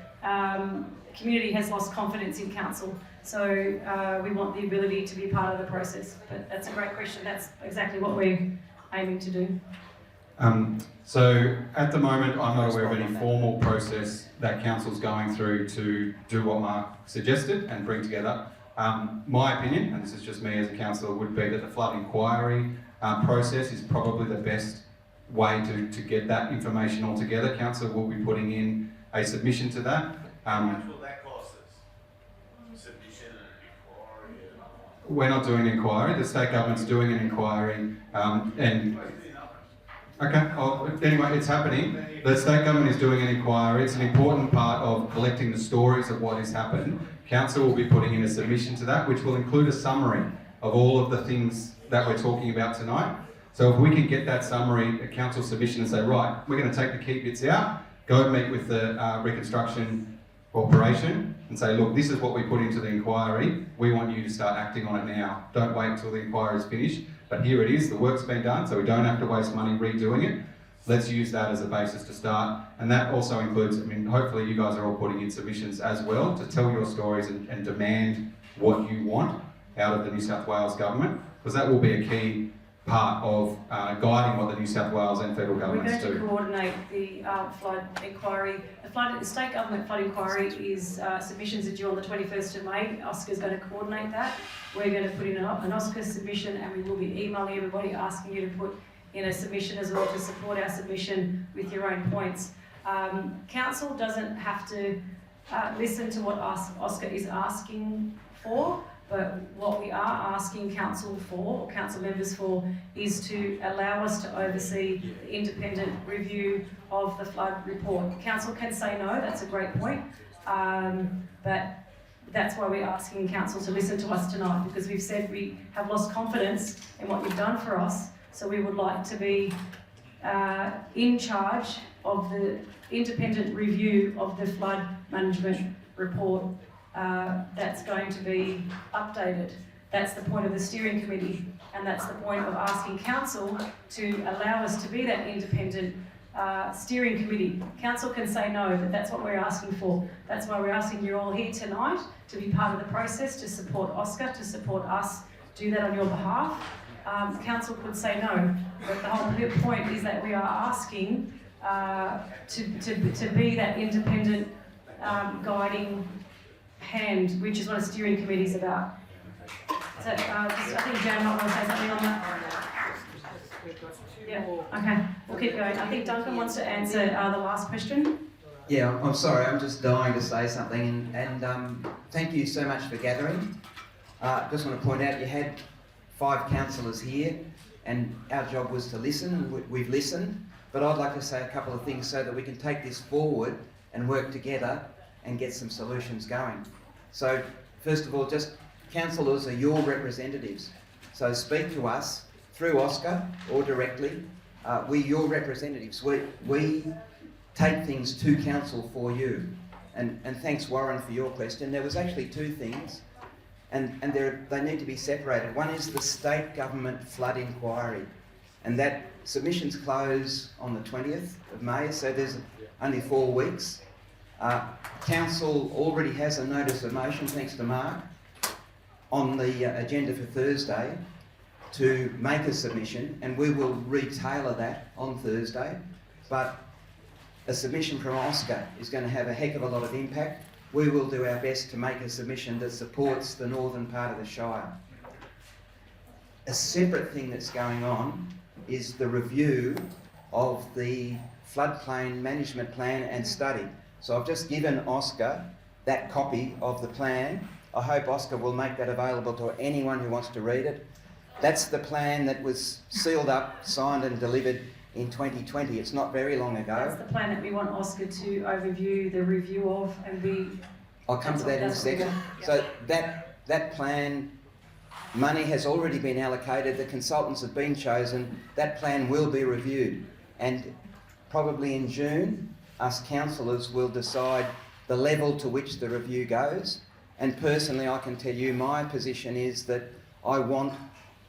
community has lost confidence in council, so we want the ability to be part of the process. But that's a great question. That's exactly what we're aiming to do. So at the moment, I'm not aware of any formal process that council's going through to do what Mark suggested and bring together. My opinion, and this is just me as a councillor, would be that the flood inquiry process is probably the best way to get that information all together. Council will be putting in a submission to that. How much will that cost us? Submission and inquiry? We're not doing an inquiry. The state government's doing an inquiry, and okay. Oh, anyway, it's happening. The state government is doing an inquiry. It's an important part of collecting the stories of what has happened. Council will be putting in a submission to that, which will include a summary of all of the things that we're talking about tonight. So if we can get that summary, a council submission, and say, right, we're going to take the key bits out, go meet with the Reconstruction Corporation and say, look, this is what we put into the inquiry. We want you to start acting on it now. Don't wait until the inquiry is finished. But here it is, the work's been done, so we don't have to waste money redoing it. Let's use that as a basis to start. And that also includes, I mean, hopefully you guys are all putting in submissions as well to tell your stories and demand what you want out of the New South Wales government, because that will be a key part of guiding what the New South Wales and federal governments do. We're going to coordinate the flood inquiry. The state government flood inquiry is submissions are due on the 21st of May. OSCA is going to coordinate that. We're going to put in an OSCA submission, and we will be emailing everybody asking you to put in a submission as well to support our submission with your own points. Council doesn't have to listen to what OSCA is asking for, but what we are asking council for, or council members for, is to allow us to oversee the independent review of the flood report. Council can say no, that's a great point, but that's why we're asking council to listen to us tonight, because we've said we have lost confidence in what you've done for us, so we would like to be in charge of the independent review of the flood management report that's going to be updated. That's the point of the steering committee, and that's the point of asking council to allow us to be that independent steering committee. Council can say no, but that's what we're asking for. That's why we're asking you all here tonight to be part of the process, to support OSCA, to support us, do that on your behalf. Council could say no, but the whole point is that we are asking to be that independent guiding hand, which is what a steering committee is about. So, I think Jan might want to say something on that. Yeah, okay, we'll keep going. I think Duncan wants to answer the last question. Yeah, I'm sorry, I'm just dying to say something, and thank you so much for gathering. Just want to point out you had 5 councillors here, and our job was to listen. We've listened, but I'd like to say a couple of things so that we can take this forward and work together and get some solutions going. So, first of all, just councillors are your representatives. So speak to us through OSCA or directly. We're your representatives. We take things to council for you. And thanks, Warren, for your question. There was actually 2 things, and they need to be separated. One is the state government flood inquiry, and that submissions close on the 20th of May, so there's only 4 weeks. Council already has a notice of motion, thanks to Mark, on the agenda for Thursday to make a submission, and we will retailer that on Thursday. But a submission from OSCA is going to have a heck of a lot of impact. We will do our best to make a submission that supports the northern part of the Shire. A separate thing that's going on is the review of the floodplain management plan and study. So I've just given OSCA that copy of the plan. I hope OSCA will make that available to anyone who wants to read it. That's the plan that was sealed up, signed and delivered in 2020. It's not very long ago. That's the plan that we want OSCA to overview the review of and be... I'll come to that in a second. So that plan, money has already been allocated, the consultants have been chosen, that plan will be reviewed. And probably in June, us councillors will decide the level to which the review goes. And personally, I can tell you my position is that I want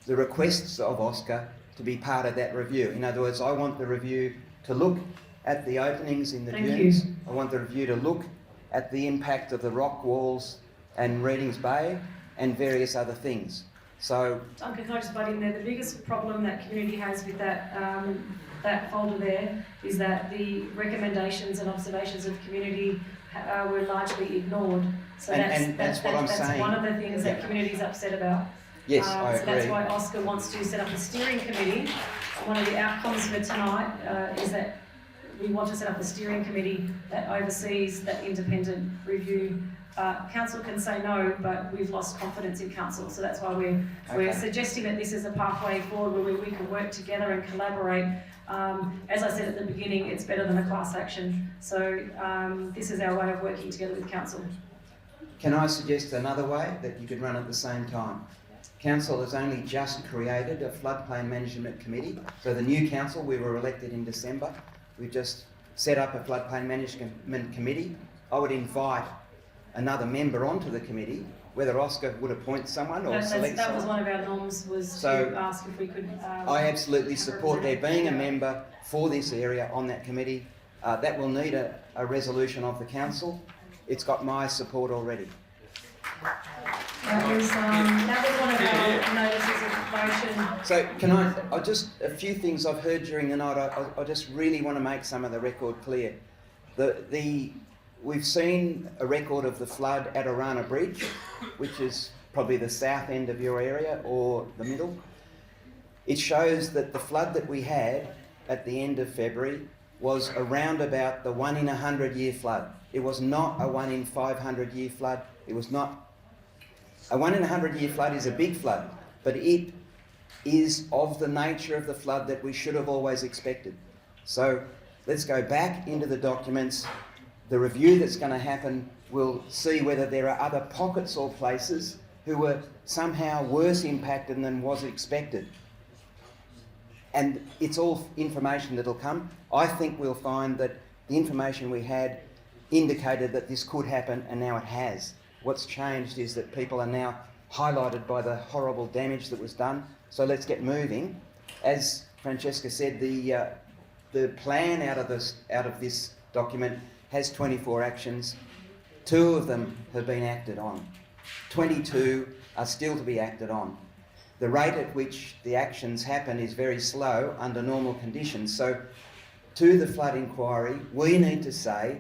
the requests of OSCA to be part of that review. In other words, I want the review to look at the openings in the dunes. I want the review to look at the impact of the rock walls and Readings Bay and various other things. So, Duncan, can I just butt in there? The biggest problem that community has with that folder there is that the recommendations and observations of community were largely ignored. So that's what I'm saying. That's one of the things that community is upset about. Yes, I So that's agree. why OSCA wants to set up a steering committee. One of the outcomes for tonight is that we want to set up a steering committee that oversees that independent review. Council can say no, but we've lost confidence in council, so that's why we're suggesting that this is a pathway forward where we can work together and collaborate. As I said at the beginning, it's better than a class action. So this is our way of working together with council. Can I suggest another way that you could run at the same time? Council has only just created a floodplain management committee. So the new council, we were elected in December. We've just set up a floodplain management committee. I would invite another member onto the committee, whether OSCA would appoint someone or select someone. That was one of our norms, was to ask if we could... I absolutely support there being a member for this area on that committee. That will need a resolution of the council. It's got my support already. That was one of our notices of motion. So can I just, a few things I've heard during the night, I just really want to make some of the record clear. We've seen a record of the flood at Orana Bridge, which is probably the south end of your area or the middle. It shows that the flood that we had at the end of February was around about the 1 in 100 year flood. It was not a 1 in 500 year flood. It was not. A 1 in 100 year flood is a big flood, but it is of the nature of the flood that we should have always expected. So let's go back into the documents. The review that's going to happen will see whether there are other pockets or places who were somehow worse impacted than was expected. And it's all information that'll come. I think we'll find that the information we had indicated that this could happen, and now it has. What's changed is that people are now highlighted by the horrible damage that was done. So let's get moving. As Francesca said, the plan out of this document has 24 actions. 2 of them have been acted on. 22 are still to be acted on. The rate at which the actions happen is very slow under normal conditions. So to the flood inquiry, we need to say,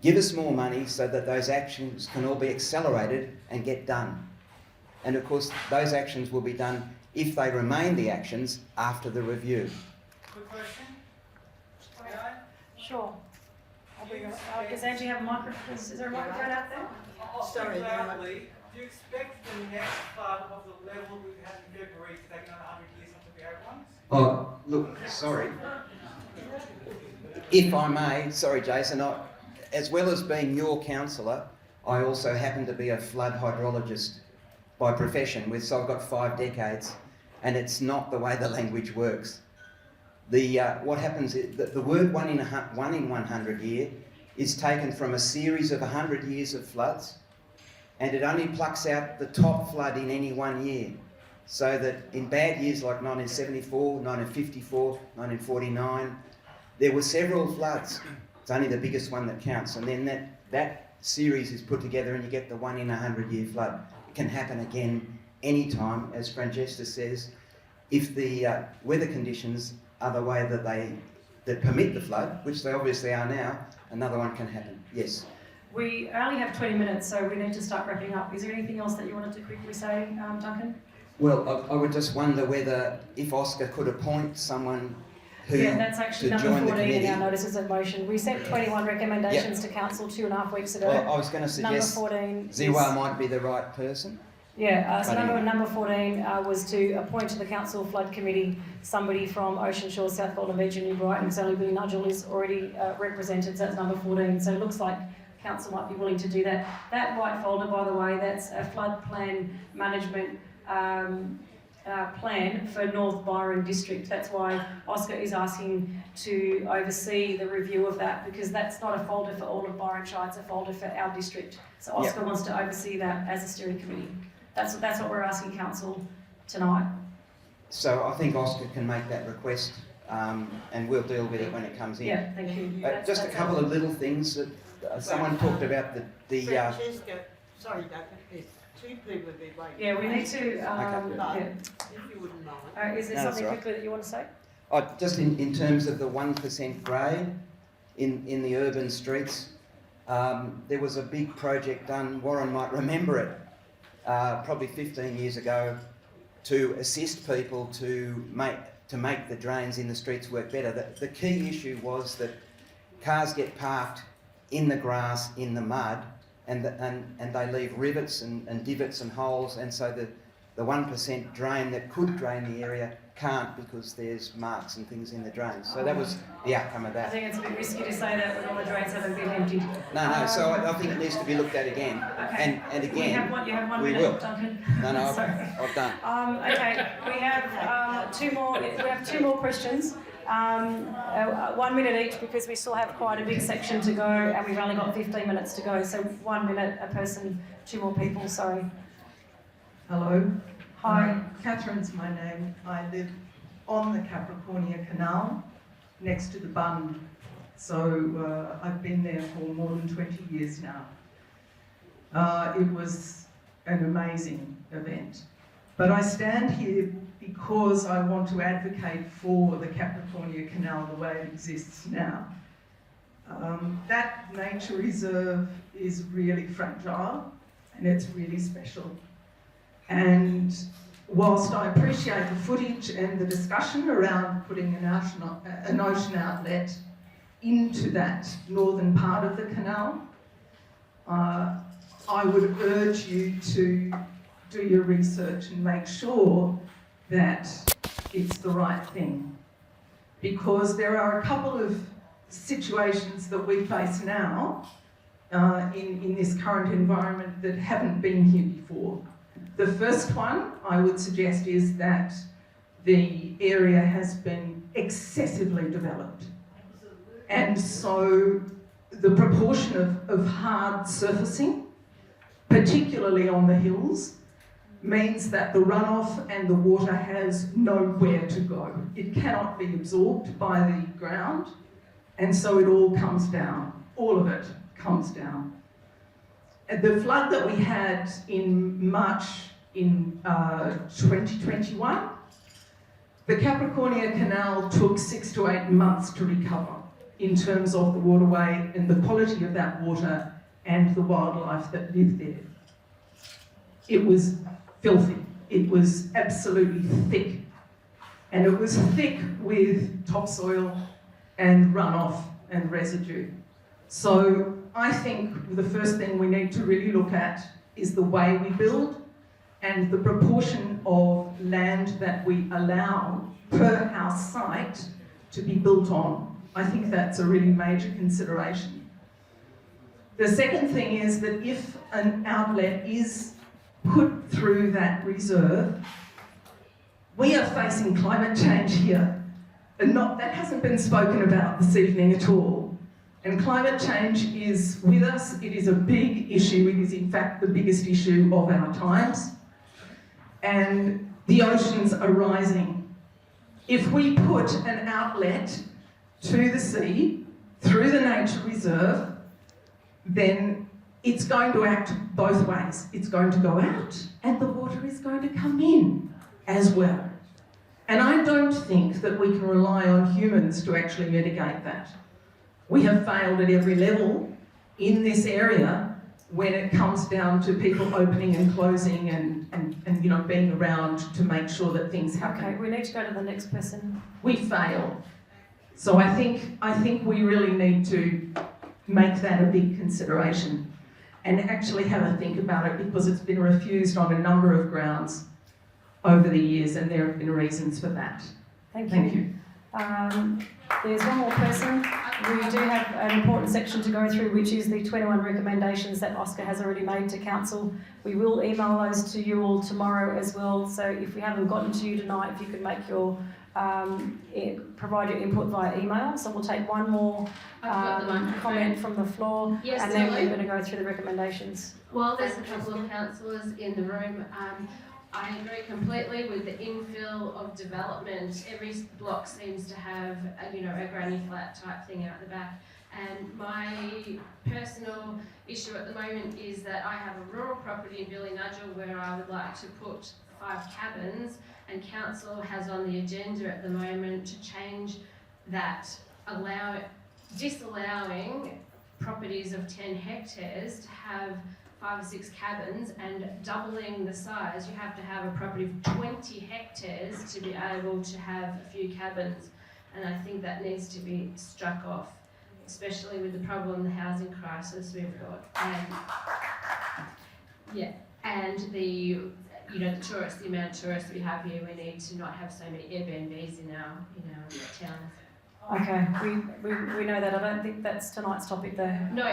give us more money so that those actions can all be accelerated and get done. And of course, those actions will be done if they remain the actions after the review. Quick question. Sure. Does Angie have a microphone? Is there a microphone out there? Sorry, loudly. Do you expect the next flood of the level we had in February to take another 100 years onto the old ones? Oh, look, sorry. If I may, sorry Jason, as well as being your councillor, I also happen to be a flood hydrologist by profession, so I've got 5 decades, and it's not the way the language works. What happens is that the word 1 in 100 year is taken from a series of 100 years of floods, and it only plucks out the top flood in any one year. So that in bad years like 1974, 1954, 1949, there were several floods. It's only the biggest one that counts, and then that series is put together and you get the 1 in 100 year flood. It can happen again anytime, as Francesca says, if the weather conditions are the way that permit the flood, which they obviously are now, another one can happen. Yes. We only have 20 minutes, so we need to start wrapping up. Is there anything else that you wanted to quickly say, Duncan? Well, I would just wonder whether, if OSCA could appoint someone who Yeah, that's actually to number join 14 the committee. in our notices of motion. We sent 21 recommendations to council 2.5 weeks ago. Well, I was going to suggest number 14 Ziwar might be the right person. Yeah, so But anyway. number 14 was to appoint to the council flood committee somebody from Ocean Shore, South Golden Beach and New Brighton. So Billy Nudgel is already represented, so that's number 14. So it looks like council might be willing to do that. That white folder, by the way, that's a flood plan management plan for North Byron district. That's why OSCA is asking to oversee the review of that, because that's not a folder for all of Byron Shire, it's a folder for our district. So OSCA wants to oversee that as a steering committee. That's what we're asking council tonight. So I think OSCA can make that request, and we'll deal with it when it comes in. Yeah, thank you. Just a couple of little things that someone talked about Francesca, sorry, Duncan, there's 2 people have been waiting. Yeah, we need to. If you wouldn't mind. Is there something quickly that you want to say? Just in terms of the 1% grade in the urban streets, there was a big project done. Warren might remember it. Probably 15 years ago, to assist people to make the drains in the streets work better. The key issue was that cars get parked in the grass, in the mud, and they leave rivets and divots and holes, and so the 1% drain that could drain the area can't because there's marks and things in the drains. So that was the outcome of I that. think it's a bit risky to say that when all the drains haven't been emptied. No, so I think it needs to be looked at again. Okay. And again, You have one we minute, will. Duncan. No, Sorry. I've done. Okay, we have two more. We have two more questions. 1 minute each because we still have quite a big section to go, and we've only got 15 minutes to go. So 1 minute a person, two more people. Sorry. Hello. Hi. Catherine's my name. I live on the Capricornia Canal, next to the Bund. So I've been there for more than 20 years now. It was an amazing event. But I stand here because I want to advocate for the Capricornia Canal the way it exists now. That nature reserve is really fragile and it's really special. And whilst I appreciate the footage and the discussion around putting an ocean outlet into that northern part of the canal, I would urge you to do your research and make sure that it's the right thing. Because there are a couple of situations that we face now in this current environment that haven't been here before. The first one I would suggest is that the area has been excessively developed. And so the proportion of hard surfacing, particularly on the hills, means that the runoff and the water has nowhere to go. It cannot be absorbed by the ground, and so it all comes down. All of it comes down. The flood that we had in March in 2021, the Capricornia Canal took 6 to 8 months to recover in terms of the waterway and the quality of that water and the wildlife that lived there. It was filthy. It was absolutely thick. And it was thick with topsoil and runoff and residue. So I think the first thing we need to really look at is the way we build and the proportion of land that we allow per house site to be built on. I think that's a really major consideration. The second thing is that if an outlet is put through that reserve, we are facing climate change here. And that hasn't been spoken about this evening at all. And climate change is with us. It is a big issue. It is in fact the biggest issue of our times. And the oceans are rising. If we put an outlet to the sea through the nature reserve, then it's going to act both ways. It's going to go out and the water is going to come in as well. And I don't think that we can rely on humans to actually mitigate that. We have failed at every level in this area when it comes down to people opening and closing and you know, being around to make sure that things happen. Okay, we need to go to the next person. We fail. So I think we really need to make that a big consideration and actually have a think about it, because it's been refused on a number of grounds over the years, and there have been reasons for that. Thank you. There's one more person. We do have an important section to go through, which is the 21 recommendations that OSCA has already made to Council. We will email those to you all tomorrow as well, so if we haven't gotten to you tonight, if you could make your provide your input via email. So we'll take one more comment from the floor, Yes, and then Lily. we're going to go through the recommendations. While there's a couple of councillors in the room, I agree completely with the infill of development. Every block seems to have a granny flat type thing out the back. And my personal issue at the moment is that I have a rural property in Ballina where I would like to put 5 cabins, and Council has on the agenda at the moment to change that, disallowing properties of 10 hectares to have 5 or 6 cabins, and doubling the size, you have to have a property of 20 hectares to be able to have a few cabins. And I think that needs to be struck off, especially with the problem, the housing crisis we've got. And the tourists, the amount of tourists we have here, we need to not have so many Airbnbs in our towns. Okay, we know that. I don't think that's tonight's topic though. No,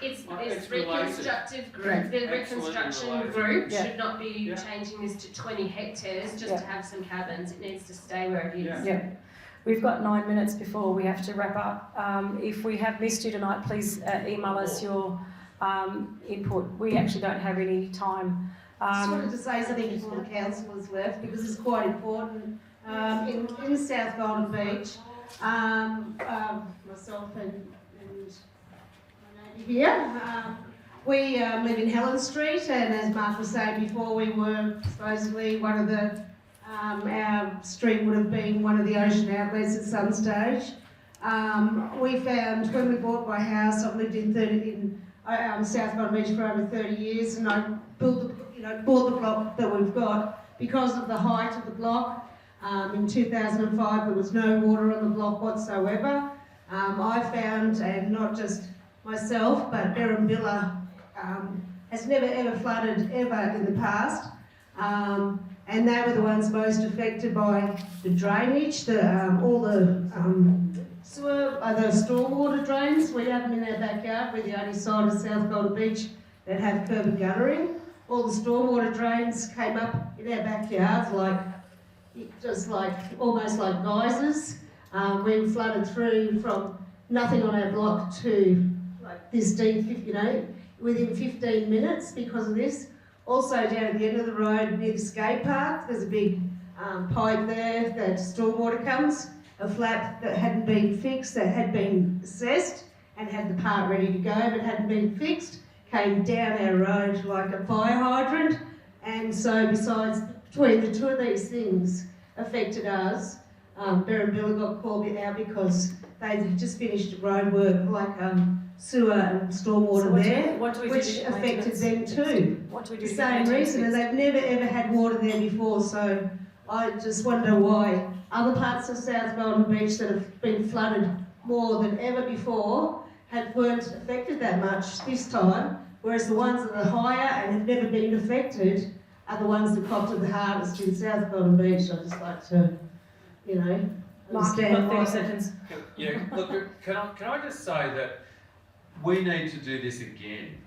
it's this reconstructive group. The reconstruction group should not be changing this to 20 hectares just to have some cabins. It needs to stay where it is. Yeah. We've got 9 minutes before we have to wrap up. If we have missed you tonight, please email us your input. We actually don't have any time. I just wanted to say something before the councillors left, because it's quite important. In South Golden Beach, myself and my neighbour here, we live in Helen Street, and as Mark was saying before, we were supposedly one of the, our street would have been one of the ocean outlets at some stage. We found, when we bought my house, I've lived in South Golden Beach for over 30 years, and I bought the block that we've got because of the height of the block. In 2005, there was no water on the block whatsoever. I found, and not just myself, but Berrinbilla has never ever flooded ever in the past. And they were the ones most affected by the drainage, all the sewer, the stormwater drains. We have them in our backyard. We're the only side of South Golden Beach that have curb and guttering. All the stormwater drains came up in our backyards almost like geysers. We flooded through from nothing on our block to like this deep, within 15 minutes because of this. Also down at the end of the road near the skate park, there's a big pipe there that stormwater comes, a flap that hadn't been fixed, that had been assessed and had the part ready to go but hadn't been fixed, came down our road like a fire hydrant. And so besides, between the two of these things affected us, Berrinbilla got called out because they just finished road work like sewer and stormwater there, which affected them too. What do we do? The same reason, and they've never ever had water there before. So I just wonder why other parts of South Golden Beach that have been flooded more than ever before weren't affected that much this time, whereas the ones that are higher and have never been affected are the ones that copped it the hardest in South Golden Beach. I'd just like to, Mark, you've got 30 seconds. Yeah, look, can I just say that we need to do this again,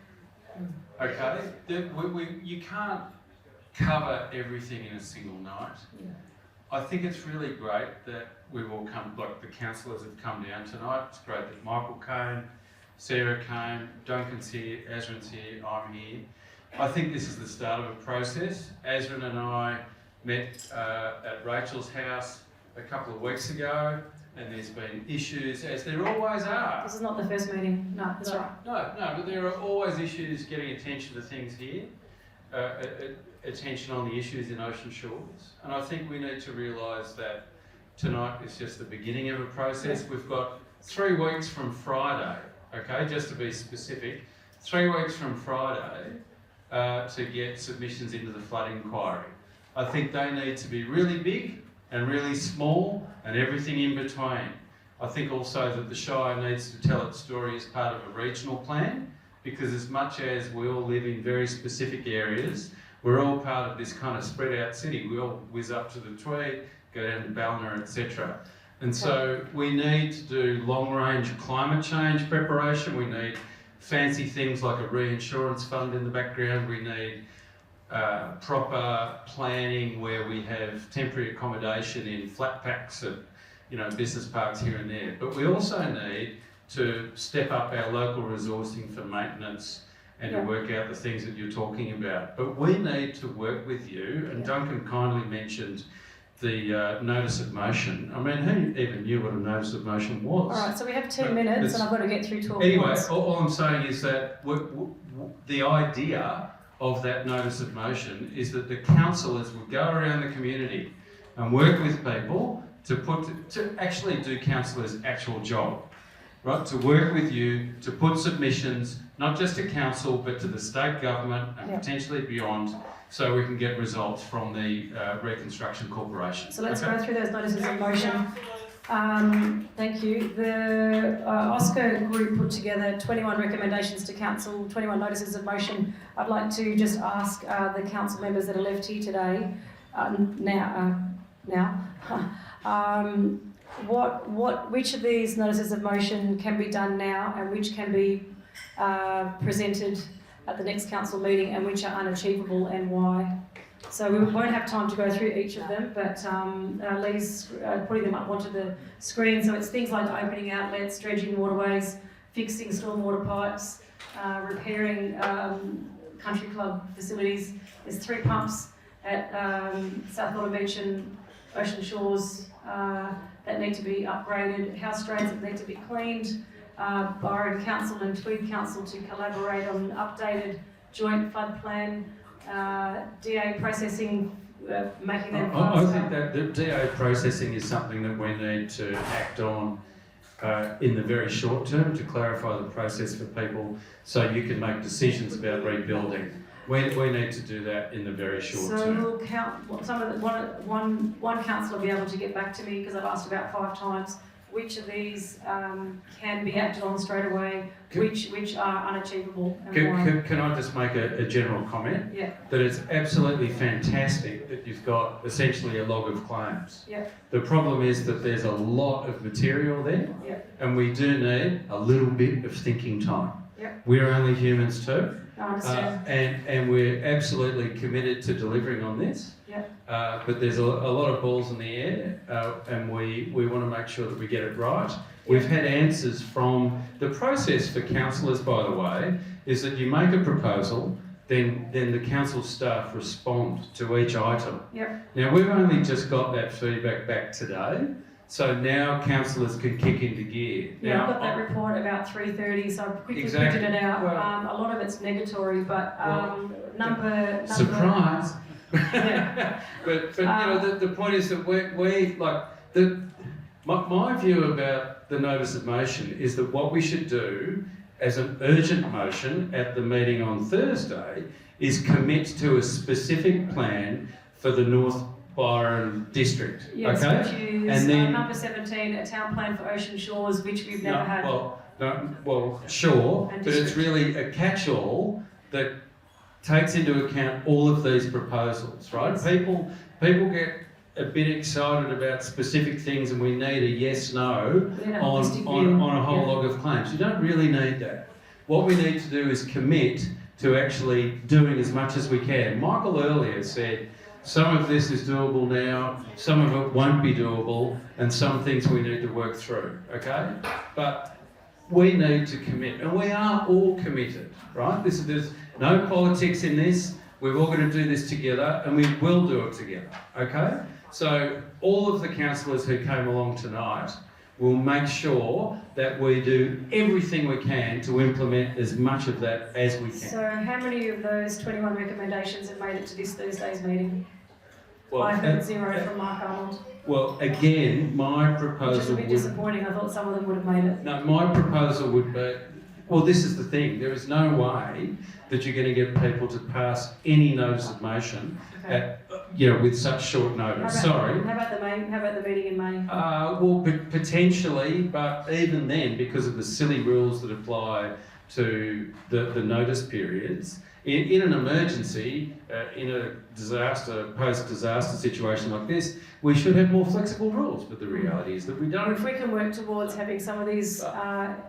okay? You can't cover everything in a single night. Yeah. I think it's really great that we've all come, like the councillors have come down tonight. It's great that Michael came, Sarah came, Duncan's here, Asren's here, I'm here. I think this is the start of a process. Asren and I met at Rachel's house a couple of weeks ago, and there's been issues, as there always are. This is not the first meeting. No, that's right. No, but there are always issues getting attention to things here, attention on the issues in Ocean Shores. And I think we need to realise that tonight is just the beginning of a process. We've got 3 weeks from Friday, okay, just to be specific, 3 weeks from Friday to get submissions into the flood inquiry. I think they need to be really big and really small and everything in between. I think also that the Shire needs to tell its story as part of a regional plan, because as much as we all live in very specific areas, we're all part of this kind of spread out city. We all whiz up to the Tweed, go down to Ballina, etc. And so we need to do long range climate change preparation. We need fancy things like a reinsurance fund in the background. We need proper planning where we have temporary accommodation in flat packs at business parks here and there. But we also need to step up our local resourcing for maintenance and to work out the things that you're talking about. But we need to work with you, and Duncan kindly mentioned the notice of motion. I mean, who even knew what a notice of motion was? All right, so we have 2 minutes and I've got to get through 12 Anyway, points. all I'm saying is that the idea of that notice of motion is that the councillors would go around the community and work with people to actually do councillors' actual job, right, to work with you to put submissions not just to council but to the state government and potentially beyond, so we can get results from the Reconstruction Corporation. So let's go through those notices of motion. Thank you. The OSCA group put together 21 recommendations to council, 21 notices of motion. I'd like to just ask the council members that are left here today, which of these notices of motion can be done now and which can be presented at the next council meeting and which are unachievable and why. So we won't have time to go through each of them, but Lee's putting them up onto the screen. So it's things like opening outlets, dredging waterways, fixing stormwater pipes, repairing country club facilities. There's 3 pumps at South Water Beach and Ocean Shores that need to be upgraded, house drains that need to be cleaned, Byron Council and Tweed Council to collaborate on an updated joint flood plan, DA processing, making them I think that the DA processing is something that we need to act on in the very short term to clarify the process for people so you can make decisions about rebuilding. We need to do that in the very short term. So we'll count some of the, one councillor will be able to get back to me because I've asked about 5 times which of these can be acted on straight away, which are unachievable and why. Can I just make a general comment? Yeah. That it's absolutely fantastic that you've got essentially a log of claims. Yeah. The problem is that there's a lot of material there, yeah, and we do need a little bit of thinking time. Yeah. We're only humans too. I understand. And we're absolutely committed to delivering on this. Yeah. But there's a lot of balls in the air, and we want to make sure that we get it right. We've had answers from the process for councillors, by the way, is that you make a proposal, then the council staff respond to each item. Yep. Now we've only just got that feedback back today, so now councillors can kick into gear. Yeah, now, I got that report about 3:30, so I quickly Exactly. printed it out. Well, a lot of it's negatory, but number surprise. Yeah. but you know the point is that we like my view about the notice of motion is that what we should do as an urgent motion at the meeting on Thursday is commit to a specific plan for the North Byron district. Yes, okay? which is And then number 17, a town plan for Ocean Shores, which we've never had. Well, sure, And but it's district. really a catch-all that takes into account all of these proposals, right? Yes. People get a bit excited about specific things and we need a yes/no on a whole log of claims. You don't really need that. What we need to do is commit to actually doing as much as we can. Michael earlier said some of this is doable now, some of it won't be doable, and some things we need to work through, okay? But we need to commit, and we are all committed, right? There's no politics in this. We're all going to do this together, and we will do it together, okay? So all of the councillors who came along tonight will make sure that we do everything we can to implement as much of that as we can. So how many of those 21 recommendations have made it to this Thursday's meeting? Well, I heard 0 from Mark Arnold. Well, again, my Which is proposal a bit disappointing. I thought some of them would have made it. No, my proposal would be, well, this is the thing. There is no way that you're going to get people to pass any notice of motion with such short notice. How about the meeting in May? Well, potentially, but even then, because of the silly rules that apply to the notice periods, in an emergency, in a post-disaster situation like this, we should have more flexible rules, but the reality is that we don't. If we can work towards having some of these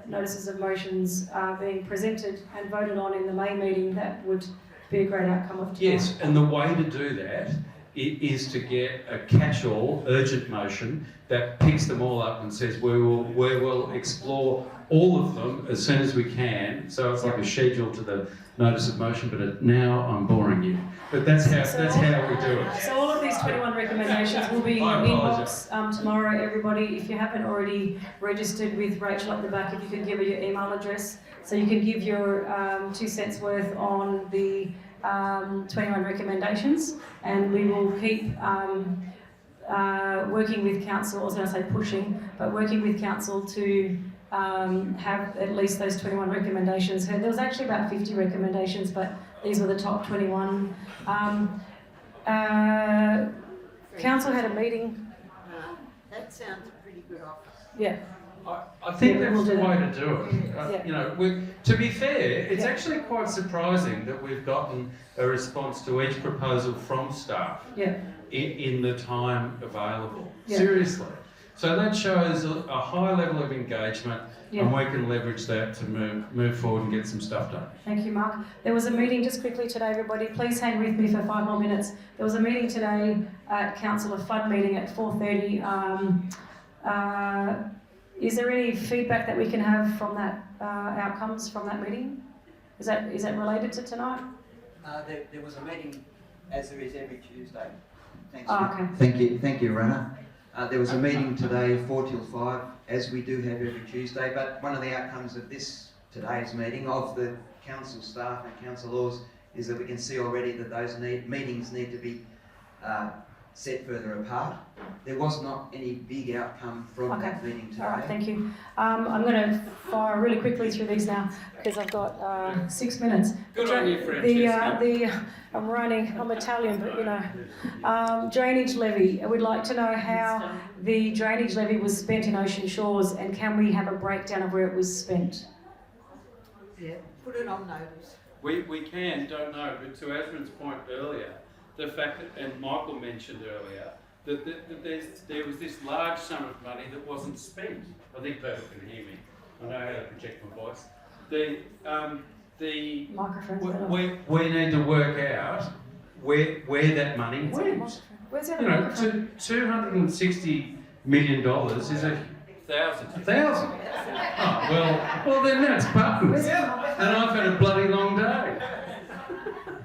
notices of motions being presented and voted on in the May meeting, that would be a great outcome of tonight. Yes, and the way to do that is to get a catch-all urgent motion that picks them all up and says we will explore all of them as soon as we can. So it's like a schedule to the notice of motion, but now I'm boring you. But that's how we do it. So all of these 21 recommendations will be in your inbox tomorrow, everybody. If you haven't already registered with Rachel at the back, if you could give her your email address, so you can give your 2 cents worth on the 21 recommendations, and we will keep working with council, I was going to say pushing, but working with council to have at least those 21 recommendations heard. There was actually about 50 recommendations, but these were the top 21. Council had a meeting. That sounds a pretty good offer. Yeah. I think Yeah, that's the we'll do way that. to do it. Yeah. You know, to be fair, it's Yeah. actually quite surprising that we've gotten a response to each proposal from staff in the time available. Yeah. Seriously. So that shows a high level of engagement, Yeah. and we can leverage that to move forward and get some stuff done. Thank you, Mark. There was a meeting just quickly today, everybody. Please hang with me for 5 more minutes. There was a meeting today at Councillor Flood meeting at 4:30. Is there any feedback that we can have from that outcomes from that meeting? Is that related to tonight? There was a meeting, as there is every Tuesday. Thanks. Oh, okay. Thank you, Rana. There was a meeting today, 4 till 5, as we do have every Tuesday. But one of the outcomes of today's meeting of the council staff and councillors is that we can see already that those meetings need to be set further apart. There was not any big outcome from that meeting today. All right, thank you. I'm going to fire really quickly through these now because I've got 6 minutes. Good on you, Francesca. I'm running, I'm Italian, but you know. Drainage levy. We'd like to know how the drainage levy was spent in Ocean Shores, and can we have a breakdown of where it was spent? Yeah, put it on notice. We don't know, but to Asren's point earlier, the fact that, and Michael mentioned earlier, that there was this large sum of money that wasn't spent. I think people can hear me. I know how to project my voice. We need to work out where that money went. Where's the other You know, microphone? $260 million is a thousand. Oh, well then that's buttons. And I've had a bloody long day.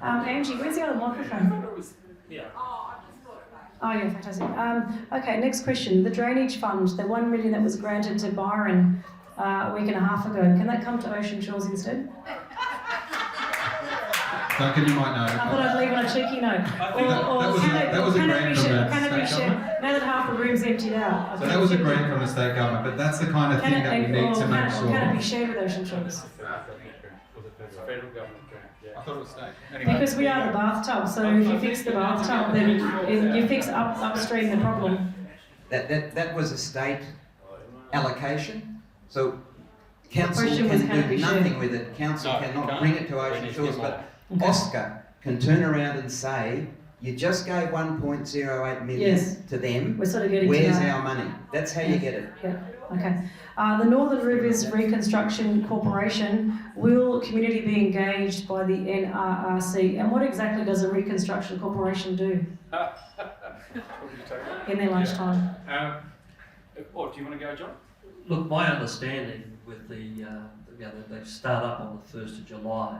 Angie, where's the other microphone? Yeah. Oh yeah, fantastic. Okay, next question. The drainage fund, the $1 million that was granted to Byron a week and a half ago, can that come to Ocean Shores instead? Duncan, you might know. I thought I'd leave on a cheeky note. That was a grant from the state government. Now that half the room's emptied out. So that was a grant from the state government, but that's the kind of thing that we need to make sure. Can it be shared with Ocean Shores? Federal government grant, yeah. I thought it was state. Anyway. Because we are the bathtub, so if you fix the bathtub, then you fix upstream the problem. That was a state allocation, so council question can was, can it do be nothing shared? with it. Council No, cannot can't. bring it to Ocean Shores, but OSCA can turn around and say, you just gave 1.08 million Yes. to them, We're sort of getting where's to that. our money? That's how you get it. Yeah, okay. The Northern Rivers Reconstruction Corporation, will community be engaged by the NRRC? And what exactly does a reconstruction corporation do in their lunchtime? Do you want to go, John? Look, my understanding with they start up on the 1st of July,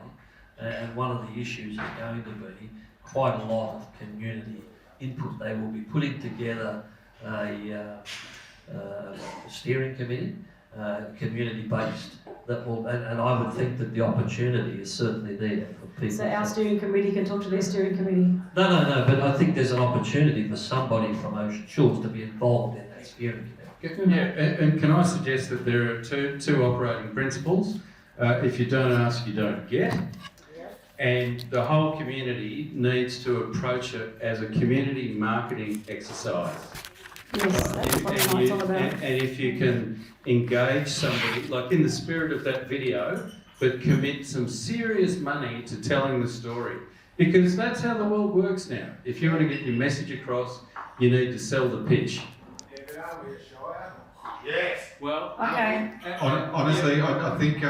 and one of the issues is going to be quite a lot of community input. They will be putting together a steering committee, community-based, that will, and I would think that the opportunity is certainly there for people. So our steering committee can talk to their steering committee? No, but I think there's an opportunity for somebody from Ocean Shores to be involved in that steering committee. Yeah, and can I suggest that there are two operating principles. If you don't ask, you don't get. And the whole community needs to approach it as a community marketing exercise. Yes, that's what tonight's all about. And if you can engage somebody, like in the spirit of that video, but commit some serious money to telling the story. Because that's how the world works now. If you want to get your message across, you need to sell the pitch. Yes. Well, okay. Honestly, I think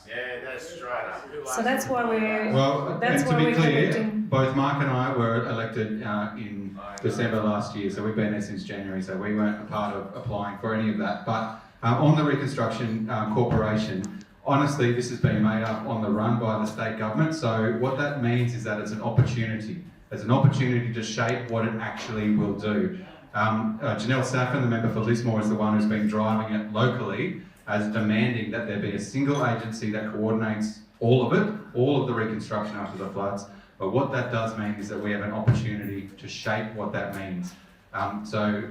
Yeah, that's straight up. So that's why we're. well, that's and to why be we're clear, collecting. both Mark and I were elected in December last year, so we've been there since January, so we weren't a part of applying for any of that. But on the Reconstruction Corporation, honestly, this has been made up on the run by the state government, so what that means is that it's an opportunity. It's an opportunity to shape what it actually will do. Janelle Saffin, the member for Lismore, is the one who's been driving it locally as demanding that there be a single agency that coordinates all of it, all of the reconstruction after the floods. But what that does mean is that we have an opportunity to shape what that means. So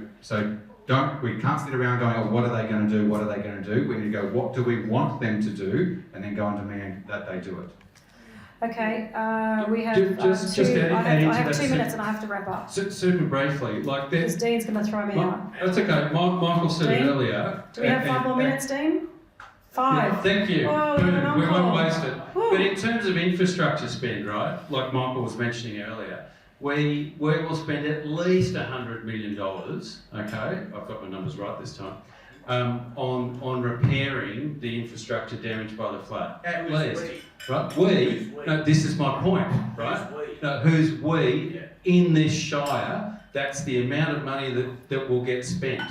We can't sit around going, oh, what are they going to do? What are they going to do? We need to go, what do we want them to do? And then go and demand that they do it. Okay, we have Just I adding have to 2 that minutes and I have to wrap up. Super briefly, like Because that. Dean's going to throw me out. That's okay. Michael said it Dean, earlier. Do we have 5 more minutes, Dean? 5. Yeah, thank you. Oh, Good. you're an We won't encore. waste it. Woo. But in terms of infrastructure spend, right, like Michael was mentioning earlier, we will spend at least $100 million, okay, I've got my numbers right this time, on repairing the infrastructure damaged by the flood. At least. Right? No, this is my point, right? No, who's we in this Shire? That's the amount of money that will get spent.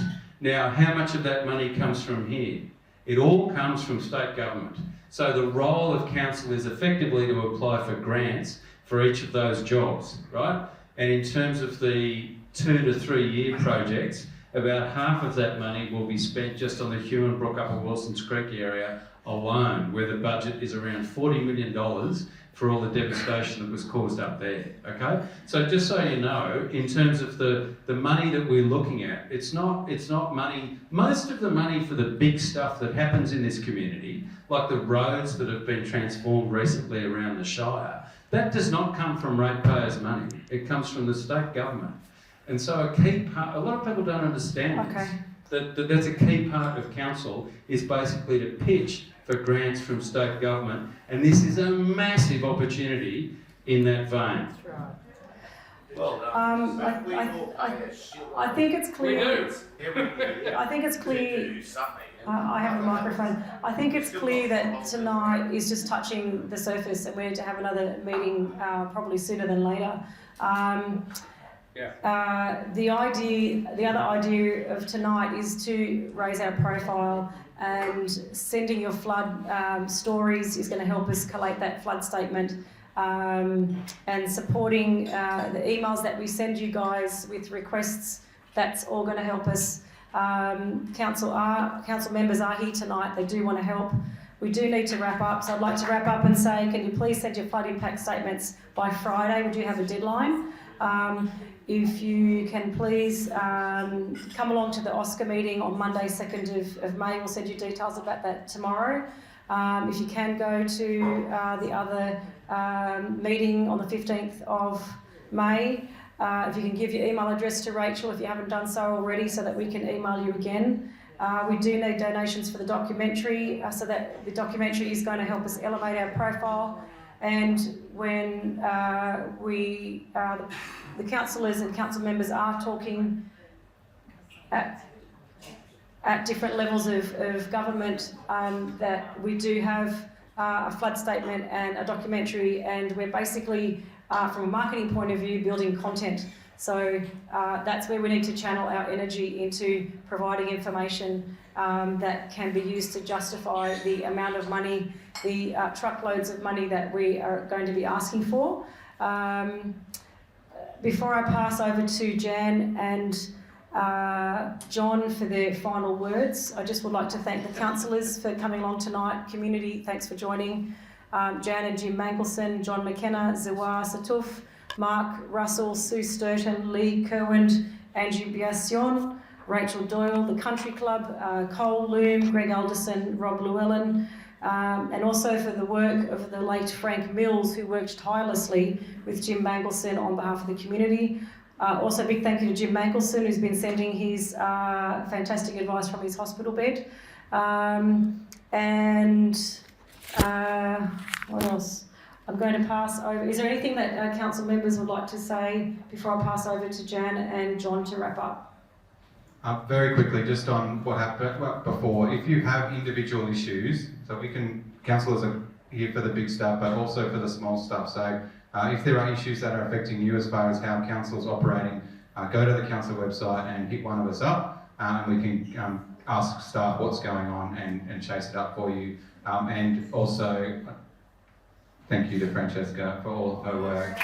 Now, how much of that money comes from here? It all comes from state government. So the role of council is effectively to apply for grants for each of those jobs, right? And in terms of the 2 to 3 year projects, about half of that money will be spent just on the Huon Brook Upper Wilsons Creek area alone, where the budget is around $40 million for all the devastation that was caused up there, okay? So just so you know, in terms of the money that we're looking at, it's not money, most of the money for the big stuff that happens in this community, like the roads that have been transformed recently around the Shire, that does not come from ratepayers' money. It comes from the state government. And so a key part, a lot of people don't understand this, that's a key part of council is basically to pitch for grants from state government, and this is a massive opportunity in that vein. That's right. Well I think it's clear. I think it's clear. I have a microphone. I think it's clear that tonight is just touching the surface, and we need to have another meeting probably sooner than later. The other idea of tonight is to raise our profile, and sending your flood stories is going to help us collate that flood statement, and supporting the emails that we send you guys with requests. That's all going to help us. Council members are here tonight. They do want to help. We do need to wrap up, so I'd like to wrap up and say, can you please send your flood impact statements by Friday? We do have a deadline. If you can please come along to the OSCA meeting on Monday, 2nd of May. We'll send you details about that tomorrow. If you can go to the other meeting on the 15th of May, if you can give your email address to Rachel if you haven't done so already, so that we can email you again. We do need donations for the documentary, so that the documentary is going to help us elevate our profile. And when the councillors and council members are talking at different levels of government, that we do have a flood statement and a documentary, and we're basically, from a marketing point of view, building content. So that's where we need to channel our energy into providing information that can be used to justify the amount of money, the truckloads of money that we are going to be asking for. Before I pass over to Jan and John for their final words, I just would like to thank the councillors for coming along tonight. Community, thanks for joining. Jan and Jim Mangleson, John McKenna, Ziwar, Sattouf, Mark, Russell, Sue Sturton, Lee Kerwin, Andrew Biasion, Rachel Doyle, the Country Club, Cole Loom, Greg Alderson, Rob Llewellyn, and also for the work of the late Frank Mills, who worked tirelessly with Jim Mangleson on behalf of the community. Also a big thank you to Jim Mangleson, who's been sending his fantastic advice from his hospital bed. What else? I'm going to pass over. Is there anything that council members would like to say before I pass over to Jan and John to wrap up? Very quickly, just on what happened before, if you have individual issues, so councillors are here for the big stuff, but also for the small stuff. So if there are issues that are affecting you as far as how council's operating, go to the council website and hit one of us up, and we can ask staff what's going on and chase it up for you. And also, thank you to Francesca for all of her work.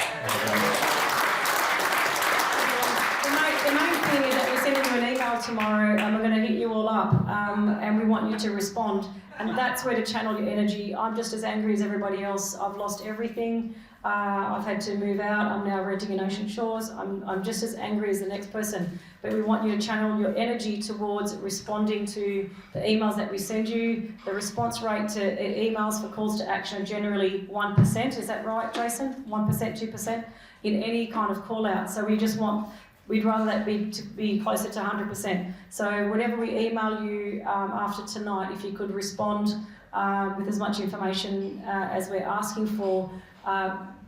The main thing is that we're sending you an email live tomorrow and we're going to hit you all up and we want you to respond. And that's where to channel your energy. I'm just as angry as everybody else. I've lost everything. I've had to move out. I'm now renting in Ocean Shores. I'm just as angry as the next person. But we want you to channel your energy towards responding to the emails that we send you. The response rate to emails for calls to action are generally 1%. Is that right, Jason? 1%, 2% in any kind of call out. So we'd rather that be closer to 100%. So whatever we email you after tonight, if you could respond with as much information as we're asking for,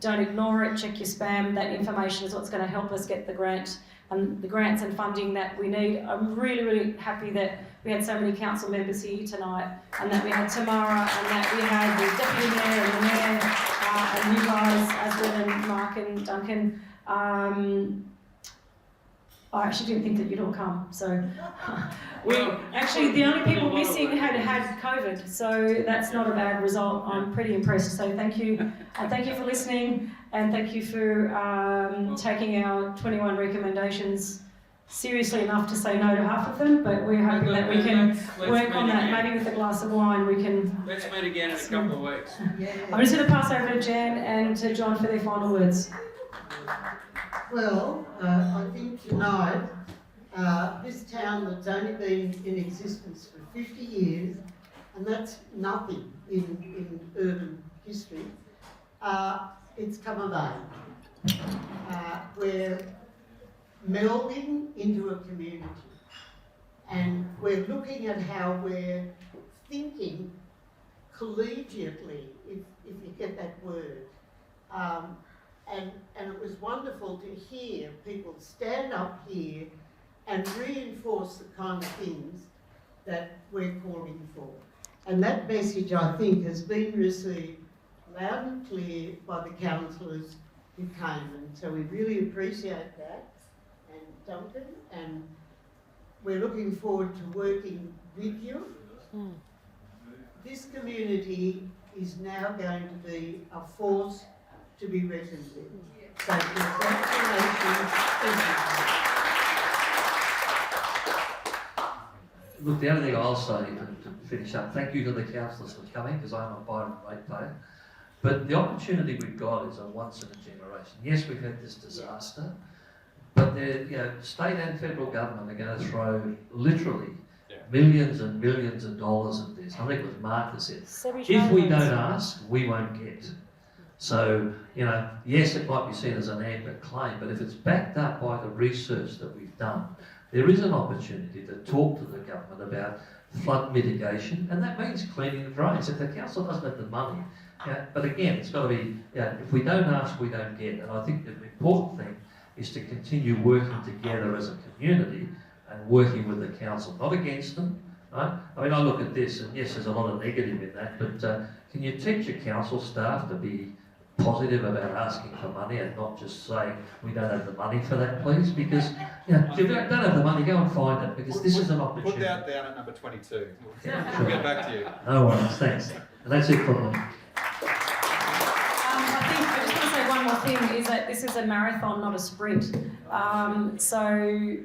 don't ignore it, check your spam. That information is what's going to help us get the grant and the grants and funding that we need. I'm really, really happy that we had so many council members here tonight and that we had Tamara and that we had the Deputy Mayor and the Mayor and you guys, Asren and Mark and Duncan. I actually didn't think that you'd all come, so actually the only people missing had COVID, so that's not a bad result. I'm pretty impressed, so thank you, and thank you for listening, and thank you for taking our 21 recommendations seriously enough to say no to half of them, but we're hoping that we can work on that. Maybe with a glass of wine we can... Let's meet again in a couple of weeks. I'm just going to pass over to Jan and to John for their final words. Well, I think tonight, this town that's only been in existence for 50 years, and that's nothing in urban history, it's come of age. We're melding into a community, and we're looking at how we're thinking collegiately, if you get that word. And it was wonderful to hear people stand up here and reinforce the kind of things that we're calling for. And that message, I think, has been received loud and clear by the councillors who came. And so we really appreciate that. And Duncan, and we're looking forward to working with you. This community is now going to be a force to be reckoned with. So congratulations. Look, the only thing I'll say to finish up, thank you to the councillors for coming, because I'm a Byron ratepayer. But the opportunity we've got is a once in a generation. Yes, we've had this disaster, but state and federal government are going to throw literally millions and millions of dollars at this. I think it was Mark that said, if we don't ask, we won't get. So, yes, it might be seen as an amber claim, but if it's backed up by the research that we've done, there is an opportunity to talk to the government about flood mitigation, and that means cleaning the drains. If the council doesn't have the money, but again, it's got to be, if we don't ask, we don't get. And I think the important thing is to continue working together as a community and working with the council, not against them. Right? I mean, I look at this, and yes, there's a lot of negative in that, but can you teach your council staff to be positive about asking for money and not just saying we don't have the money for that, please? Because if you don't have the money, go and find it, because this is an opportunity. Put that down at number 22. Yeah, we'll get back to you. No worries, thanks. And that's it from me. I just want to say one more thing, is that this is a marathon, not a sprint. So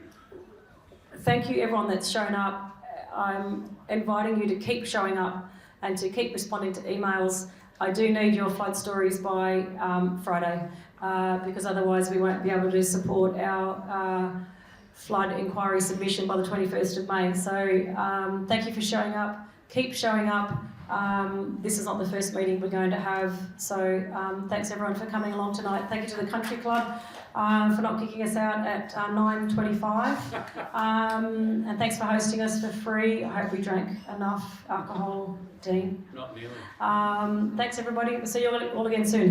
thank you everyone that's shown up. I'm inviting you to keep showing up and to keep responding to emails. I do need your flood stories by Friday, because otherwise we won't be able to support our flood inquiry submission by the 21st of May. So thank you for showing up. Keep showing up. This is not the first meeting we're going to have. So thanks everyone for coming along tonight. Thank you to the Country Club for not kicking us out at 9:25. And thanks for hosting us for free. I hope we drank enough alcohol, Dean. Not nearly. Thanks everybody. We'll see you all again soon.